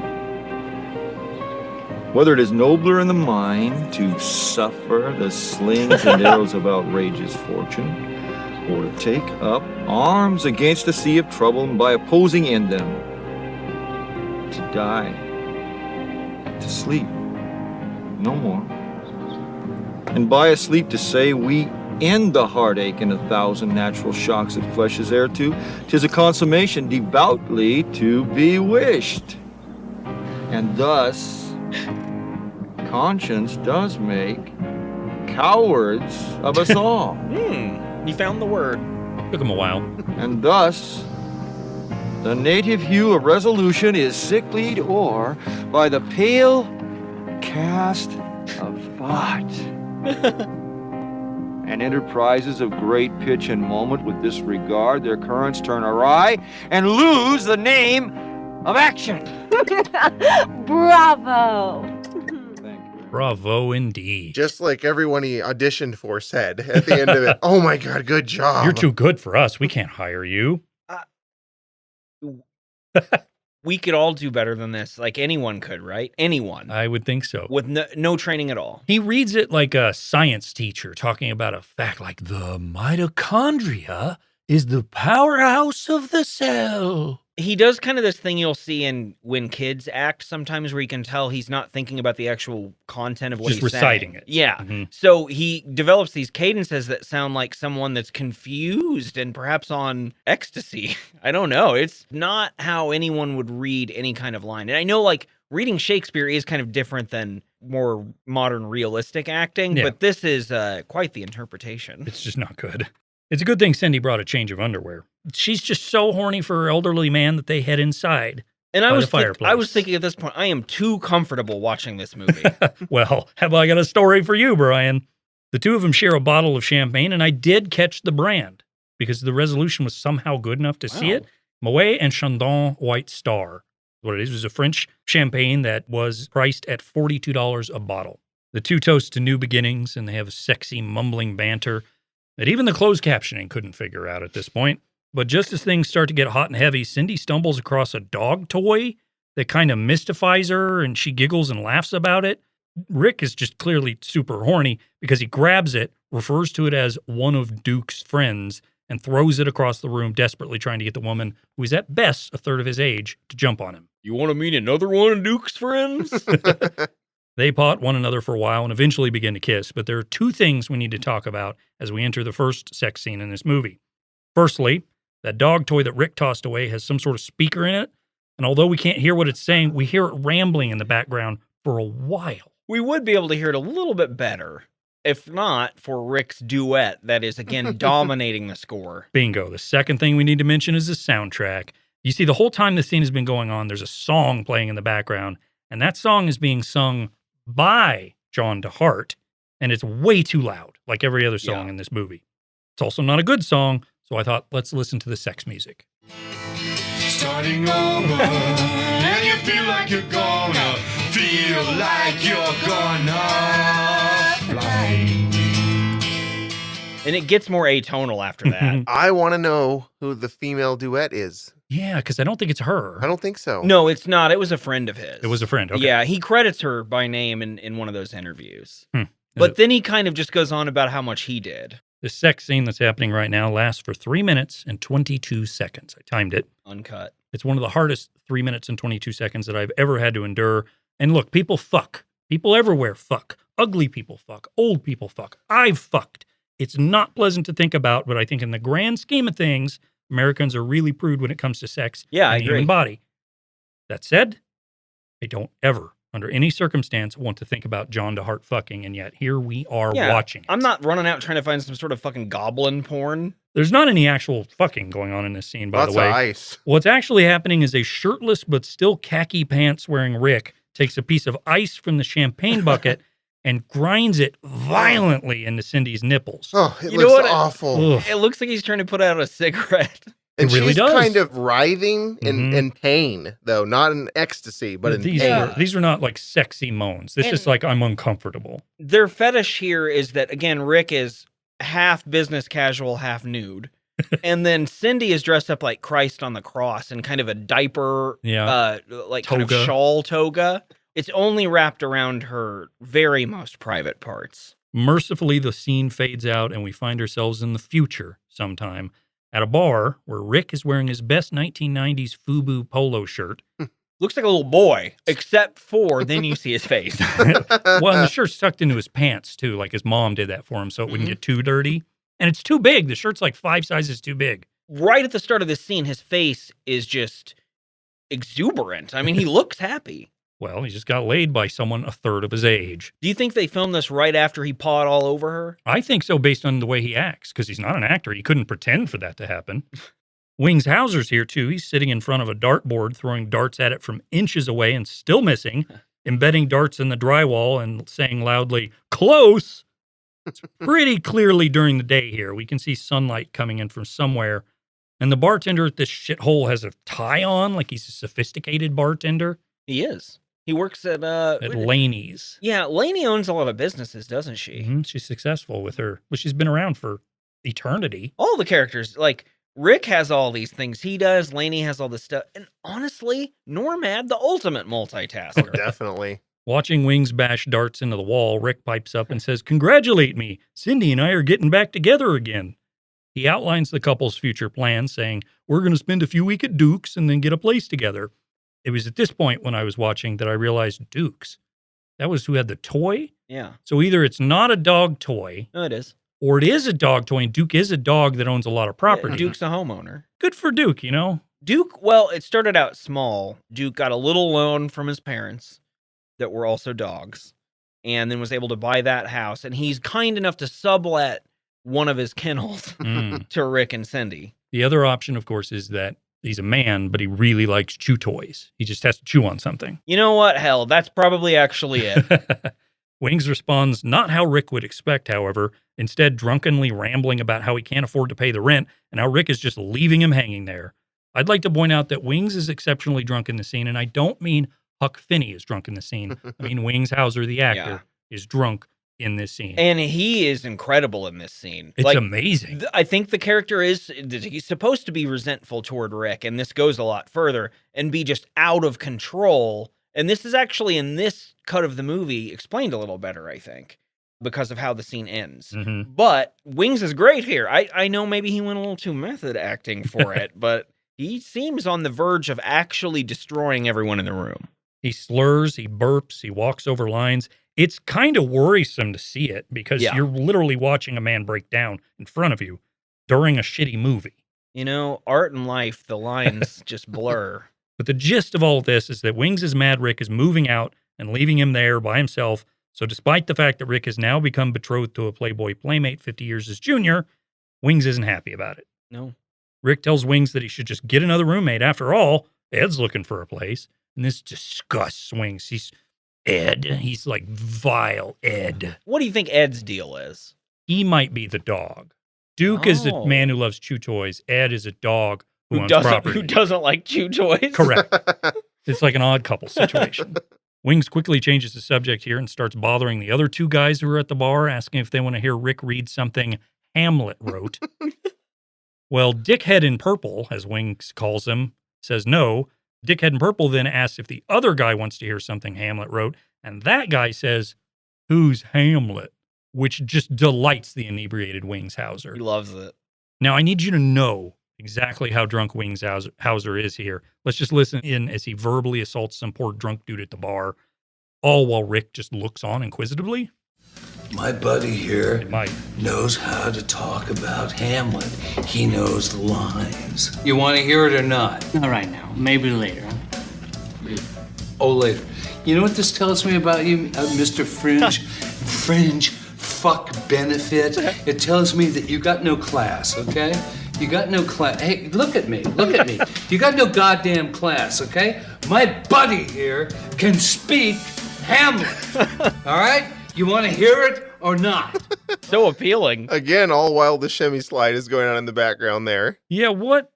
Whether it is nobler in the mind to suffer the slings and arrows of outrageous fortune, or to take up arms against a sea of trouble and by opposing end them, to die, to sleep, no more, and by a sleep to say we end the heartache and 1,000 natural shocks that flesh is heir to, 'tis a consummation devoutly to be wished. And thus, conscience does make cowards of us all. You found the word. Took him a while. And thus, the native hue of resolution is sicklied o'er by the pale cast of thought. And enterprises of great pitch and moment with this regard, their currents turn awry and lose the name of action. Bravo. Bravo indeed. Just like everyone he auditioned for said at the end of it. Oh my God, good job. You're too good for us. We can't hire you. We could all do better than this. Like anyone could, right? Anyone. I would think so. With no training at all. He reads it like a science teacher talking about a fact like the mitochondria is the powerhouse of the cell. He does kind of this thing you'll see in when kids act sometimes where you can tell he's not thinking about the actual content of what Just he's reciting saying. it. Yeah. Mhm. So he develops these cadences that sound like someone that's confused and perhaps on ecstasy. I don't know. It's not how anyone would read any kind of line. And I know like reading Shakespeare is kind of different than more modern realistic acting, Yeah. but this is quite the interpretation. It's just not good. It's a good thing Cindy brought a change of underwear. She's just so horny for her elderly man that they head inside. And by I the was fireplace. thinking at this point, I am too comfortable watching this movie. Well, have I got a story for you, Brian? The two of them share a bottle of champagne, and I did catch the brand because the resolution was somehow good enough to see it. Moet and Chandon White Star. What it is was a French champagne that was priced at $42 a bottle. The two toast to new beginnings, and they have sexy mumbling banter that even the closed captioning couldn't figure out at this point. But just as things start to get hot and heavy, Cindy stumbles across a dog toy that kind of mystifies her, and she giggles and laughs about it. Rick is just clearly super horny because he grabs it, refers to it as one of Duke's friends, and throws it across the room, desperately trying to get the woman, who is at best a third of his age, to jump on him. You want to meet another one of Duke's friends? They pot one another for a while and eventually begin to kiss, but there are two things we need to talk about as we enter the first sex scene in this movie. Firstly, that dog toy that Rick tossed away has some sort of speaker in it, and although we can't hear what it's saying, we hear it rambling in the background for a while. We would be able to hear it a little bit better, if not for Rick's duet that is, again, dominating the score. Bingo. The second thing we need to mention is the soundtrack. You see, the whole time the scene has been going on, there's a song playing in the background, and that song is being sung by John DeHart, and it's way too loud, like every other song in this movie. It's also not a good song, so I thought, let's listen to the sex music. Starting over, and you feel like you're gonna fly. And it gets more atonal after that. I want to know who the female duet is. Yeah, because I don't think it's her. I don't think so. No, it's not. It was a friend of his. It was a friend, okay. Yeah, he credits her by name in one of those interviews. But then he kind of just goes on about how much he did. The sex scene that's happening right now lasts for 3 minutes and 22 seconds. I timed it. Uncut. It's one of the hardest 3 minutes and 22 seconds that I've ever had to endure. And look, people fuck. People everywhere fuck. Ugly people fuck. Old people fuck. I've fucked. It's not pleasant to think about, but I think in the grand scheme of things, Americans are really prude when it comes to sex Yeah, I and the agree. human body. That said, I don't ever, under any circumstance, want to think about John DeHart fucking, and yet here we are watching it. I'm not running out trying to find some sort of fucking goblin porn. There's not any actual fucking going on in this scene, by Lots the way. of ice. What's actually happening is a shirtless but still khaki pants wearing Rick takes a piece of ice from the champagne bucket and grinds it violently into Cindy's nipples. Oh, it You know looks what? awful. Ugh. It looks like he's trying to put out a cigarette. And It really she's does. kind of writhing Mhm. in pain, though, not in ecstasy, but in these pain. are not like sexy moans. This is And- like I'm uncomfortable. Their fetish here is that, again, Rick is half business casual, half nude. And then Cindy is dressed up like Christ on the cross in kind of a diaper, like kind of Toga. shawl toga. It's only wrapped around her very most private parts. Mercifully, the scene fades out and we find ourselves in the future sometime at a bar where Rick is wearing his best 1990s FUBU polo shirt. Looks like a little boy, except for then you see his face. Well, and the shirt's tucked into his pants too, like his mom did that for him so it wouldn't get too dirty. And it's too big. The shirt's like 5 sizes too big. Right at the start of this scene, his face is just exuberant. I mean, he looks happy. Well, he just got laid by someone a third of his age. Do you think they filmed this right after he pawed all over her? I think so based on the way he acts, because he's not an actor. He couldn't pretend for that to happen. Wings Hauser's here too. He's sitting in front of a dartboard, throwing darts at it from inches away and still missing, embedding darts in the drywall and saying loudly, "Close!" It's pretty clearly during the day here. We can see sunlight coming in from somewhere. And the bartender at this shithole has a tie on, like he's a sophisticated bartender. He is. He works at Laney's. Yeah, Laney owns a lot of businesses, doesn't she? Mhm. She's successful with her. Well, she's been around for eternity. All the characters, like Rick has all these things he does, Laney has all this stuff. And honestly, Normad, the ultimate multitasker. Definitely. Watching Wings bash darts into the wall, Rick pipes up and says, "Congratulate me. Cindy and I are getting back together again." He outlines the couple's future plans, saying, "We're going to spend a few weeks at Duke's and then get a place together." It was at this point when I was watching that I realized Duke's. That was who had the toy? Yeah. So either it's not a dog toy, No, it is. or it is a dog toy, and Duke is a dog that owns a lot of property. Duke's a homeowner. Good for Duke, you know? Duke, well, it started out small. Duke got a little loan from his parents that were also dogs, and then was able to buy that house. And he's kind enough to sublet one of his kennels to Rick and Cindy. The other option, of course, is that he's a man, but he really likes chew toys. He just has to chew on something. You know what? Hell, that's probably actually it. Wings responds not how Rick would expect, however, instead drunkenly rambling about how he can't afford to pay the rent and how Rick is just leaving him hanging there. I'd like to point out that Wings is exceptionally drunk in the scene, and I don't mean Huck Finney is drunk in the scene. I mean Wings Hauser, the actor, is drunk in this scene. And he is incredible in this scene. It's amazing. I think the character he's supposed to be resentful toward Rick, and this goes a lot further, and be just out of control. And this is actually, in this cut of the movie, explained a little better, I think, because of how the scene ends. Mm-hmm. But Wings is great here. I know maybe he went a little too method acting for it, but he seems on the verge of actually destroying everyone in the room. He slurs, he burps, he walks over lines. It's kind of worrisome to see it because you're literally watching a man break down in front of you during a shitty movie. You know, art and life, the lines just blur. But the gist of all of this is that Wings is mad Rick is moving out and leaving him there by himself. So despite the fact that Rick has now become betrothed to a Playboy playmate 50 years his junior, Wings isn't happy about it. No. Rick tells Wings that he should just get another roommate. After all, Ed's looking for a place. And this disgusts Wings. He's like vile Ed. What do you think Ed's deal is? He might be the dog. Duke is a man who loves chew toys. Ed is a dog who owns property. Who doesn't like chew toys? Correct. It's like an odd couple situation. Wings quickly changes the subject here and starts bothering the other two guys who are at the bar, asking if they want to hear Rick read something Hamlet wrote. Well, Dickhead in Purple, as Wings calls him, says no. Dickhead in Purple then asks if the other guy wants to hear something Hamlet wrote, and that guy says, "Who's Hamlet?" Which just delights the inebriated Wings Hauser. He loves it. Now, I need you to know exactly how drunk Wings Hauser is here. Let's just listen in as he verbally assaults some poor drunk dude at the bar, all while Rick just looks on inquisitively. My buddy here It might. knows how to talk about Hamlet. He knows the lines. You want to hear it or not? Not right now. Maybe later. Oh, later. You know what this tells me about you, Mr. Fringe? Fringe fuck benefit. It tells me that you got no class, okay? You got no class. Hey, look at me. Look at me. You got no goddamn class, okay? My buddy here can speak Hamlet. All right? You want to hear it or not? So appealing. Again, all while the shimmy slide is going on in the background there. Yeah, what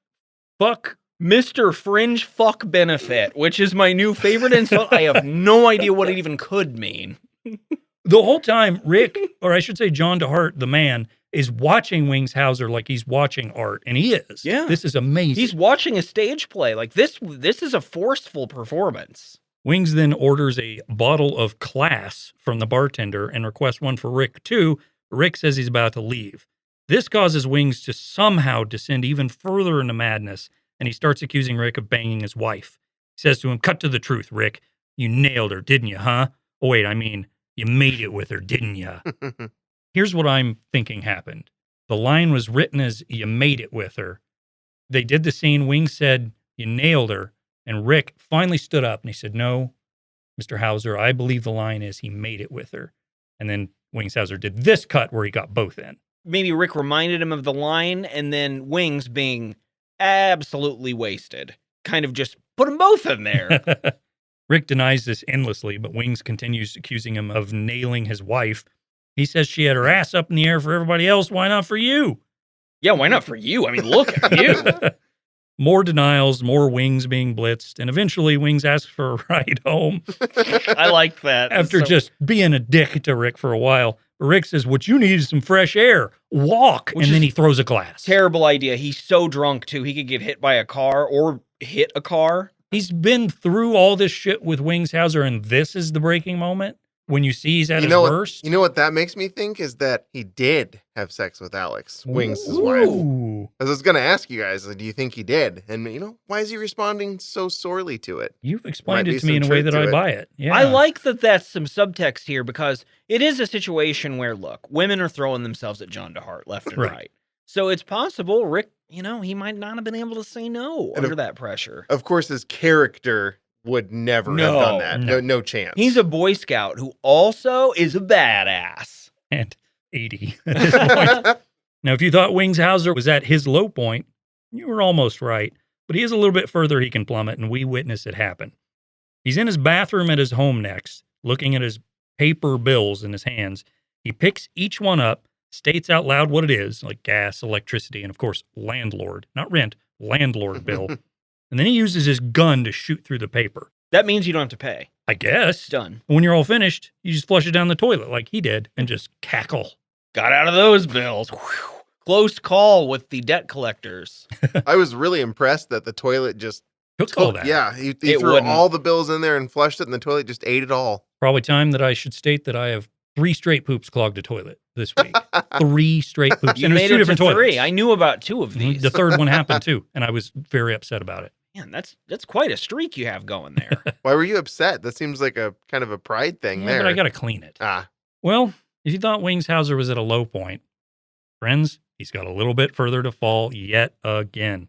fuck? Mr. Fringe Fuck Benefit, which is my new favorite insult. I have no idea what it even could mean. The whole time, Rick, or I should say John DeHart, the man, is watching Wings Hauser like he's watching art, and he is. Yeah. This is amazing. He's watching a stage play. Like this is a forceful performance. Wings then orders a bottle of Class from the bartender and requests one for Rick too. Rick says he's about to leave. This causes Wings to somehow descend even further into madness, and he starts accusing Rick of banging his wife. He says to him, "Cut to the truth, Rick. You nailed her, didn't you, huh? Oh, wait, I mean, you made it with her, didn't you?" Here's what I'm thinking happened. The line was written as, "You made it with her." They did the scene. Wings said, "You nailed her." And Rick finally stood up and he said, "No, Mr. Hauser, I believe the line is he made it with her." And then Wings Hauser did this cut where he got both in. Maybe Rick reminded him of the line, and then Wings, being absolutely wasted, kind of just put them both in there. Rick denies this endlessly, but Wings continues accusing him of nailing his wife. He says she had her ass up in the air for everybody else. Why not for you? Yeah, why not for you? I mean, look at you. More denials, more Wings being blitzed, and eventually Wings asks for a ride home. I like that. After just being a dick to Rick for a while. Rick says, "What you need is some fresh air. Walk." Which and then is he throws a glass. Terrible idea. He's so drunk, too. He could get hit by a car or hit a car. He's been through all this shit with Wings Hauser, and this is the breaking moment when you see he's at his worst. You know what that makes me think is that he did have sex with Alex, Wings' wife. I was going to ask you guys, do you think he did? And, why is he responding so sorely to it? You've explained it to me in a way that I buy it. Yeah. I like that that's some subtext here, because it is a situation where, look, women are throwing themselves at John DeHart left and right. So it's possible Rick, he might not have been able to say no under that pressure. Of course, his character would never have done that. No chance. He's a Boy Scout who also is a badass. And 80 at this point. Now, if you thought Wings Hauser was at his low point, you were almost right. But he is a little bit further he can plummet, and we witness it happen. He's in his bathroom at his home next, looking at his paper bills in his hands. He picks each one up, states out loud what it is, like gas, electricity, and of course, landlord. Not rent, landlord bill. And then he uses his gun to shoot through the paper. That means you don't have to pay. I guess. Done. When you're all finished, you just flush it down the toilet like he did and just cackle. Got out of those bills. Whew. Close call with the debt collectors. I was really impressed that the toilet just took all that. Yeah, he threw all the bills in there and flushed it, and the toilet just ate it all. Probably time that I should state that I have 3 straight poops clogged a toilet this week. 3 straight poops. You and it was made 2 it different to toilets. 3. I knew about 2 of these. The third one happened too, and I was very upset about it. Man, that's quite a streak you have going there. Why were you upset? That seems like a kind of a pride thing there. But I got to clean it. Ah. Well, if you thought Wings Hauser was at a low point, friends, he's got a little bit further to fall yet again.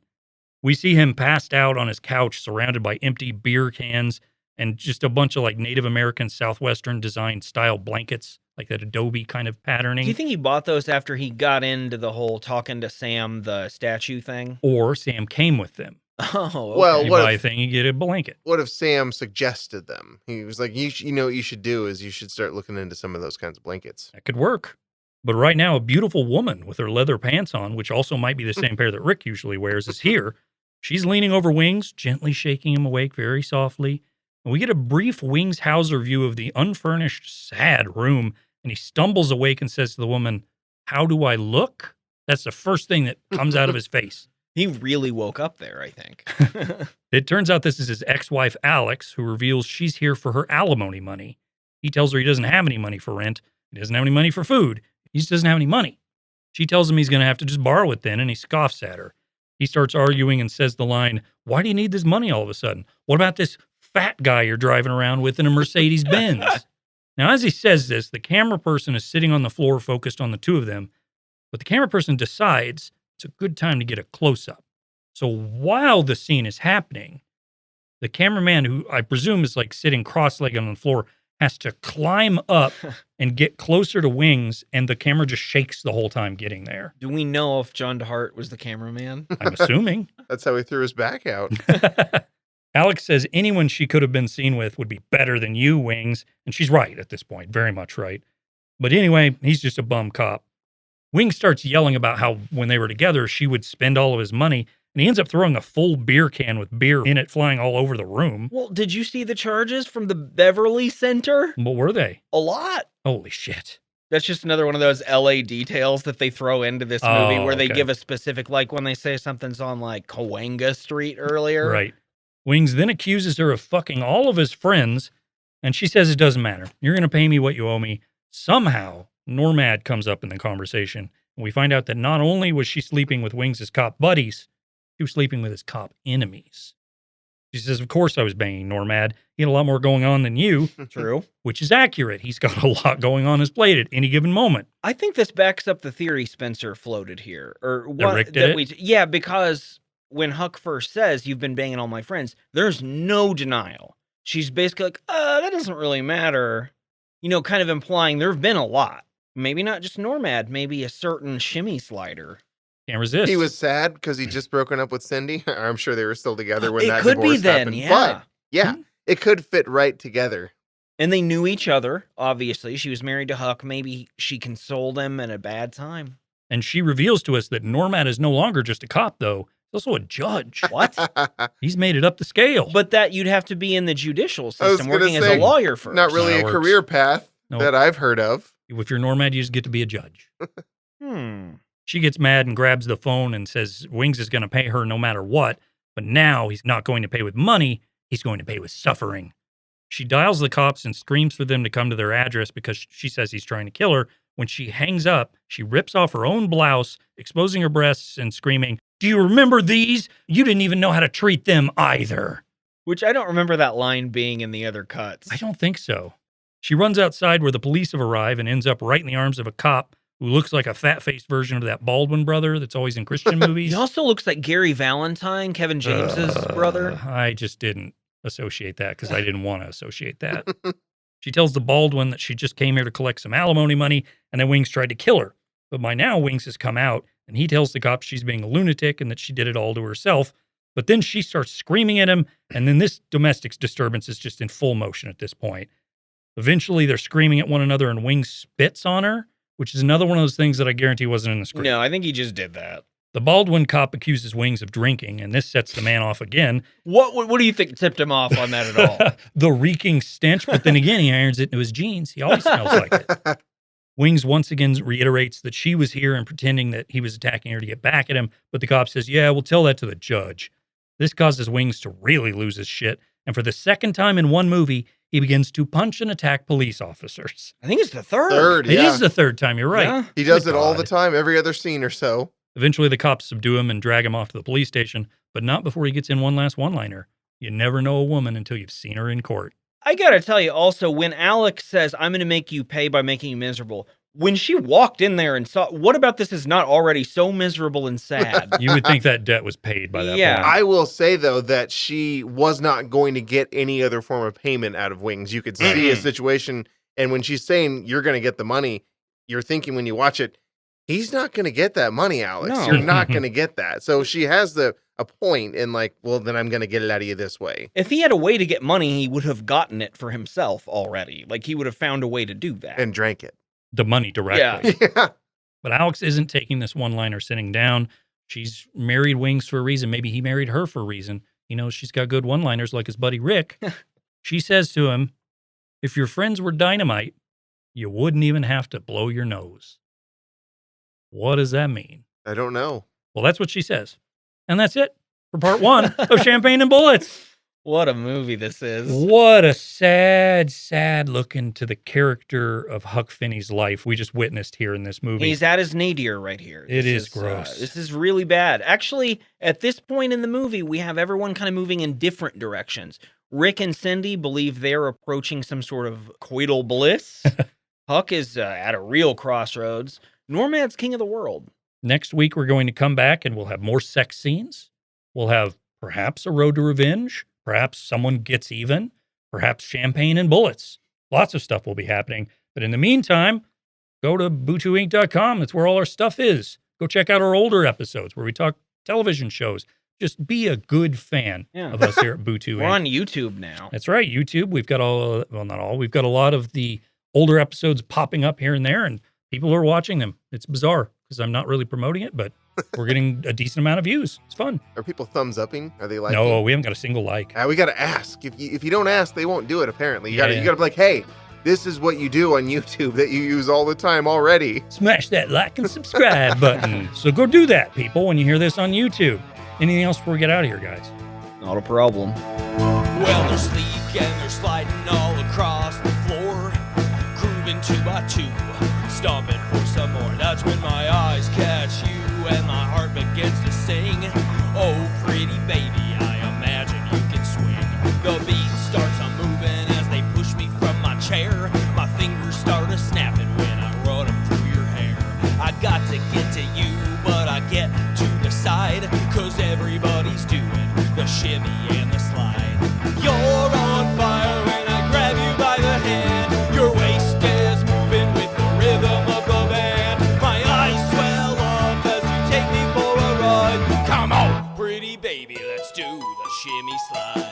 We see him passed out on his couch, surrounded by empty beer cans and just a bunch of like Native American Southwestern design style blankets, like that Adobe kind of patterning. Do you think he bought those after he got into the whole talking to Sam, the statue thing? Or Sam came with them. Oh, okay. Well, you buy a thing, you get a blanket. What if Sam suggested them? He was like, you know what you should do is you should start looking into some of those kinds of blankets. That could work. But right now, a beautiful woman with her leather pants on, which also might be the same pair that Rick usually wears, is here. She's leaning over Wings, gently shaking him awake very softly. And we get a brief Wings Hauser view of the unfurnished, sad room, and he stumbles awake and says to the woman, "How do I look?" That's the first thing that comes out of his face. He really woke up there, I think. It turns out this is his ex-wife, Alex, who reveals she's here for her alimony money. He tells her he doesn't have any money for rent. He doesn't have any money for food. He just doesn't have any money. She tells him he's going to have to just borrow it then, and he scoffs at her. He starts arguing and says the line, "Why do you need this money all of a sudden? What about this fat guy you're driving around with in a Mercedes-Benz?" Now, as he says this, the camera person is sitting on the floor focused on the two of them, but the camera person decides it's a good time to get a close-up. So while the scene is happening, the cameraman, who I presume is like sitting cross-legged on the floor, has to climb up and get closer to Wings, and the camera just shakes the whole time getting there. Do we know if John DeHart was the cameraman? I'm assuming. That's how he threw his back out. Alex says anyone she could have been seen with would be better than you, Wings, and she's right at this point, very much right. But anyway, he's just a bum cop. Wings starts yelling about how when they were together, she would spend all of his money, and he ends up throwing a full beer can with beer in it flying all over the room. Well, did you see the charges from the Beverly Center? What were they? A lot. Holy shit. That's just another one of those LA details that they throw into this movie where they okay. give a specific, like when they say something's on like Cahuenga Street earlier. Right. Wings then accuses her of fucking all of his friends, and she says it doesn't matter. You're going to pay me what you owe me. Somehow, Normad comes up in the conversation, and we find out that not only was she sleeping with Wings' cop buddies, she was sleeping with his cop enemies. She says, of course I was banging Normad. He had a lot more going on than you. True. Which is accurate. He's got a lot going on his plate at any given moment. I think this backs up the theory Spencer floated here. Or That Rick did it? Yeah, because when Huck first says, you've been banging all my friends, there's no denial. She's basically like, that doesn't really matter. You know, kind of implying there have been a lot. Maybe not just Normad, maybe a certain shimmy slider. Can't resist. He was sad because he just broken up with Cindy. I'm sure they were still together when that It could be divorce then, happened. yeah. But, yeah, it could fit right together. And they knew each other, obviously. She was married to Huck. Maybe she consoled him at a bad time. And she reveals to us that Normad is no longer just a cop, though. He's also a judge. What? He's made it up the scale. But that you'd have to be in the judicial I was system, gonna working as say, a lawyer first. Not really How a it works. career path Nope. that I've heard of. If you're Normad, you just get to be a judge. Hmm. She gets mad and grabs the phone and says Wings is going to pay her no matter what, but now he's not going to pay with money, he's going to pay with suffering. She dials the cops and screams for them to come to their address because she says he's trying to kill her. When she hangs up, she rips off her own blouse, exposing her breasts and screaming, "Do you remember these? You didn't even know how to treat them either." Which I don't remember that line being in the other cuts. I don't think so. She runs outside where the police have arrived and ends up right in the arms of a cop who looks like a fat-faced version of that Baldwin brother that's always in Christian movies. He also looks like Gary Valentine, Kevin James's brother. I just didn't associate that because I didn't want to associate that. She tells the Baldwin that she just came here to collect some alimony money and that Wings tried to kill her. But by now, Wings has come out and he tells the cops she's being a lunatic and that she did it all to herself. But then she starts screaming at him, and then this domestic disturbance is just in full motion at this point. Eventually, they're screaming at one another and Wings spits on her, which is another one of those things that I guarantee wasn't in the script. No, I think he just did that. The Baldwin cop accuses Wings of drinking, and this sets the man off again. What do you think tipped him off on that at all? The reeking stench, but then again, he irons it into his jeans. He always smells like it. Wings once again reiterates that she was here and pretending that he was attacking her to get back at him, but the cop says, yeah, we'll tell that to the judge. This causes Wings to really lose his shit, and for the second time in one movie, he begins to punch and attack police officers. I think it's the third. Third, It yeah. is the third time, you're right. Yeah. He does Good it all the God. time, every other scene or so. Eventually, the cops subdue him and drag him off to the police station, but not before he gets in one last one-liner. You never know a woman until you've seen her in court. I gotta tell you also, when Alex says, I'm gonna make you pay by making you miserable, when she walked in there and saw, what about this is not already so miserable and sad? You would think that debt was paid by that Yeah. point. I will say, though, that she was not going to get any other form of payment out of Wings. You could see a situation, and when she's saying you're going to get the money, you're thinking when you watch it, he's not going to get that money, Alex. No. You're not going to get that. So she has a point in like, well, then I'm going to get it out of you this way. If he had a way to get money, he would have gotten it for himself already. Like, he would have found a way to do that. And drank it. The money directly. Yeah. But Alex isn't taking this one-liner sitting down. She's married Wings for a reason. Maybe he married her for a reason. He knows she's got good one-liners like his buddy Rick. She says to him, if your friends were dynamite, you wouldn't even have to blow your nose. What does that mean? I don't know. Well, that's what she says. And that's it for part one of Champagne and Bullets. What a movie this is. What a sad, sad look into the character of Huck Finney's life we just witnessed here in this movie. He's at his nadir right here. It This is gross. This is really bad. Actually, at this point in the movie, we have everyone kind of moving in different directions. Rick and Cindy believe they're approaching some sort of coital bliss. Huck is at a real crossroads. Normad's king of the world. Next week, we're going to come back and we'll have more sex scenes. We'll have perhaps a road to revenge. Perhaps someone gets even. Perhaps champagne and bullets. Lots of stuff will be happening. But in the meantime, go to bootooinc.com. That's where all our stuff is. Go check out our older episodes where we talk television shows. Just be a good fan of us here at Boo Too Inc. We're on YouTube now. That's right, YouTube. We've got not all. We've got a lot of the older episodes popping up here and there, and people are watching them. It's bizarre because I'm not really promoting it, but we're getting a decent amount of views. It's fun. Are people thumbs upping? Are they like? No, we haven't got a single like. We got to ask. If you don't ask, they won't do it. Apparently, you got to be like, hey, this is what you do on YouTube that you use all the time already. Smash that like and subscribe button. So go do that, people, when you hear this on YouTube. Anything else before we get out of here, guys? Not a problem. Well, they're sleek and they're sliding all across the floor, grooving 2 by 2, stomping for some more. That's when my eyes catch you and my heart begins to sing. Oh, pretty baby, I imagine you can swing. The beat starts moving as they push me from my chair. My fingers start snapping when I run them through your hair. I got to get to you, but I get to the side, 'cause everybody's doing the shimmy and the slide. You're on fire when I grab you by the hand. Your waist is moving with the rhythm of the band. My eyes swell up as you take me for a ride. Come on, pretty baby, let's do the shimmy slide.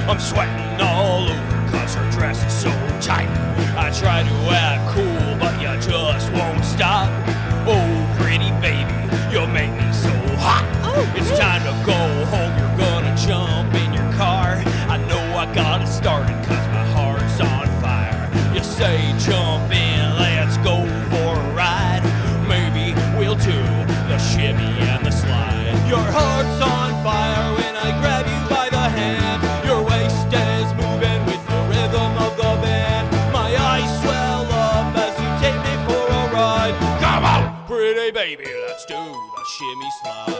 I'm sweating all over 'cause her dress is so tight. I try to act cool, but you just won't stop. Oh, pretty baby, you make me so hot. It's time to go home, you're gonna jump in your car. I know I got it started 'cause my heart's on fire. You say jump in, let's go for a ride. Maybe we'll do the shimmy and the slide. Your heart's on fire when I grab you by the hand. Your waist is moving with the rhythm of the band. My eyes swell up as you take me for a ride. Come on, pretty baby, let's do the shimmy slide.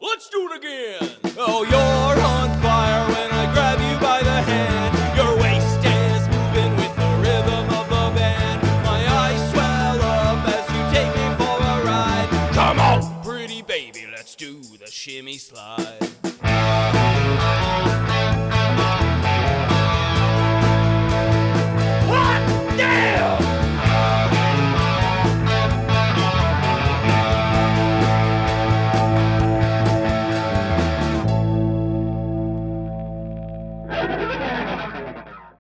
Let's do it again. Oh, you're on fire when I grab you by the hand. Your waist is moving with the rhythm of the band. My eyes swell up as you take me for a ride. Come on, pretty baby, let's do the shimmy slide.